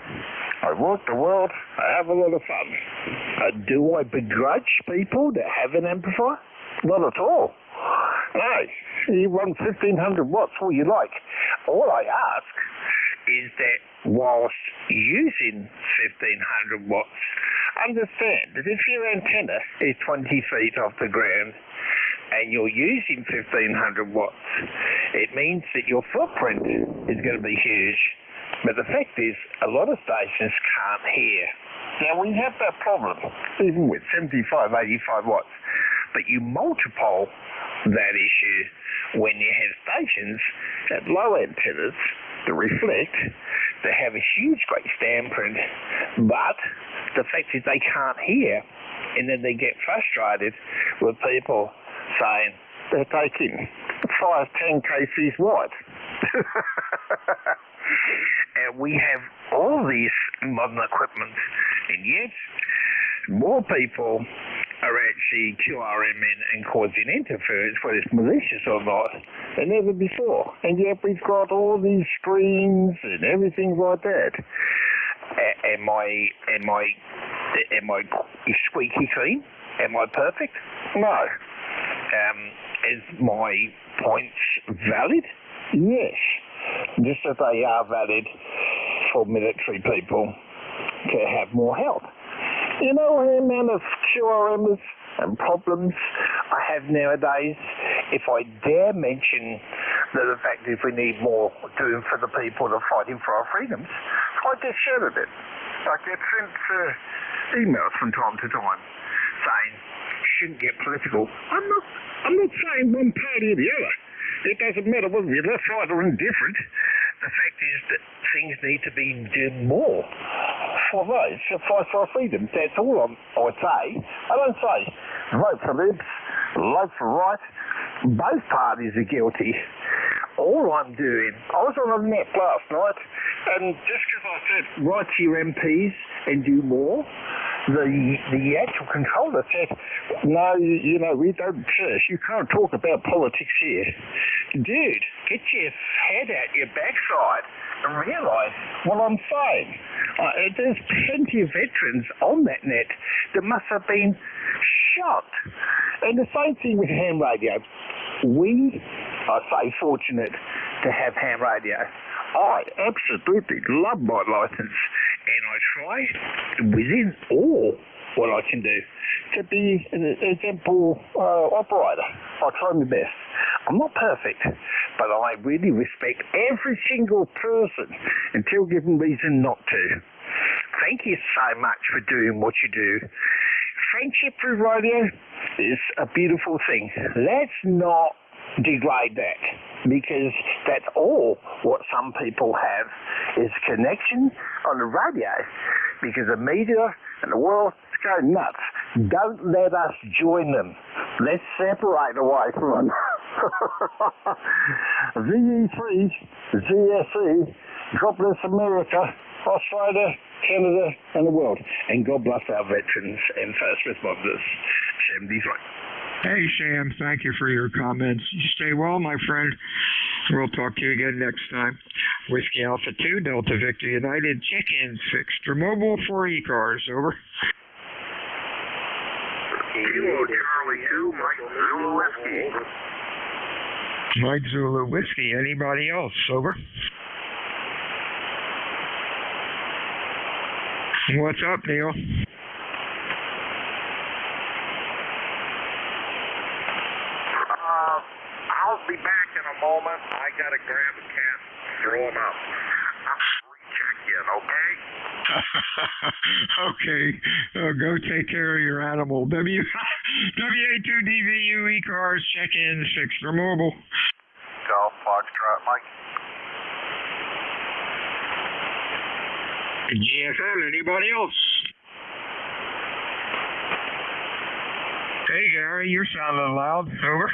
Speaker 8: I walk the world, I have a lot of fun. Do I begrudge people that have an amplifier? Not at all. No, you run 1500 watts, all you like. All I ask is that whilst using 1500 watts, understand that if your antenna is 20 feet off the ground and you're using 1500 watts, It means that your footprint is going to be huge. But the fact is, a lot of stations can't hear. Now, we have that problem, even with 75, 85 watts. But you multiply that issue when you have stations at low antennas that reflect, they have a huge great standprint, but the fact is they can't hear, and then they get frustrated with people saying they're taking 5, 10 kcs wide. And we have all this modern equipment, and yet more people are actually QRMing and causing interference, whether it's malicious or not, than ever before. And yet we've got all these screens and everything like that. Am I squeaky clean? Am I perfect? No. Is my points valid? Yes. Just as they are valid for military people to have more help. You know the amount of QRMs and problems I have nowadays? If I dare mention that the fact is we need more doing for the people that are fighting for our freedoms, I get shouted at. I get sent emails from time to time saying, shouldn't get political. I'm not saying one party or the other. It doesn't matter whether you're left, right or indifferent. The fact is that things need to be doing more for those who fight for our freedom. That's all I would say. I don't say vote for libs, vote for right. Both parties are guilty. All I'm doing, I was on a net last night, and just because I said write to your MPs and do more, the actual controller said, no, you know, we don't curse. You can't talk about politics here. Dude, get your head out your backside and realise what I'm saying. There's plenty of veterans on that net that must have been shocked. And the same thing with ham radio. We are so fortunate to have ham radio. I absolutely love my licence, and I try within all what I can do to be an exemplar operator. I try my best. I'm not perfect, but I really respect every single person until given reason not to. Thank you so much for doing what you do. Friendship through radio is a beautiful thing. Let's not degrade that, because that's all what some people have is connection on the radio, because the media and the world is going nuts. Don't let us join them. Let's separate away from them. VE3, ZSE, God bless America, Australia, Canada, and the world. And God bless our veterans and first responders. 73.
Speaker 20: Hey, Sam, thank you for your comments. You stay well, my friend. We'll talk to you again next time. Whiskey Alpha 2, Delta Victor United, check-in fixed. For mobile for ECARS, over.
Speaker 19: Kilo Charlie 2, Mike Zulu Whiskey.
Speaker 20: Mike Zulu Whiskey. Anybody else, over? What's up, Neil?
Speaker 19: I'll be back in a moment. I gotta grab a cat and throw him out. I'll recheck in, okay?
Speaker 20: Okay. Go take care of your animal. WA2DVU ECARS check-in 6 for mobile.
Speaker 19: Golf Foxtrot, Mike.
Speaker 20: GFM, anybody else? Hey, Gary, you're sounding loud. Over.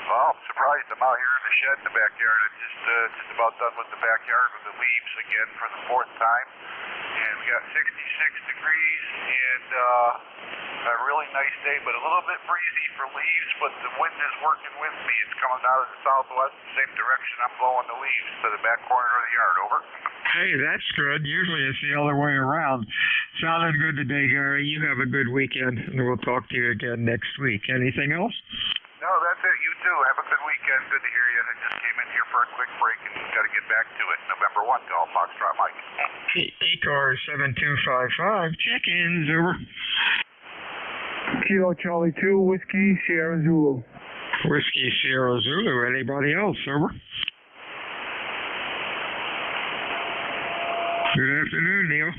Speaker 15: Well, I'm surprised. I'm out here in the shed in the backyard. I'm just about done with the backyard with the leaves again for the 4th time. And we got 66 degrees and a really nice day, but a little bit breezy for leaves, but the wind is working with me. It's coming out of the southwest, the same direction I'm blowing the leaves to the back corner of the yard. Over.
Speaker 20: Hey, that's good. Usually it's the other way around. Sounded good today, Gary. You have a good weekend, and we'll talk to you again next week. Anything else?
Speaker 15: No, that's it. You too. Have a good weekend. Good to hear you. I just came in here for a quick break and got to get back to it. November 1, Golf Foxtrot Mike.
Speaker 20: ECARS 7255. Check-ins, over.
Speaker 10: Kilo Charlie 2, Whiskey, Sierra Zulu.
Speaker 20: Whiskey Sierra Zulu. Anybody else? Over. Good afternoon, Neil.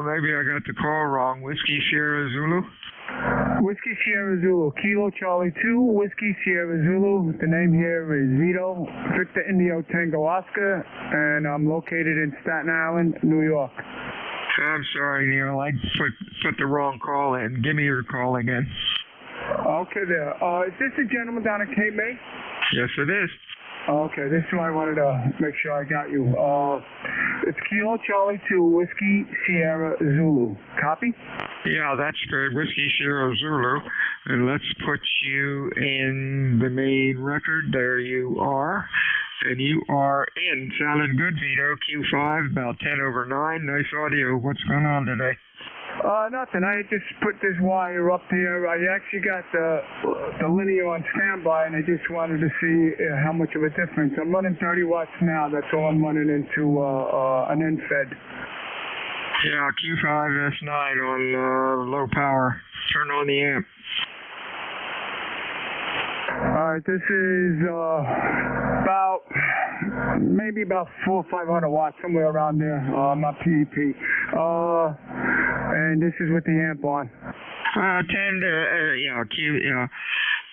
Speaker 20: Maybe I got the call wrong. Whiskey Sierra Zulu?
Speaker 6: Whiskey Sierra Zulu, Kilo Charlie 2, Whiskey Sierra Zulu. The name here is Vito, Victor Indio Tango Oscar, and I'm located in Staten Island, New York.
Speaker 20: I'm sorry, Neil. I put the wrong call in. Give me your call again.
Speaker 6: Okay, there. Is this the gentleman down at Cape May?
Speaker 20: Yes, it is.
Speaker 6: Okay, this is why I wanted to make sure I got you. It's Kilo Charlie 2, Whiskey Sierra Zulu. Copy?
Speaker 20: Yeah, that's good. Whiskey Sierra Zulu. And let's put you in the main record. There you are. And you are in. Sounding good, Vito. Q5, about 10 over 9. Nice audio. What's going on today?
Speaker 6: Nothing. I just put this wire up here. I actually got the linear on standby, and I just wanted to see how much of a difference. I'm running 30 watts now. That's all I'm running into an end-fed.
Speaker 20: Yeah, Q5 S9 on low power. Turn on the amp.
Speaker 6: All right, this is maybe about 400 or 500 watts, somewhere around there. My PEP. And this is with the amp on.
Speaker 20: 10 to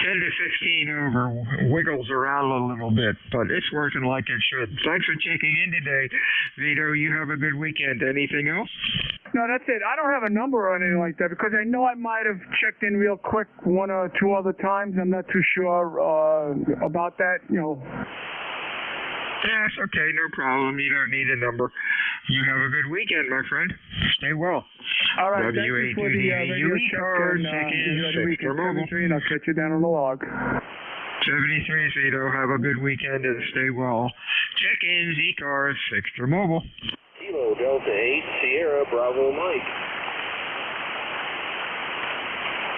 Speaker 20: 15 over. Wiggles around a little bit, but it's working like it should. Thanks for checking in today, Vito. You have a good weekend. Anything else?
Speaker 6: No, that's it. I don't have a number or anything like that because I know I might have checked in real quick 1 or 2 other times. I'm not too sure about that,
Speaker 20: Yes, okay, no problem. You don't need a number. You have a good weekend, my friend. Stay well.
Speaker 6: All right, thank you for the radio check, and enjoy the weekend. 73, and I'll catch you down on the log.
Speaker 20: 73, Vito. Have a good weekend and stay well. Check-ins, ECARS, Extra Mobile.
Speaker 10: Kilo Delta 8, Sierra Bravo Mike.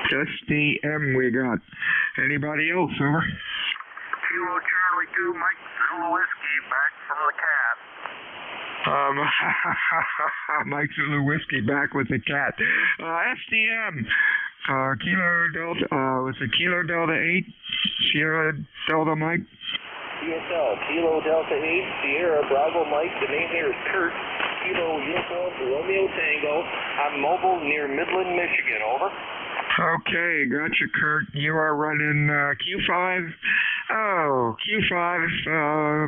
Speaker 20: SDM we got. Anybody else, over?
Speaker 19: Kilo Charlie 2, Mike Zulu Whiskey, back from the cat.
Speaker 20: Mike Zulu Whiskey back with the cat. SDM, Kilo Delta, was it Kilo Delta 8, Sierra Delta Mike?
Speaker 10: CSL, Kilo Delta 8, Sierra Bravo Mike. The name here is Kurt. Kilo Uniform Romeo Tango. I'm mobile near Midland, Michigan. Over.
Speaker 20: Okay, gotcha, Kurt. You are running Q5. Oh, Q5.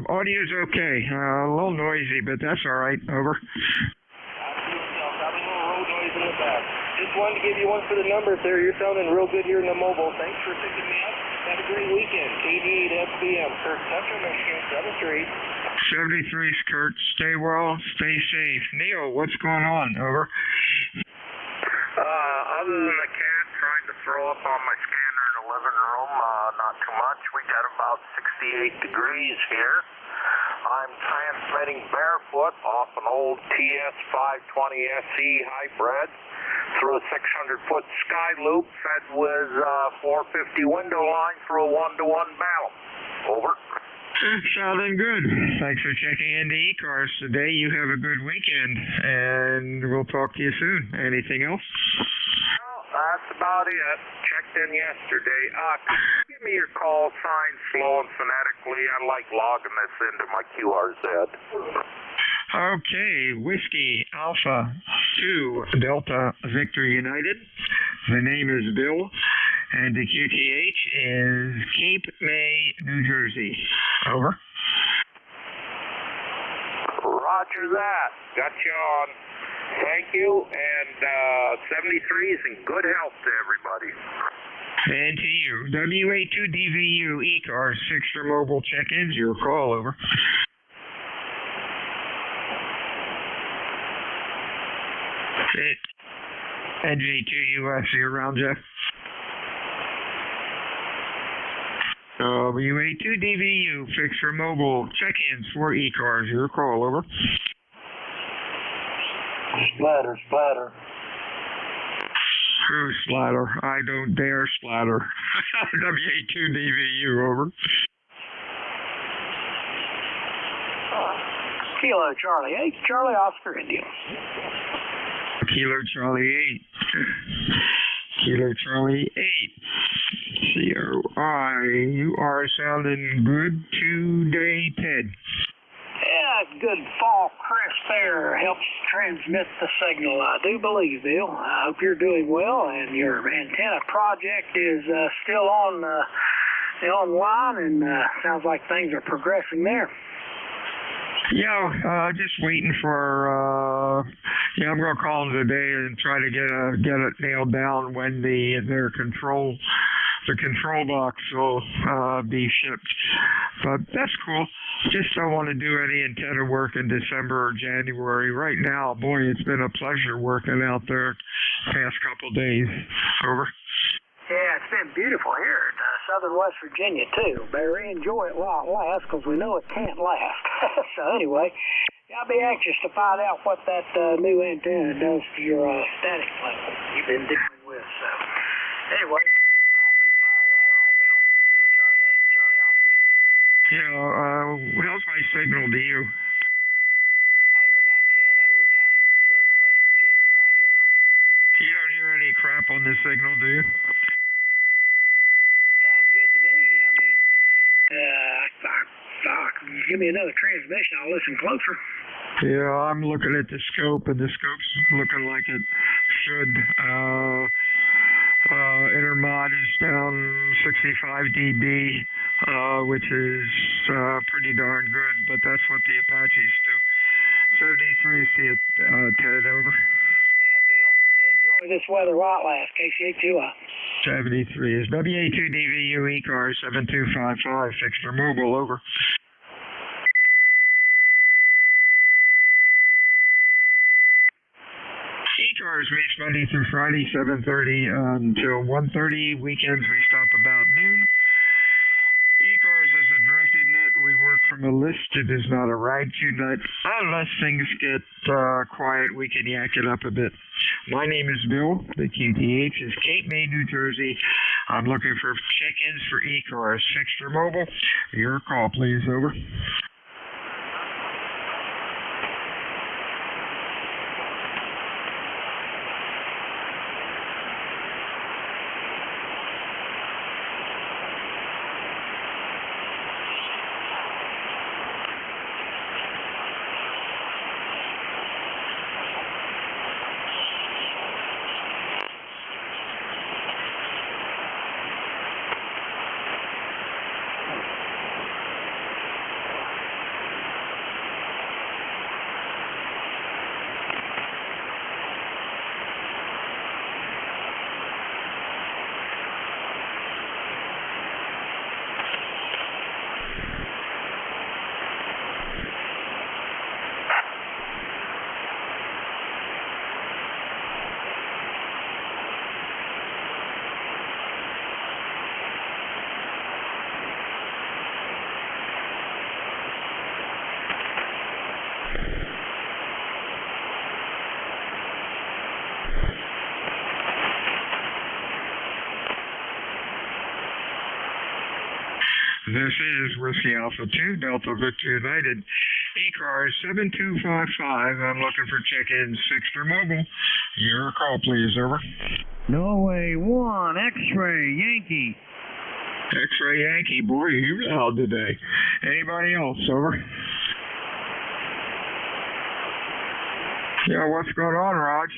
Speaker 20: Audio's okay. A little noisy, but that's all right. Over.
Speaker 10: Probably a little road noise in the back. Just wanted to give you one for the numbers there. You're sounding real good here in the mobile. Thanks for picking me up. Have a great weekend. KD8 SBM, Kurt, Central Michigan, 73.
Speaker 20: 73's Kurt. Stay well, stay safe. Neil, what's going on? Over.
Speaker 19: Other than the cat trying to throw up on my scanner in the living room, not too much. We got about 68 degrees here. I'm transmitting barefoot off an old TS520 SE hybrid through a 600-foot sky loop fed with 450 window line through a 1-to-1 balance. Over.
Speaker 20: Sounding good. Thanks for checking into ECARS today. You have a good weekend, and we'll talk to you soon. Anything else?
Speaker 19: Well, that's about it. Checked in yesterday. Give me your call sign slow and phonetically. I like logging this into my QRZ.
Speaker 20: Okay, Whiskey Alpha 2 Delta Victor United. The name is Bill, and the QTH is Cape May, New Jersey. Over.
Speaker 19: Roger that. Got you on. Thank you, and 73's in good health to everybody.
Speaker 20: And to you. WA2DVU ECARS 6 for mobile check-ins. Your call, over. NJ2US, you around, Jeff? WA2DVU, fixed for mobile, check-ins for ECARS, your call, over.
Speaker 10: Splatter.
Speaker 20: Who splatter? I don't dare splatter. WA2DVU, over.
Speaker 22: Kilo Charlie 8, Charlie Oscar India.
Speaker 20: Kilo Charlie 8. Kilo Charlie 8. COI. You are sounding good today, Ted.
Speaker 22: Yeah, good fall crisp air helps transmit the signal, I do believe, Bill. I hope you're doing well and your antenna project is still online and sounds like things are progressing there.
Speaker 20: Yeah, just waiting for, I'm going to call them today and try to get it nailed down when the control box will be shipped. But that's cool. Just don't want to do any antenna work in December or January. Right now, boy, it's been a pleasure working out there past couple days. Over.
Speaker 22: Yeah, it's been beautiful here in southern West Virginia, too. Better enjoy it while it lasts, because we know it can't last. So anyway, I'll be anxious to find out what that new antenna does to your static level you've been dealing with. So anyway, I'll be fine. All right, Bill. Kilo Charlie 8, Charlie Oscar.
Speaker 20: How's my signal to you?
Speaker 22: Oh, you're about 10 over down here in southern West Virginia right now.
Speaker 20: You don't hear any crap on this signal, do you?
Speaker 22: Sounds good to me. I mean, give me another transmission. I'll listen closer.
Speaker 20: Yeah, I'm looking at the scope, and the scope's looking like it should. Intermod is down 65 dB, which is pretty darn good, but that's what the Apaches do. 73, see it, Ted, over.
Speaker 22: Yeah, Bill, enjoy this weather while it lasts, KCA2I.
Speaker 20: 73 is WA2DVU ECARS 7255, fixed or mobile, over. ECARS meets Monday through Friday, 7:30 until 1:30. Weekends we stop about noon. ECARS is a directed net. We work from a list. It is not a ride-to net. Unless things get quiet, we can yak it up a bit. My name is Bill. The QTH is Cape May, New Jersey. I'm looking for check-ins for ECARS, fixed or mobile. Your call, please. Over. This is Whiskey Alpha 2, Delta Victor United, ECARS 7255. I'm looking for check-ins, fixed or mobile. Your call, please. Over.
Speaker 13: Norway 1, X-Ray, Yankee.
Speaker 20: X-Ray Yankee, boy, you loud today. Anybody else? Over. Yeah, what's going on, Raj?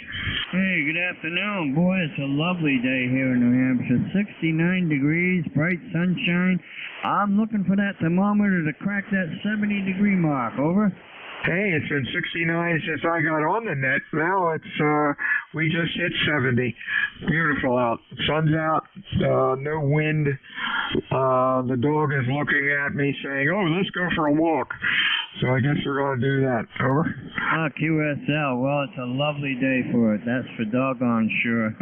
Speaker 13: Hey, good afternoon. Boy, it's a lovely day here in New Hampshire. 69 degrees, bright sunshine. I'm looking for that thermometer to crack that 70-degree mark. Over.
Speaker 20: Hey, it's been 69 since I got on the net. Now it's, we just hit 70. Beautiful out. Sun's out, no wind. The dog is looking at me saying, oh, let's go for a walk. So I guess we're going to do that. Over.
Speaker 13: QSL. Well, it's a lovely day for it. That's for doggone sure.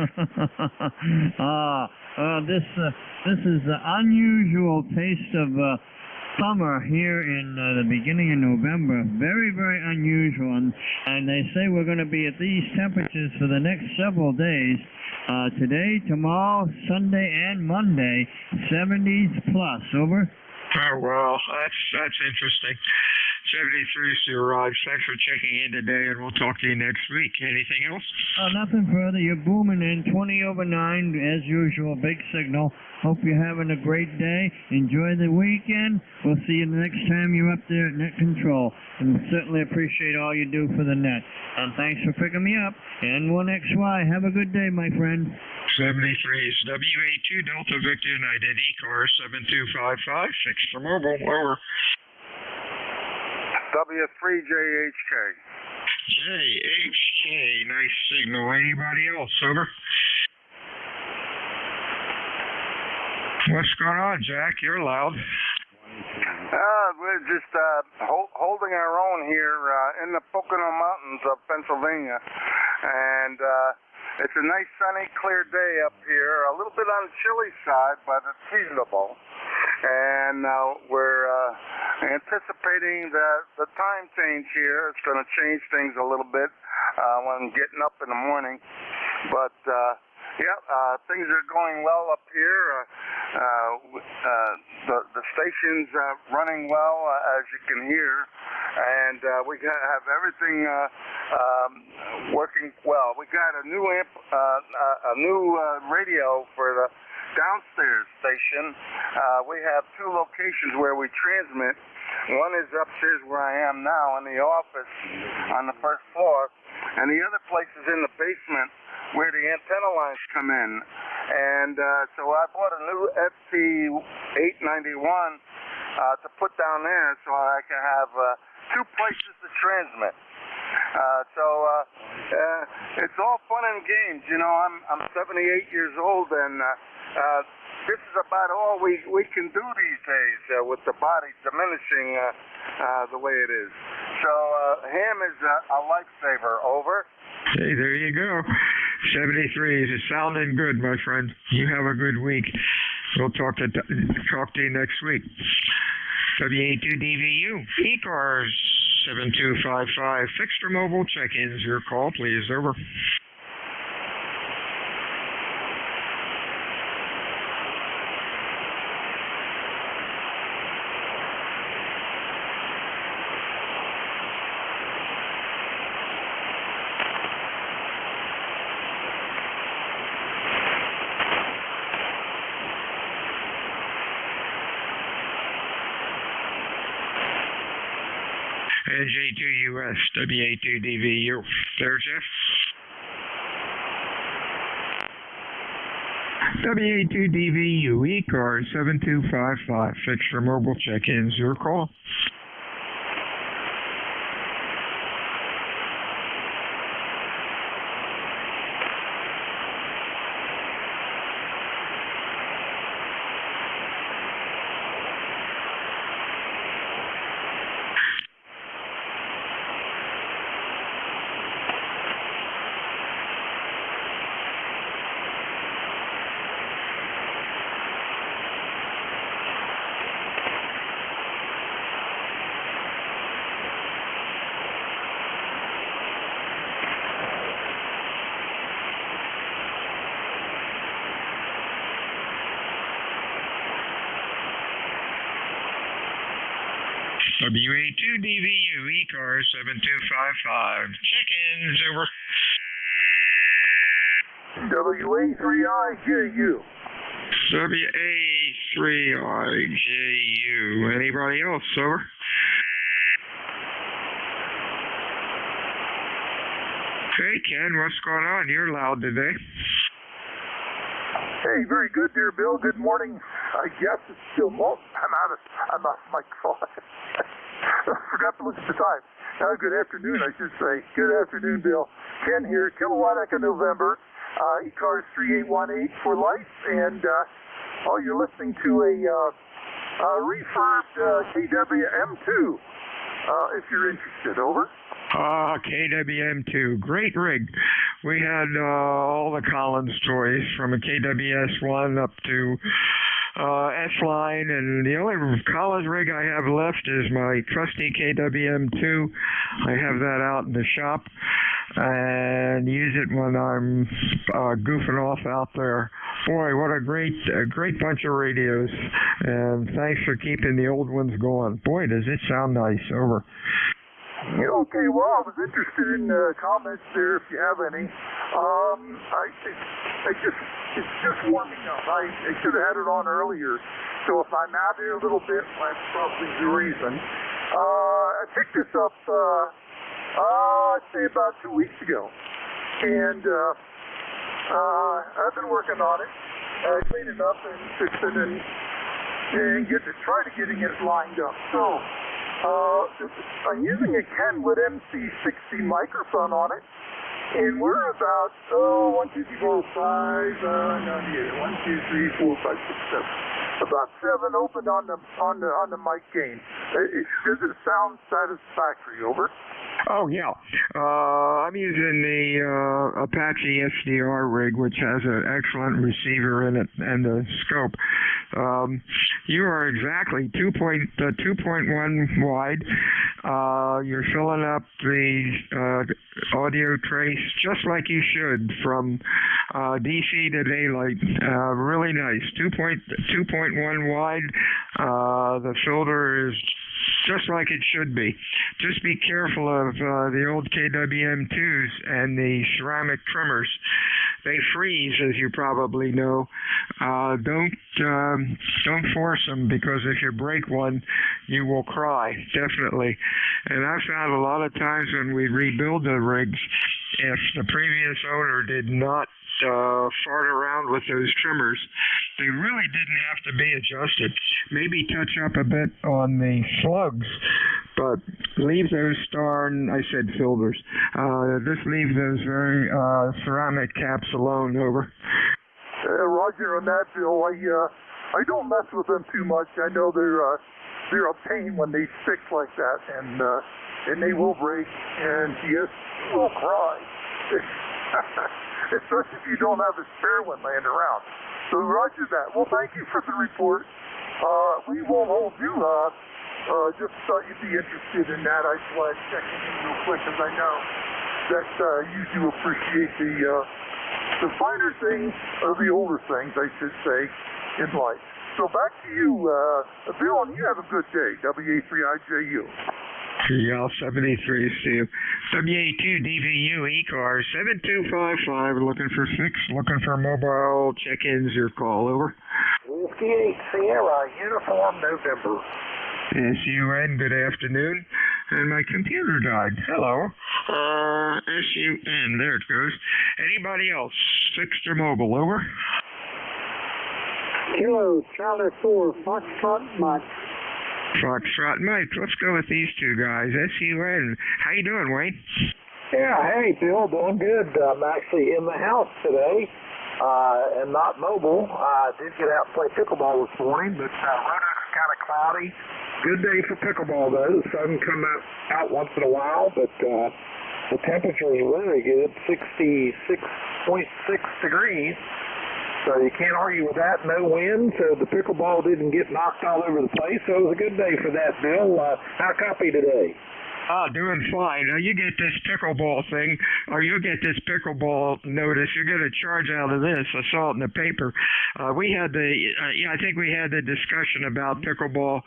Speaker 13: This is the unusual taste of summer here in the beginning of November. Very, very unusual. And they say we're going to be at these temperatures for the next several days. Today, tomorrow, Sunday, and Monday, 70s plus. Over.
Speaker 20: Oh, well, that's interesting. 73's to arrive. Thanks for checking in today, and we'll talk to you next week. Anything else?
Speaker 13: Nothing further. You're booming in 20 over 9, as usual. Big signal. Hope you're having a great day. Enjoy the weekend. We'll see you the next time you're up there at Net Control. And certainly appreciate all you do for the net. And thanks for picking me up. N1XY. Have a good day, my friend.
Speaker 20: 73's WA2 Delta Victor United ECARS 7255. 6 for mobile. Over.
Speaker 14: W3JHK.
Speaker 20: JHK. Nice signal. Anybody else? Over. What's going on, Jack? You're loud.
Speaker 14: We're just holding our own here in the Pocono Mountains of Pennsylvania. And it's a nice, sunny, clear day up here. A little bit on the chilly side, but it's seasonable. And we're anticipating that the time change here is going to change things a little bit when getting up in the morning. But things are going well up here. The station's running well, as you can hear, and we have everything working well. We got a new radio for the downstairs station. We have 2 locations where we transmit. One is upstairs where I am now in the office on the 1st floor, and the other place is in the basement where the antenna lines come in. And so I bought a new FT891 to put down there so I can have 2 places to transmit. It's all fun and games. You know, I'm 78 years old, and this is about all we can do these days with the body diminishing the way it is. So ham is a lifesaver. Over.
Speaker 20: Hey, there you go. 73 is sounding good, my friend. You have a good week. We'll talk to you next week. WA2DVU, ECARS 7255. Fixed or mobile check-ins. Your call, please. Over. NJ2US, WA2DVU. There, Jeff. WA2DVU, ECARS 7255. Fixed for mobile check-ins. Your call. WA2DVU, ECARS 7255. Check-ins. Over.
Speaker 14: WA3IJU.
Speaker 20: WA3IJU. Anybody else? Over. Hey, Ken, what's going on? You're loud today.
Speaker 14: Hey, very good, dear Bill. Good morning. I guess it's still morning. I'm off my call. I forgot to look at the time. Good afternoon, I should say. Good afternoon, Bill. Ken here, Kilowatt Echo November, ECARS 3818 for life, and you're listening to a refurbed KWM2, if you're interested. Over.
Speaker 20: KWM2, great rig. We had all the Collins toys from a KWS1 up to S-Line, and the only Collins rig I have left is my trusty KWM2. I have that out in the shop and use it when I'm goofing off out there Boy, what a great bunch of radios. And thanks for keeping the old ones going. Boy, does it sound nice. Over.
Speaker 8: Okay, well, I was interested in comments there if you have any. It's just warming up. I should have had it on earlier. So if I'm out here a little bit, that's probably the reason. I picked this up, I'd say about 2 weeks ago. And I've been working on it, cleaning it up and fixing it and try to getting it lined up. So I'm using a Kenwood MC60 microphone on it, and we're about 1, 2, 3, 4, 5, 1, 2, 3, 4, 5, 6, 7. About 7 open on the mic gain. Does it sound satisfactory? Over.
Speaker 20: Oh, yeah. I'm using the Apache SDR rig, which has an excellent receiver in it and a scope. You are exactly 2.1 wide. You're filling up the audio trace just like you should from DC to daylight. Really nice. 2.1 wide. The filter is just like it should be. Just be careful of the old KWM2s and the ceramic trimmers. They freeze, as you probably know. Don't force them, because if you break one, you will cry, definitely. And I've found a lot of times when we rebuild the rigs, if the previous owner did not fart around with those trimmers, they really didn't have to be adjusted. Maybe touch up a bit on the slugs, but leave those filters. Just leave those very ceramic caps alone. Over.
Speaker 8: Roger on that, Bill. I don't mess with them too much. I know they're a pain when they stick like that, and they will break, and yes, you will cry. Especially if you don't have a spare one laying around. So roger that. Well, thank you for the report. We won't hold you. Just thought you'd be interested in that. I just want to check in real quick, because I know that you do appreciate the finer things, or the older things, I should say, in life. So back to you, Bill, and you have a good day. WA3IJU.
Speaker 20: Yeah, 73, Steve. WA2DVU ECARS 7255, looking for 6, looking for mobile check-ins. Your call. Over.
Speaker 8: Whiskey 8 Sierra, uniform November.
Speaker 20: SUN, good afternoon. And my computer died. Hello. SUN, there it goes. Anybody else? Fixed or mobile? Over.
Speaker 6: Kilo Charlie 4, Foxtrot Mike.
Speaker 20: Foxtrot Mike. Let's go with these two guys. SUN. How you doing, Wayne?
Speaker 16: Yeah, hey, Bill. Doing good. I'm actually in the house today and not mobile. I did get out and play pickleball this morning, but weather's kind of cloudy. Good day for pickleball, though. The sun come out once in a while, but the temperature is really good, 66.6 degrees. So you can't argue with that. No wind, so the pickleball didn't get knocked all over the place. So it was a good day for that, Bill. How copy today?
Speaker 20: Doing fine. Now you get this pickleball thing, or you get this pickleball notice. You get a charge out of this. I saw it in the paper. We had I think we had the discussion about pickleball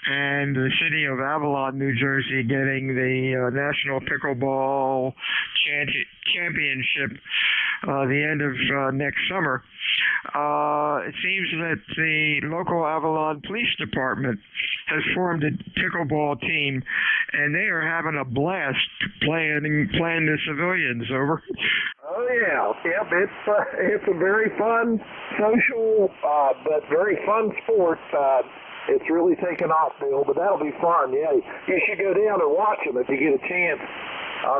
Speaker 20: and the city of Avalon, New Jersey, getting the National Pickleball Championship the end of next summer. It seems that the local Avalon Police Department has formed a pickleball team, and they are having a blast playing the civilians. Over.
Speaker 16: Oh yeah, yep. It's a very fun, social, but very fun sport. It's really taken off, Bill, but that'll be fun. Yeah, you should go down and watch them if you get a chance.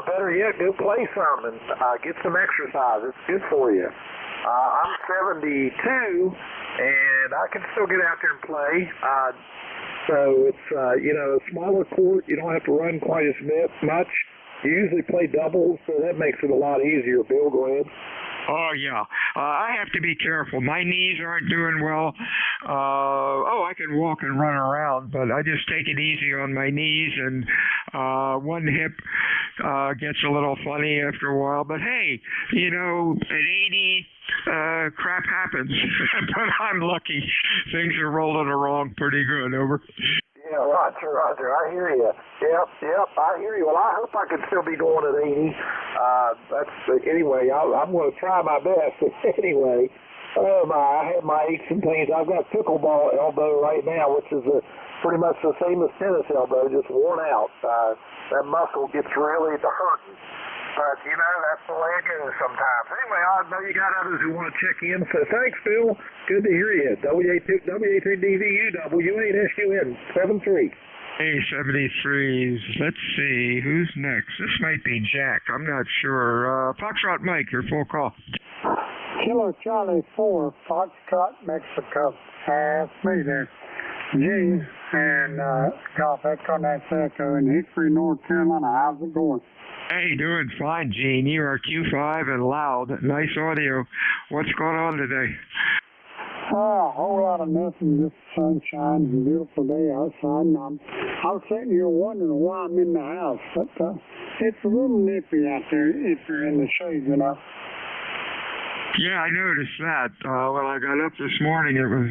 Speaker 16: Better yet, go play some and get some exercise. It's good for you. I'm 72, and I can still get out there and play. So it's, a smaller court. You don't have to run quite as much. You usually play doubles, so that makes it a lot easier. Bill, go ahead.
Speaker 20: Oh, yeah. I have to be careful. My knees aren't doing well. I can walk and run around, but I just take it easy on my knees and one hip gets a little funny after a while. But hey, you know, at 80, crap happens. But I'm lucky. Things are rolling along pretty good. Over.
Speaker 16: Yeah, Roger. I hear you. Yep, I hear you. Well, I hope I can still be going at 80. Anyway, I'm going to try my best. Anyway, I have my aches and pains. I've got pickleball elbow right now, which is pretty much the same as tennis elbow, just worn out. That muscle gets really to hurting. But, you know, that's the way it goes sometimes. Anyway, I know you got others who want to check in, so thanks, Bill. Good to hear you. W83DVU, W8SUN, 73.
Speaker 20: Hey, 73s. Let's see. Who's next? This might be Jack. I'm not sure. Foxtrot Mike, your full call.
Speaker 6: Kilo Charlie 4, Foxtrot, Mexico. That's me there. Gene and Golf Echo, that's Echo in Hickory, North Carolina. How's it going?
Speaker 20: Hey, doing fine, Gene. You are Q5 and loud. Nice audio. What's going on today?
Speaker 6: A whole lot of nothing, just sunshine, beautiful day outside. And I was sitting here wondering why I'm in the house, but it's a little nippy out there if you're in the shade, you know.
Speaker 20: Yeah, I noticed that. When I got up this morning, it was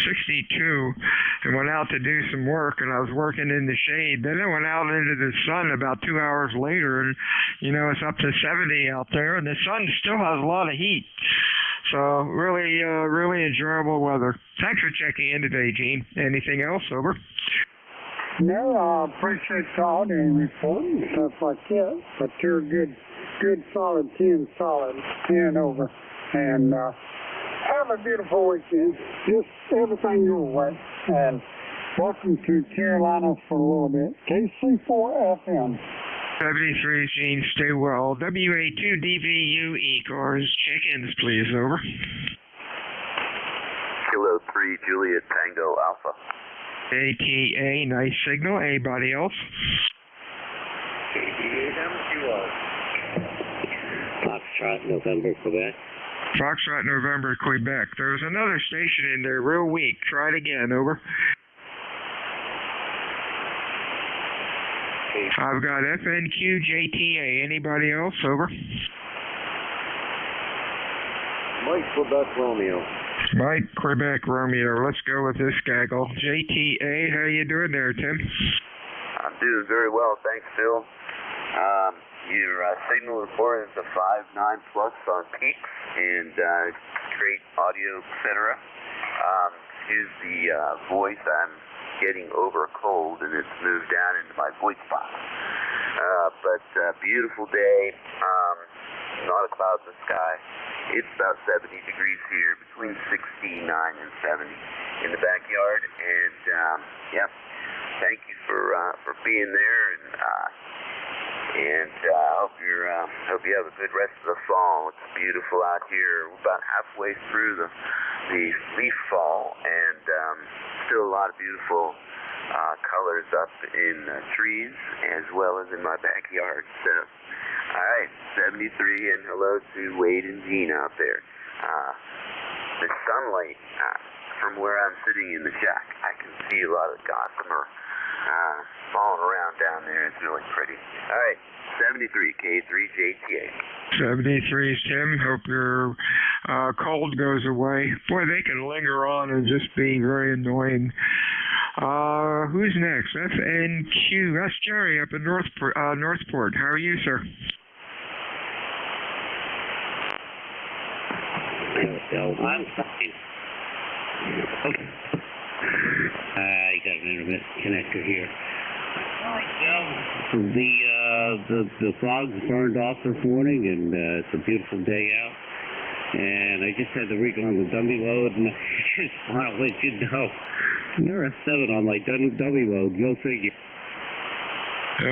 Speaker 20: 62, and went out to do some work, and I was working in the shade. Then I went out into the sun about 2 hours later, and, you know, it's up to 70 out there, and the sun still has a lot of heat. So really enjoyable weather. Thanks for checking in today, Gene. Anything else? Over.
Speaker 6: No, I appreciate the audio report and stuff like that, but you're good solid 10 over. And have a beautiful weekend. Just everything your way. And welcome to Carolina for a little bit. KC4 FM.
Speaker 20: 73, Gene, stay well. WA2DVU ECARS, check-ins, please, over.
Speaker 19: Kilo 3, Juliet Tango Alpha.
Speaker 20: ATA, nice signal. Anybody else?
Speaker 11: NJ2US. Foxtrot, November, Quebec.
Speaker 20: Foxtrot, November, Quebec. There's another station in there real weak. Try it again, over. I've got FNQJTA. Anybody else? Over.
Speaker 11: Mike, Quebec, Romeo.
Speaker 20: Mike, Quebec, Romeo. Let's go with this gaggle. JTA, how you doing there, Tim?
Speaker 19: I'm doing very well, thanks, Phil. Your signal report is a 5.9 plus on peaks and great audio, etc. Excuse the voice. I'm getting over a cold and it's moved down into my voice box. But beautiful day, not a cloud in the sky. It's about 70 degrees here, between 69 and 70 in the backyard. And yeah, thank you for being there. And hope you have a good rest of the fall. It's beautiful out here. We're about halfway through the leaf fall, and still a lot of beautiful colors up in trees as well as in my backyard. So, all right, 73, and hello to Wade and Gene out there. The sunlight from where I'm sitting in the shack, I can see a lot of gossamer falling around down there. It's really pretty. All right, 73, K3JTA.
Speaker 20: 73's Tim. Hope your cold goes away. Boy, they can linger on and just be very annoying. Who's next? FNQ. That's Jerry up in Northport. How are you, sir?
Speaker 11: I'm fine. Okay. I got an internet connector here. The fogs burned off this morning, and it's a beautiful day out. And I just had to recon the dummy load, and I just want to let you know there are 7 on my dummy load. Go figure.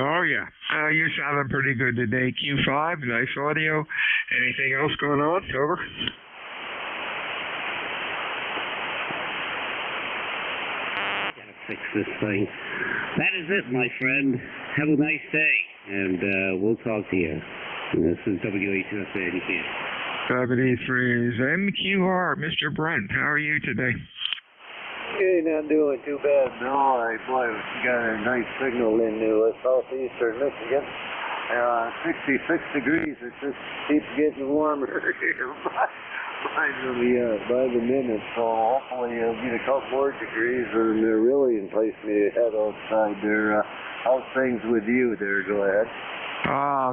Speaker 20: Oh, yeah. You're sounding pretty good today. Q5, nice audio. Anything else going on? Over.
Speaker 11: Fix this thing. That is it, my friend. Have a nice day, and we'll talk to you. And this is WA2S
Speaker 20: 73's MQR. Mr. Brent, how are you today?
Speaker 5: Hey, not doing too bad, no. Boy, we got a nice signal into southeastern Michigan. 66 degrees. It just keeps getting warmer here by the minute. So hopefully it'll get a couple more degrees, and they're really enticing me to head outside there. How's things with you there? Go ahead.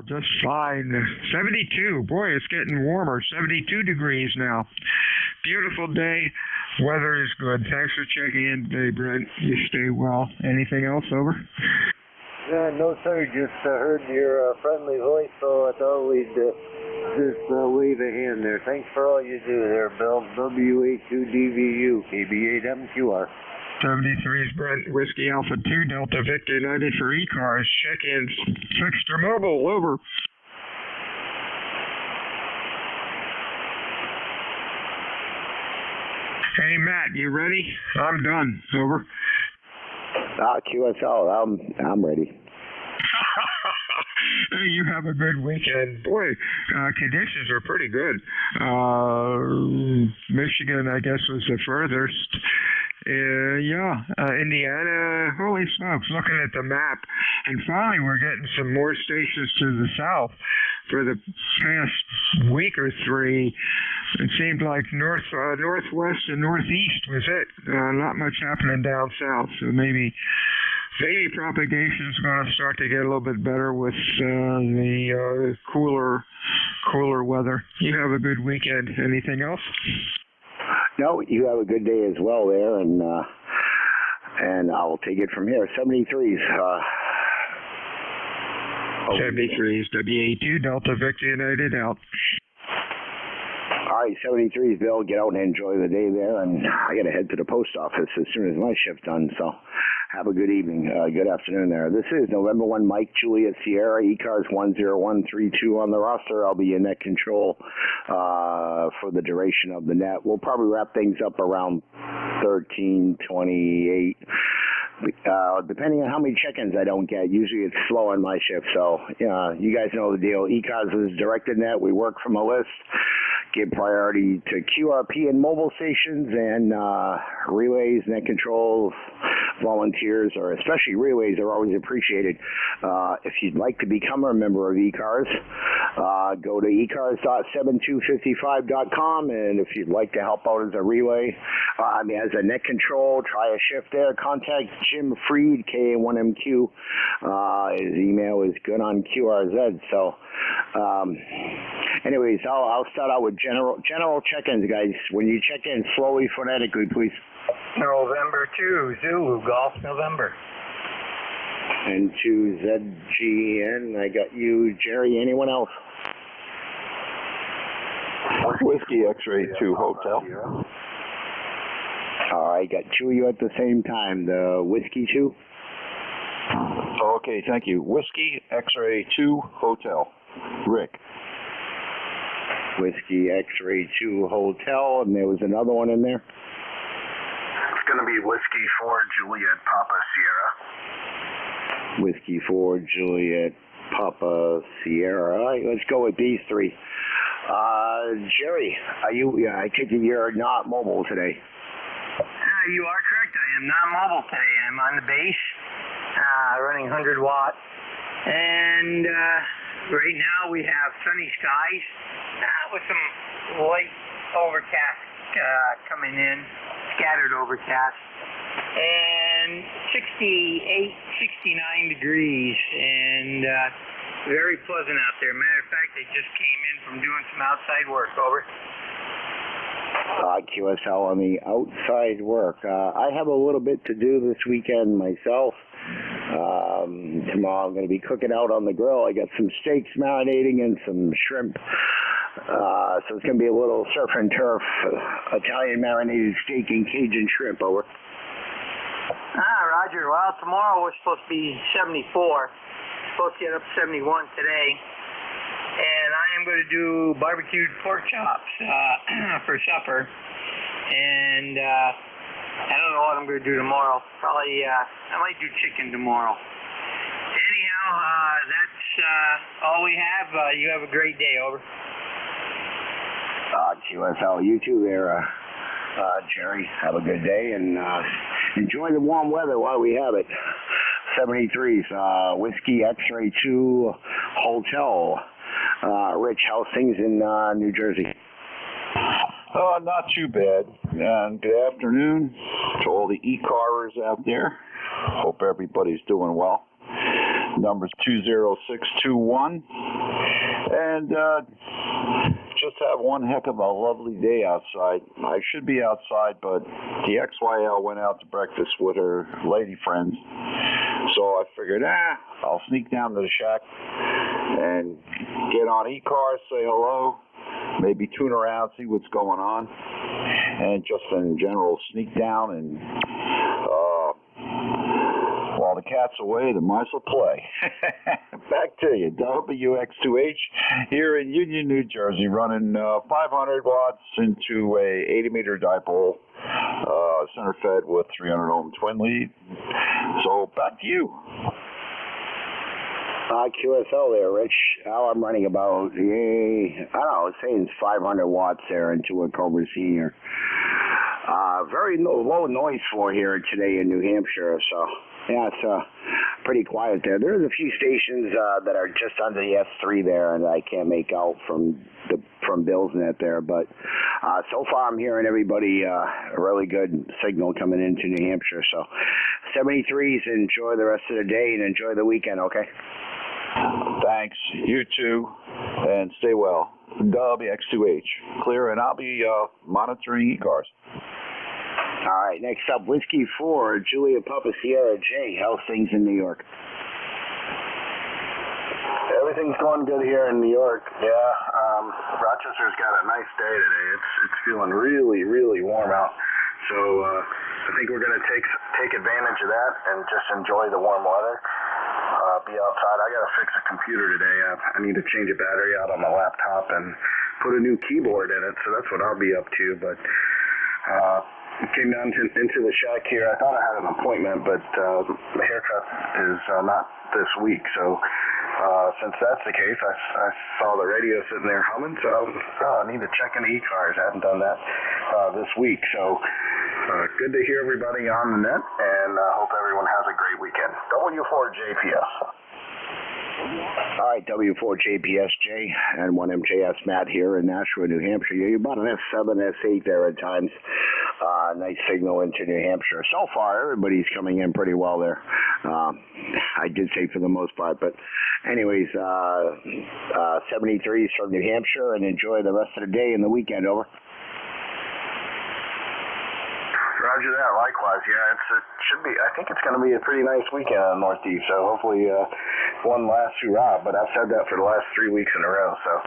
Speaker 20: Just fine. 72. Boy, it's getting warmer. 72 degrees now. Beautiful day. Weather is good. Thanks for checking in today, Brent. You stay well. Anything else? Over?
Speaker 5: No, sir. Just heard your friendly voice, so I thought we'd just wave a hand there. Thanks for all you do there, Bill. WA2DVU, KB8MQR.
Speaker 20: 73 is Brent, Whiskey Alpha 2, Delta Victor United for ECARS. Check-ins, Fixter Mobile, over. Hey, Matt, you ready? I'm done, over.
Speaker 21: QSL, I'm ready.
Speaker 20: Hey, you have a good weekend. Boy, conditions are pretty good. Michigan, I guess, was the furthest. Indiana, holy smokes, looking at the map. And finally, we're getting some more stations to the south. For the past week or three, it seemed like northwest and northeast was it. Not much happening down south. So maybe propagation's going to start to get a little bit better with the cooler weather. You have a good weekend. Anything else?
Speaker 21: No, you have a good day as well there, and I'll take it from here. 73s.
Speaker 20: 73s, WA2, Delta Victor United out.
Speaker 21: All right, 73s, Bill. Get out and enjoy the day there, and I got to head to the post office as soon as my shift's done, so have a good evening, good afternoon there. This is November 1, Mike, Juliet, Sierra, ECARS 10132 on the roster. I'll be in net control for the duration of the net. We'll probably wrap things up around 13:28. Depending on how many check-ins I don't get, usually it's slow on my shift. So, you guys know the deal. ECARS is directed net. We work from a list. Give priority to QRP and mobile stations and relays, net controls, volunteers, or especially relays are always appreciated. If you'd like to become a member of ECARS, go to ecars.7255.com, and if you'd like to help out as a relay, as a net control, try a shift there, contact Jim Freed, KA1MQ. His email is good on QRZ. So, anyways, I'll start out with general check-ins, guys. When you check in, slowly, phonetically, please.
Speaker 7: November 2, Zulu, Golf, November.
Speaker 21: And to ZGN, I got you, Jerry. Anyone else?
Speaker 12: Whiskey X-Ray 2 Hotel.
Speaker 21: All right, got two of you at the same time. The Whiskey 2?
Speaker 12: Okay, thank you. Whiskey X-Ray 2 Hotel. Rick.
Speaker 21: Whiskey X-Ray 2 Hotel, and there was another one in there?
Speaker 19: It's going to be Whiskey 4 Juliet Papa Sierra.
Speaker 21: Whiskey 4 Juliet Papa Sierra. All right, let's go with these three. Jerry, are you? I take it you're not mobile today.
Speaker 7: You are correct. I am not mobile today. I'm on the base, running 100 watt, and right now we have sunny skies with some light overcast coming in, scattered overcast, and 68, 69 degrees, and very pleasant out there. Matter of fact, they just came in from doing some outside work. Over.
Speaker 21: QSL on the outside work. I have a little bit to do this weekend myself. Tomorrow I'm going to be cooking out on the grill. I got some steaks marinating and some shrimp. So it's going to be a little surf and turf, Italian marinated steak and Cajun shrimp. Over.
Speaker 7: Roger. Well, tomorrow we're supposed to be 74. Supposed to get up 71 today. And I am going to do barbecued pork chops for supper. And I don't know what I'm going to do tomorrow. Probably, I might do chicken tomorrow. Anyhow, that's all we have. You have a great day. Over.
Speaker 21: QSL, you too there. Jerry, have a good day and enjoy the warm weather while we have it. 73s, Whiskey X-Ray 2 Hotel. Rich, how's things in New Jersey?
Speaker 1: Not too bad. And good afternoon to all the ECARS out there. Hope everybody's doing well. Number's 20621. And just have one heck of a lovely day outside. I should be outside, but the XYL went out to breakfast with her lady friends. So I figured, I'll sneak down to the shack and get on ECARS, say hello, maybe tune around, see what's going on, and just in general sneak down and while the cat's away, the mice will play. Back to you, WX2H here in Union, New Jersey, running 500 watts into a 80-meter dipole, center fed with 300 ohm twin lead. So back to you.
Speaker 21: QSL there, Rich. Now I'm running about, I don't know, it's saying 500 watts there into a Cobra Senior. Very low noise floor here today in New Hampshire, so yeah, it's pretty quiet there. There's a few stations that are just under the S3 there, and I can't make out from Bill's net there, but so far I'm hearing everybody a really good signal coming into New Hampshire. So 73s, enjoy the rest of the day and enjoy the weekend, okay?
Speaker 1: Thanks. You too. And stay well. WX2H. Clear, and I'll be monitoring ECARS.
Speaker 21: All right, next up, Whiskey 4, Julia Papa Sierra J. How's things in New York?
Speaker 17: Everything's going good here in New York. Yeah, Rochester's got a nice day today. It's feeling really, really warm out. So I think we're going to take advantage of that and just enjoy the warm weather. Be outside. I got to fix a computer today. I need to change a battery out on my laptop and put a new keyboard in it. So that's what I'll be up to. But came down into the shack here. I thought I had an appointment, but the haircut is not this week. So since that's the case, I saw the radio sitting there humming. So I need to check into ECARS. I haven't done that this week. So good to hear everybody on the net, and hope everyone has a great weekend. W4JPS.
Speaker 21: All right, W4JPSJ and 1MJS Matt here in Nashua, New Hampshire. You're about an S7, S8 there at times. Nice signal into New Hampshire. So far, everybody's coming in pretty well there. I did say for the most part, but anyways, 73s from New Hampshire, and enjoy the rest of the day and the weekend. Over.
Speaker 17: Roger that. Likewise. Yeah, it should be. I think it's going to be a pretty nice weekend on Northeast. So hopefully one last hurrah. But I've said that for the last 3 weeks in a row. So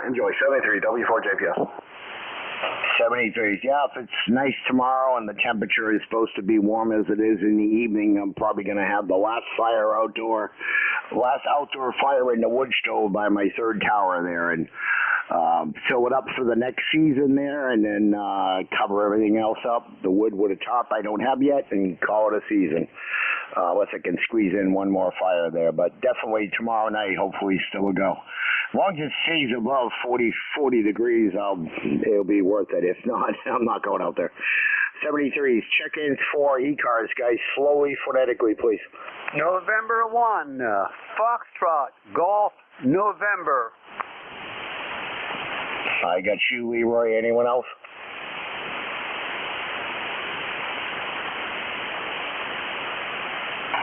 Speaker 17: enjoy. 73 W4JPS.
Speaker 21: 73s. Yeah, if it's nice tomorrow and the temperature is supposed to be warm as it is in the evening, I'm probably going to have the last outdoor fire in the wood stove by my third tower there, and fill it up for the next season there, and then cover everything else up. The wood with a top I don't have yet, and call it a season. Unless I can squeeze in one more fire there, but definitely tomorrow night, hopefully still a go. As long as it stays above 40 degrees, it'll be worth it. If not, I'm not going out there. 73s, check-ins for ECARS, guys. Slowly, phonetically, please.
Speaker 9: November 1, Foxtrot, Golf, November.
Speaker 21: I got you, Leroy. Anyone else?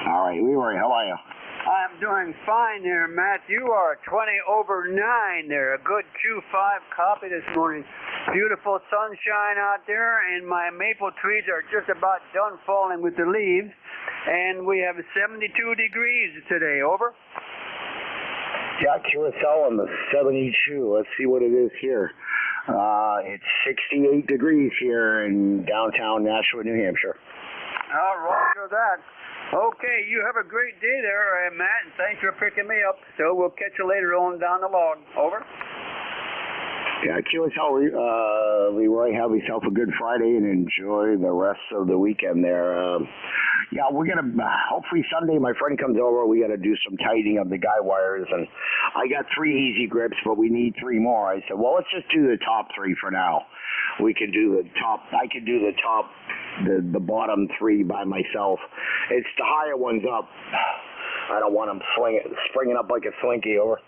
Speaker 21: All right, Leroy, how are you?
Speaker 9: I'm doing fine there, Matt. You are 20 over 9 there. A good 2.5 copy this morning. Beautiful sunshine out there, and my maple trees are just about done falling with the leaves. And we have 72 degrees today. Over.
Speaker 21: Yeah, QSL on the 72. Let's see what it is here. It's 68 degrees here in downtown Nashua, New Hampshire.
Speaker 9: All right, for that. Okay, you have a great day there, Matt, and thanks for picking me up. So we'll catch you later on down the log. Over.
Speaker 21: Yeah, QSL, Leroy, have yourself a good Friday and enjoy the rest of the weekend there. Yeah, we're going to, hopefully Sunday my friend comes over, we got to do some tightening of the guy wires, and I got 3 easy grips, but we need 3 more. I said, well, let's just do the top 3 for now. We can do the top, I can do the top, the bottom 3 by myself. It's the higher ones up. I don't want them springing up like a slinky over.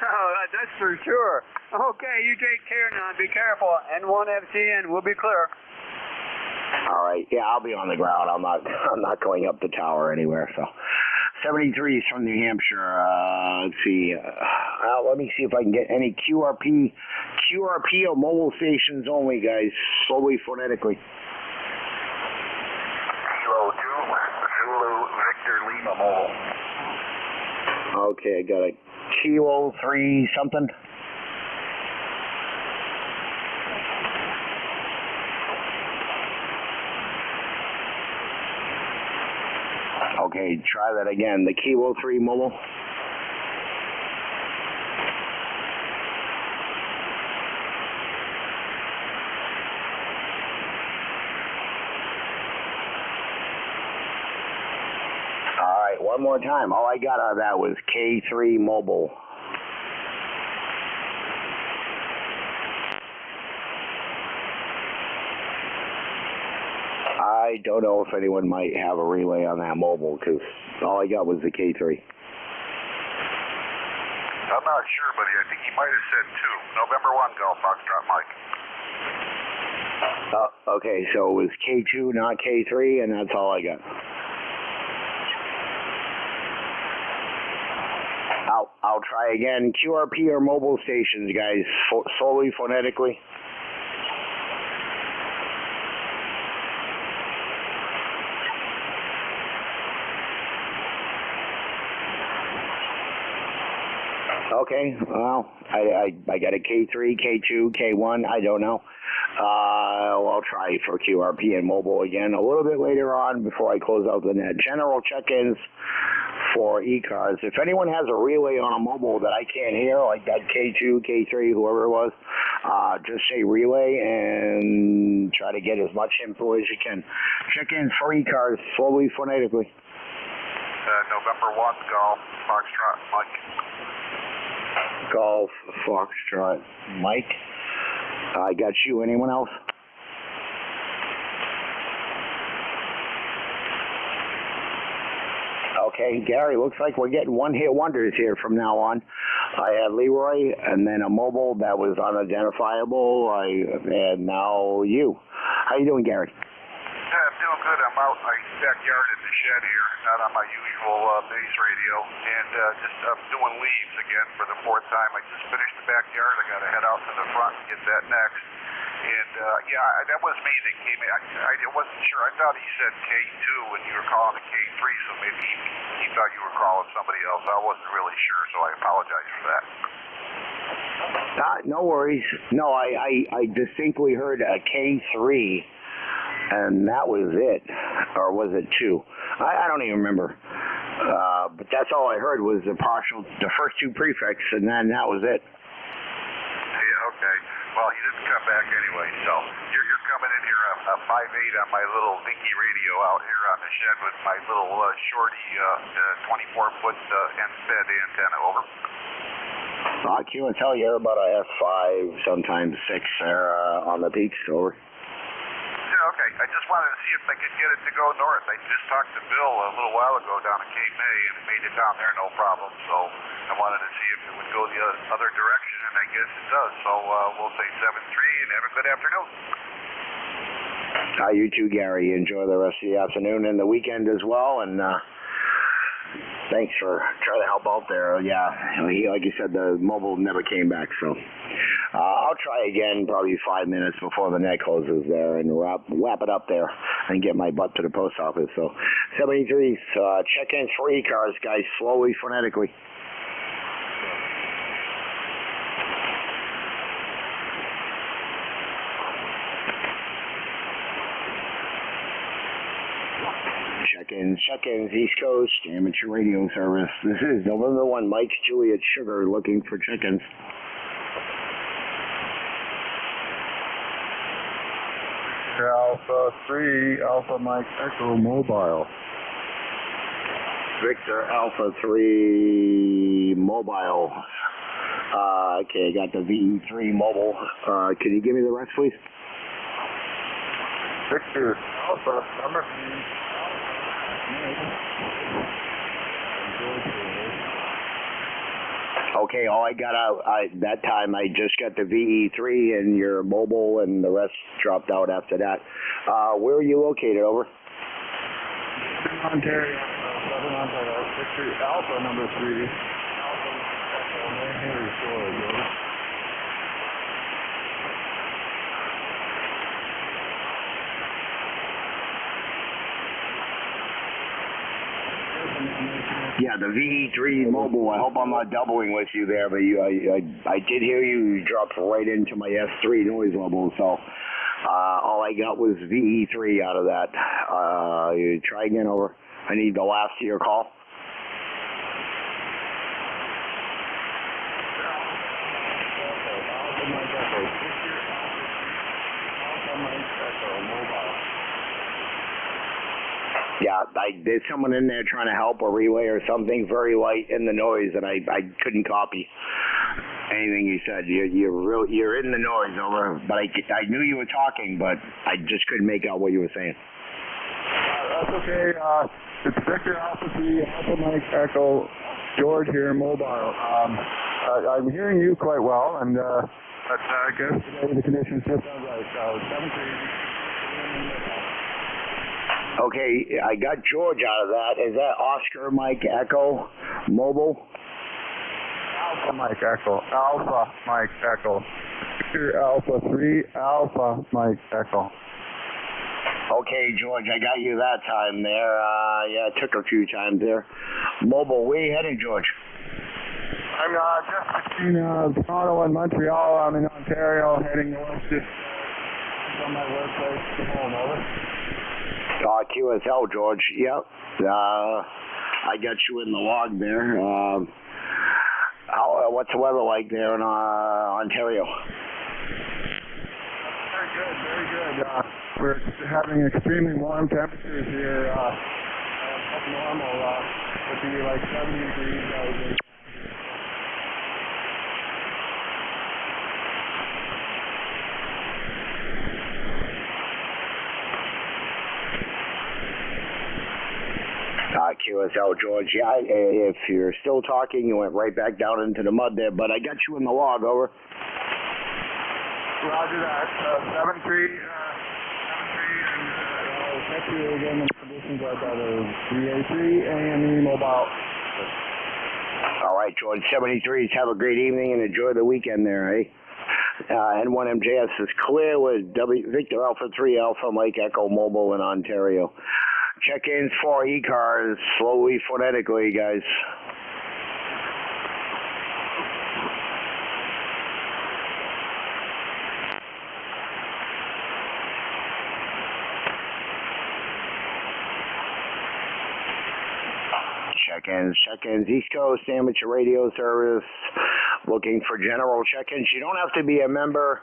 Speaker 9: Oh, that's for sure. Okay, you take care now. Be careful. N1FCN, we'll be clear.
Speaker 21: All right. Yeah, I'll be on the ground. I'm not going up the tower anywhere. So, 73 is from New Hampshire. Let's see. Let me see if I can get any QRP or mobile stations only, guys. Slowly, phonetically.
Speaker 19: Kilo 2, Zulu, Victor, Lima, mobile.
Speaker 21: Okay, I got a Kilo 3 something. Okay, try that again. The Kilo 3 mobile. All right, one more time. All I got out of that was K3 mobile. I don't know if anyone might have a relay on that mobile, because all I got was the K3.
Speaker 19: I'm not sure, buddy. I think he might have said 2. November 1, Golf Foxtrot Mike.
Speaker 21: Okay, so it was K2, not K3, and that's all I got. I'll try again. QRP or mobile stations, guys, slowly, phonetically. Okay, well, I got a K3, K2, K1, I don't know. I'll try for QRP and mobile again a little bit later on before I close out the net. General check-ins for ECARS. If anyone has a relay on a mobile that I can't hear, like that K2, K3, whoever it was, just say relay and try to get as much info as you can. Check-ins for ECARS, slowly, phonetically.
Speaker 19: November 1, Golf Foxtrot Mike.
Speaker 21: Golf Foxtrot Mike. I got you. Anyone else? Okay, Gary, looks like we're getting one-hit wonders here from now on. I had Leroy, and then a mobile that was unidentifiable, and now you. How you doing, Gary?
Speaker 19: I'm doing good. I'm out in my backyard in the shed here, not on my usual base radio, and just doing leaves again for the 4th time. I just finished the backyard. I got to head out to the front and get that next. And yeah, that was me that came in. I wasn't sure. I thought he said K2 and you were calling it K3, so maybe he thought you were calling somebody else. I wasn't really sure, so I apologize for that.
Speaker 21: No worries. No, I distinctly heard a K3, and that was it. Or was it 2? I don't even remember. But that's all I heard was the first 2 prefixes, and then that was it.
Speaker 19: Yeah, okay. Well, he didn't come back anyway, so you're coming in here a 5.8 on my little dinky radio out here on the shed with my little shorty 24-foot end-fed antenna, over.
Speaker 21: QSL, you're about a F5, sometimes 6 there on the peaks, over.
Speaker 19: Yeah, okay. I just wanted to see if I could get it to go north. I just talked to Bill a little while ago down at Cape May, and it made it down there no problem, so I wanted to see if it would go the other direction, and I guess it does. So we'll say 7-3, and have a good afternoon.
Speaker 21: You too, Gary. Enjoy the rest of the afternoon and the weekend as well, and thanks for trying to help out there. Yeah, like you said, the mobile never came back, so I'll try again probably 5 minutes before the net closes there and wrap it up there and get my butt to the post office. So 73, check-ins for ECARS, guys, slowly, phonetically. Check-ins, East Coast, amateur radio service. This is November 1, Mike, Juliet, Sugar, looking for check-ins.
Speaker 14: Victor Alpha 3, Alpha Mike Echo Mobile.
Speaker 21: Victor Alpha 3 Mobile. Okay, I got the VE3 Mobile. Can you give me the rest, please?
Speaker 14: Victor Alpha number 3.
Speaker 21: Okay, all I got out that time, I just got the VE3 and your mobile, and the rest dropped out after that. Where are you located? Over.
Speaker 14: Ontario, Southern Ontario. Victor Alpha number 3. Alpha Henry Storage. Over.
Speaker 21: Yeah, the VE3 Mobile. I hope I'm not doubling with you there, but I did hear you dropped right into my S3 noise level, so all I got was VE3 out of that. You try again. Over. I need the last of your call. Yeah, there's someone in there trying to help a relay or something very light in the noise, and I couldn't copy anything you said. You're in the noise. Over. But I knew you were talking, but I just couldn't make out what you were saying.
Speaker 14: That's okay. It's Victor Alpha 3, Alpha Mike Echo, George here, mobile. I'm hearing you quite well, and but I guess today the conditions just sound right. 7-3.
Speaker 21: Okay, I got George out of that. Is that Oscar Mike Echo Mobile?
Speaker 14: Alpha Mike Echo. Alpha Mike Echo. Victor Alpha 3, Alpha Mike Echo.
Speaker 21: Okay, George, I got you that time there. Yeah, it took a few times there. Mobile, where you heading, George?
Speaker 14: I'm just between Toronto and Montreal. I'm in Ontario, heading north to from my workplace to home. Over.
Speaker 21: QSL, George. Yep. I got you in the log there. What's the weather like there in Ontario?
Speaker 14: Very good, very good. We're having extremely warm temperatures here. Up normal, would be like 70 degrees out.
Speaker 21: QSL, George. Yeah, if you're still talking, you went right back down into the mud there, but I got you in the log. Over.
Speaker 14: Roger that. 7-3, and I'll catch you again when the conditions are better. VA3, AME mobile.
Speaker 21: All right, George. 73s. Have a great evening and enjoy the weekend there, eh? N1MJS is clear with Victor Alpha 3 Alpha Mike Echo Mobile in Ontario. Check-ins for ECARS, slowly, phonetically, guys. Check-ins, East Coast Amateur Radio Service, looking for general check-ins. You don't have to be a member.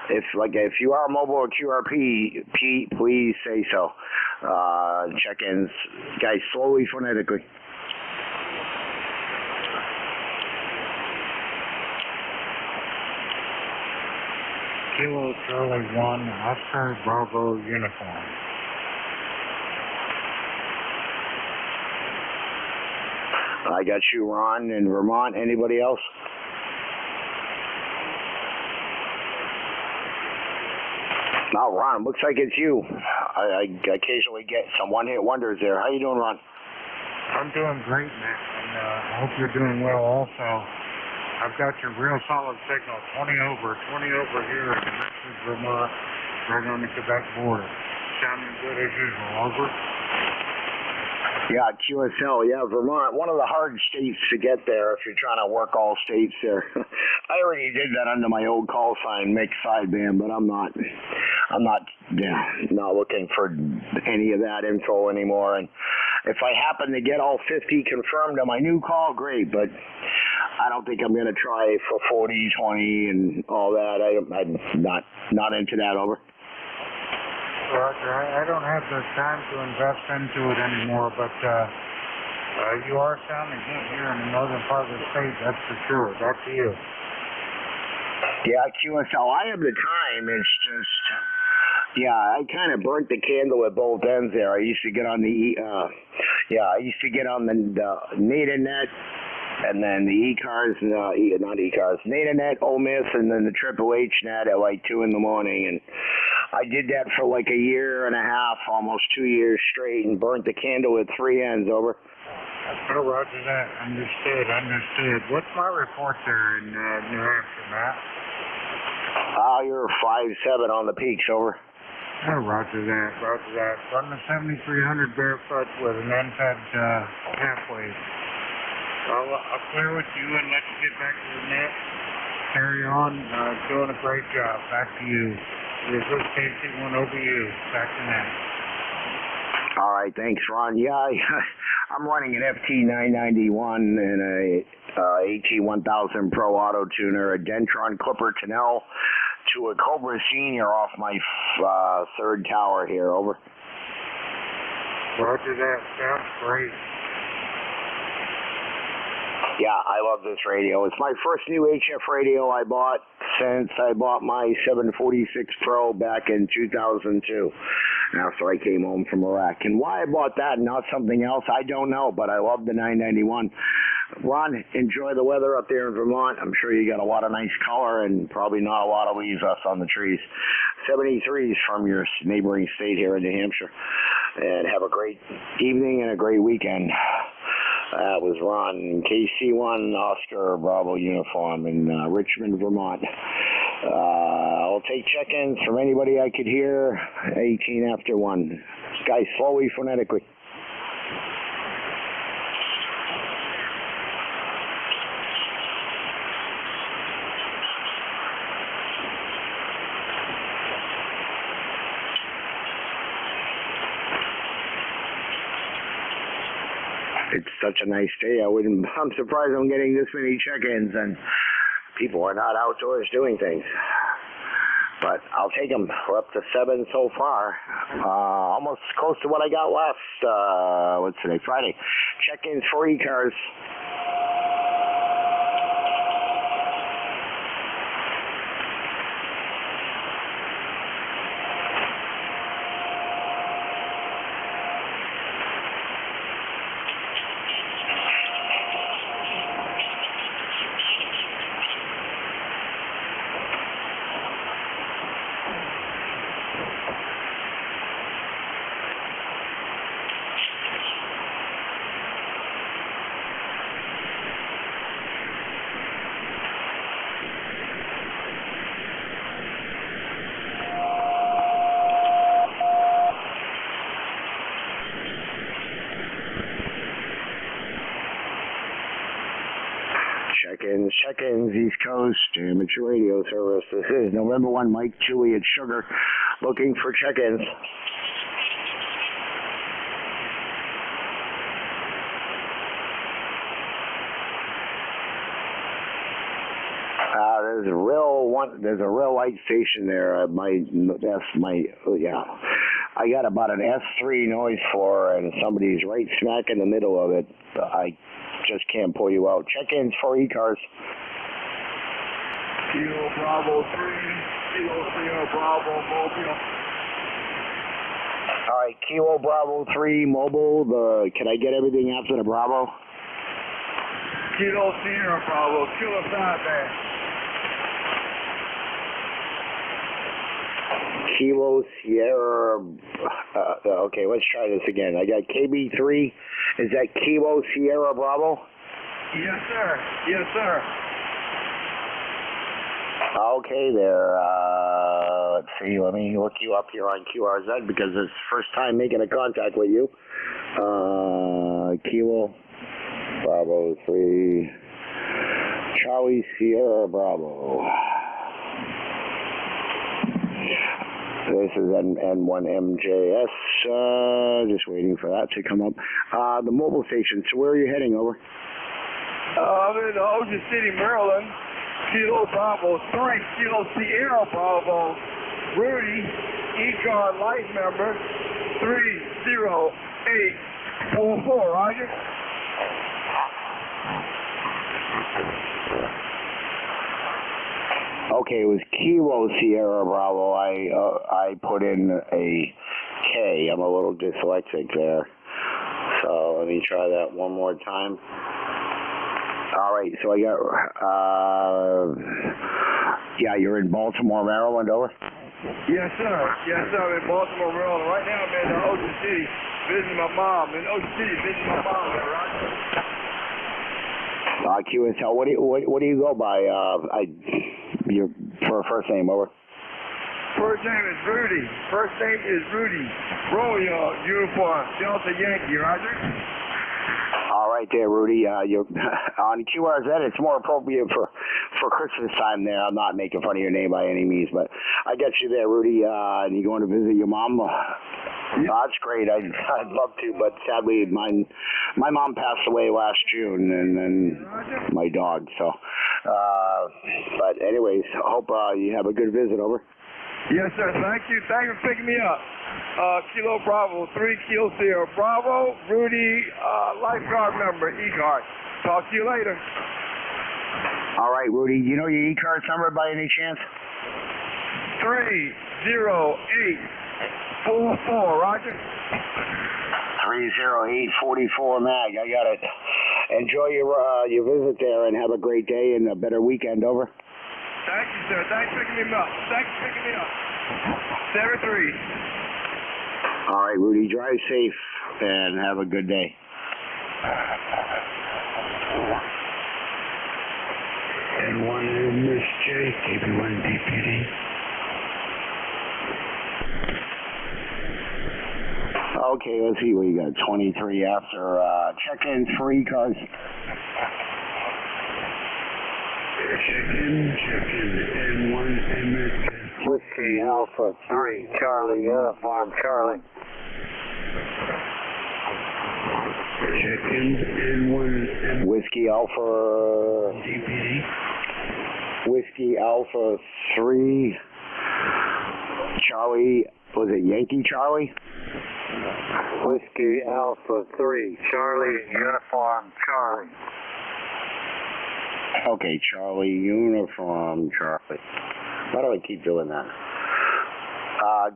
Speaker 21: If you are mobile or QRP, please say so. Check-ins, guys, slowly, phonetically.
Speaker 2: Kilo Charlie 1, Oscar Bravo Uniform.
Speaker 21: I got you, Ron, in Vermont. Anybody else? No, Ron, looks like it's you. I occasionally get some one-hit wonders there. How you doing, Ron?
Speaker 2: I'm doing great, man, and I hope you're doing well also. I've got your real solid signal, 20 over here in Memphis, Vermont, right on the Quebec border. Sounding good as usual, over.
Speaker 21: Yeah, QSL, yeah, Vermont, one of the hard states to get there if you're trying to work all states there. I already did that under my old call sign, mix sideband, but I'm not looking for any of that info anymore. And if I happen to get all 50 confirmed on my new call, great, but I don't think I'm going to try for 40, 20, and all that. I'm not into that. Over.
Speaker 2: Roger. I don't have the time to invest into it anymore, but you are sounding good here in the northern part of the state, that's for sure. Back to you.
Speaker 21: Yeah, QSL, I have the time. It's just, yeah, I kind of burnt the candle at both ends there. I used to get on the, NATAnet, and then the ECARS, not ECARS, NATAnet, Ole Miss, and then the Triple H net at like 2 in the morning. And I did that for like a year and a half, almost 2 years straight, and burnt the candle at 3 ends. Over.
Speaker 2: Oh, roger that. Understood. What's my report there in New Hampshire, Matt?
Speaker 21: You're 5.7 on the peaks. Over.
Speaker 2: Oh, roger that. Run the 7300 barefoot with an NFED halfway. I'll clear with you and let you get back to the net. Carry on. Doing a great job. Back to you. This is KC1 over you. Back to net.
Speaker 21: All right, thanks, Ron. Yeah, I'm running an FT991 and a AT1000 Pro Auto Tuner, a Dentron Clipper Tunnel to a Cobra Senior off my third tower here. Over.
Speaker 2: Roger that. Sounds great.
Speaker 21: Yeah, I love this radio. It's my first new HF radio I bought since I bought my 746 Pro back in 2002 after I came home from Iraq. And why I bought that and not something else, I don't know, but I love the 991. Ron, enjoy the weather up there in Vermont. I'm sure you got a lot of nice color and probably not a lot of leaves us on the trees. 73s from your neighboring state here in New Hampshire. And have a great evening and a great weekend. That was Ron, KC1 Oscar Bravo uniform in Richmond, Vermont. I'll take check-ins from anybody I could hear, 18 after 1. Guys, slowly, phonetically. It's such a nice day. I'm surprised I'm getting this many check-ins, and people are not outdoors doing things. But I'll take them. We're up to 7 so far. Almost close to what I got last, what's today? Friday. Check-ins for ECARS. Check-ins, East Coast, amateur radio service. This is November 1, Mike Chewy at Sugar, looking for check-ins. There's a real light station there. I got about an S3 noise floor, and somebody's right smack in the middle of it. I just can't pull you out. Check-ins for ECARS.
Speaker 3: Kilo Bravo 3, Kilo Sierra Bravo Mobile.
Speaker 21: All right, Kilo Bravo 3 Mobile. Can I get everything after the Bravo?
Speaker 3: Kilo Sierra Bravo, Kilo 5 there.
Speaker 21: Kilo Sierra. Okay, let's try this again. I got KB3. Is that Kilo Sierra Bravo?
Speaker 3: Yes, sir. Yes, sir.
Speaker 21: Okay, there. Let's see. Let me look you up here on QRZ because it's first time making a contact with you. Kilo Bravo 3 Charlie Sierra Bravo. This is N1MJS. Just waiting for that to come up. The mobile station. So where are you heading? Over.
Speaker 3: I'm in Ocean City, Maryland. Kilo Bravo 3, Kilo Sierra Bravo, Rudy, ECARS life number 30844, Roger.
Speaker 21: Okay, it was Kilo Sierra Bravo. I put in a K. I'm a little dyslexic there. So let me try that one more time. All right, so I got, yeah, you're in Baltimore, Maryland, over?
Speaker 3: Yes, sir. Yes, sir. I'm in Baltimore, Maryland. Right now I'm in Ocean City visiting my mom. In Ocean City visiting my mom there, Roger.
Speaker 21: QSL, what do you go by? Your first name, over?
Speaker 3: First name is Rudy. First name is Rudy. Romeo, uniform, Delta Yankee, Roger.
Speaker 21: All right there, Rudy. You're on QRZ. It's more appropriate for Christmas time there. I'm not making fun of your name by any means, but I got you there, Rudy. And you going to visit your mom? That's great. I'd love to, but sadly, my mom passed away last June, and then my dog. So, but anyways, I hope you have a good visit. Over.
Speaker 3: Yes, sir. Thank you. Thank you for picking me up. Kilo Bravo, 3 Kilo Sierra Bravo, Rudy, lifeguard member, ECARS. Talk to you later.
Speaker 21: All right, Rudy. You know your ECARS number by any chance?
Speaker 3: 30844, Roger.
Speaker 21: 30844, Mag. I got it. Enjoy your visit there and have a great day and a better weekend. Over.
Speaker 3: Thank you, sir. Thanks for picking me up. Thanks for picking me up. 7-3.
Speaker 21: All right, Rudy. Drive safe and have a good day.
Speaker 4: And one Miss J, KB1 DPD.
Speaker 21: Okay, let's see what you got. 23 after check-in for ECARS.
Speaker 4: Check-in, N1 MS.
Speaker 18: Whiskey Alpha 3, Charlie, uniform, Charlie.
Speaker 4: Check-in, N1 MS.
Speaker 21: Whiskey Alpha.
Speaker 4: DPD.
Speaker 21: Whiskey Alpha 3. Charlie, was it Yankee Charlie?
Speaker 18: Whiskey Alpha 3, Charlie, uniform, Charlie.
Speaker 21: Okay, Charlie, uniform, Charlie. Why do I keep doing that?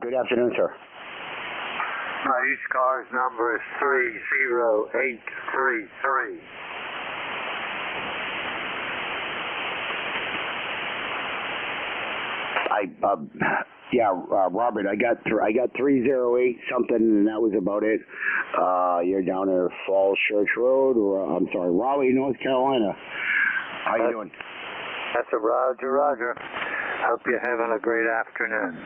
Speaker 21: Good afternoon, sir.
Speaker 18: My ECARS number is 30833.
Speaker 21: Robert, I got 308 something, and that was about it. You're down at Falls Church Road, or I'm sorry, Raleigh, North Carolina. How you doing?
Speaker 18: That's a Roger. Hope you're having a great afternoon.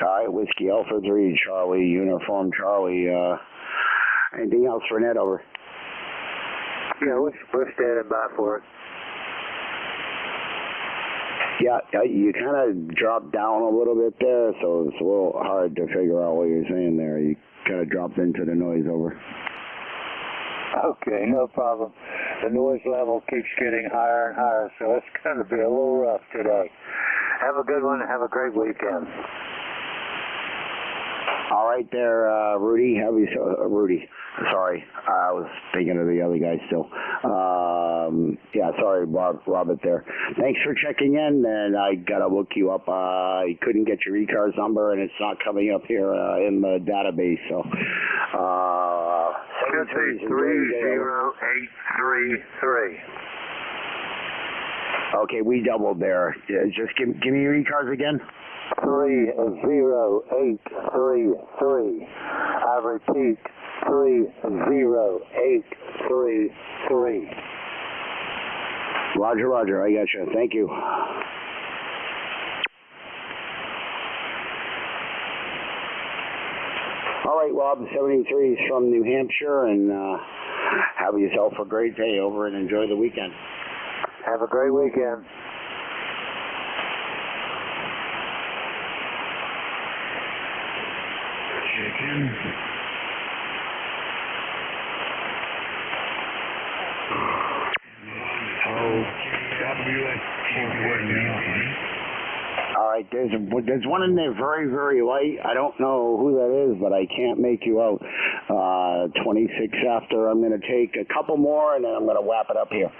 Speaker 21: All right, Whiskey Alpha 3, Charlie, uniform, Charlie. Anything else for Ned, over?
Speaker 18: Yeah, we're standing by for it.
Speaker 21: Yeah, you kind of dropped down a little bit there, so it's a little hard to figure out what you're saying there. You kind of dropped into the noise, over.
Speaker 18: Okay, no problem. The noise level keeps getting higher and higher, so it's going to be a little rough today. Have a good one and have a great weekend.
Speaker 21: All right there, Rudy. Rudy. Sorry, I was thinking of the other guy still. Sorry, Robert there. Thanks for checking in, and I got to look you up. I couldn't get your ECARS number, and it's not coming up here in the database. So,
Speaker 18: 30833.
Speaker 21: Okay, we doubled there. Just give me your ECARS again.
Speaker 18: 30833. I repeat, 30833.
Speaker 21: Roger, I got you. Thank you. All right, Rob, 73 is from New Hampshire, and have yourself a great day, over, and enjoy the weekend.
Speaker 18: Have a great weekend.
Speaker 4: Check-in.
Speaker 21: All right, there's one in there very, very light. I don't know who that is, but I can't make you out. 26 after. I'm going to take a couple more, and then I'm going to wrap it up here.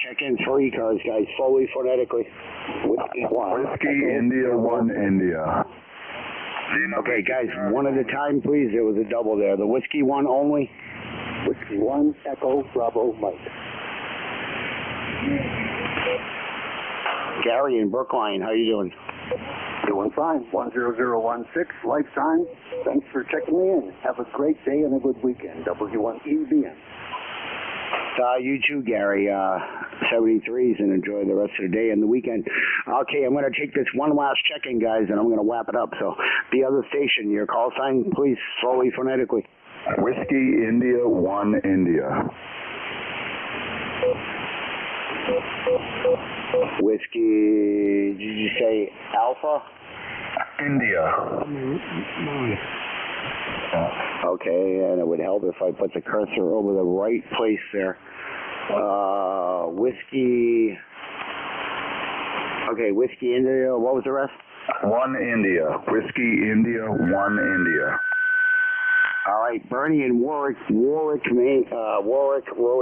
Speaker 21: Check in for ECARS, guys, slowly, phonetically.
Speaker 12: Whiskey India 1 India.
Speaker 21: Okay, guys, one at a time, please. There was a double there. The Whiskey 1 only.
Speaker 6: Whiskey 1, Echo, Bravo, Mike.
Speaker 21: Gary in Brookline, how you doing?
Speaker 6: Doing fine. 10016, lifetime. Thanks for checking me in. Have a great day and a good weekend. W1EBN.
Speaker 21: You too, Gary. 73s, and enjoy the rest of the day and the weekend. Okay, I'm going to take this one last check-in, guys, and I'm going to wrap it up. So, the other station, your call sign, please, slowly, phonetically.
Speaker 12: Whiskey India 1 India.
Speaker 21: Whiskey, did you say Alpha?
Speaker 12: India.
Speaker 21: Okay, and it would help if I put the cursor over the right place there. Whiskey. Okay, Whiskey India. What was the rest?
Speaker 12: 1 India. Whiskey India 1 India.
Speaker 21: All right, Bernie in Warwick, Rhode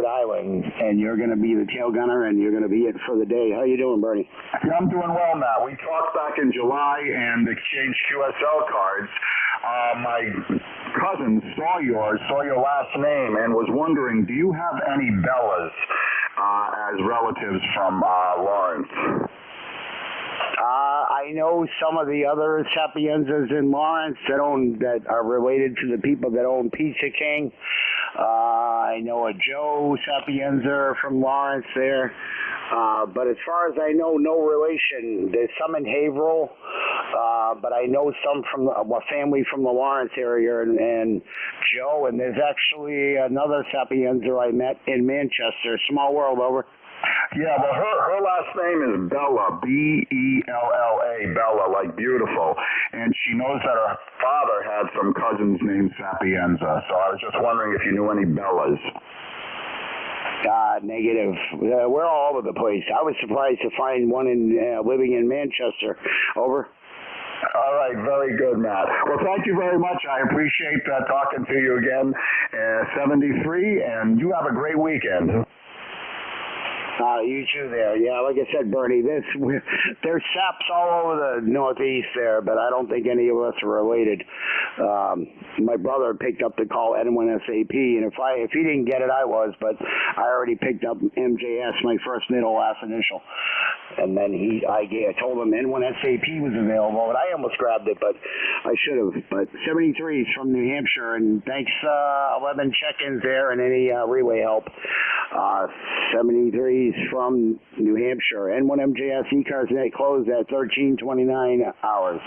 Speaker 21: Island, and you're going to be the tail gunner, and you're going to be it for the day. How you doing, Bernie?
Speaker 12: Yeah, I'm doing well, Matt. We talked back in July and exchanged QSL cards. My cousin saw your last name and was wondering, do you have any Bellas as relatives from Lawrence?
Speaker 21: I know some of the other Sapienzas in Lawrence that are related to the people that own Pizza King. I know a Joe Sapienza from Lawrence there. But as far as I know, no relation. There's some in Haverhill, but I know some from a family from the Lawrence area and Joe. And there's actually another Sapienza I met in Manchester. Small world, over.
Speaker 12: Yeah, well, her last name is Bella, B-E-L-L-A, Bella, like beautiful. And she knows that her father had some cousins named Sapienza. So I was just wondering if you knew any Bellas.
Speaker 21: Negative. We're all over the place. I was surprised to find one living in Manchester. Over.
Speaker 12: All right, very good, Matt. Well, thank you very much. I appreciate talking to you again. 73, and you have a great weekend.
Speaker 21: You too there. Yeah, like I said, Bernie, there's saps all over the Northeast there, but I don't think any of us are related. My brother picked up the call N1SAP, and if he didn't get it, I was, but I already picked up MJS, my first middle last initial. And then I told him N1SAP was available, and I almost grabbed it, but I should have. But 73 is from New Hampshire, and thanks 11 check-ins there and any relay help. 73 is from New Hampshire. N1MJS ECARS net closed at 13:29 hours.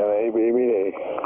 Speaker 10: Hey, baby, hey.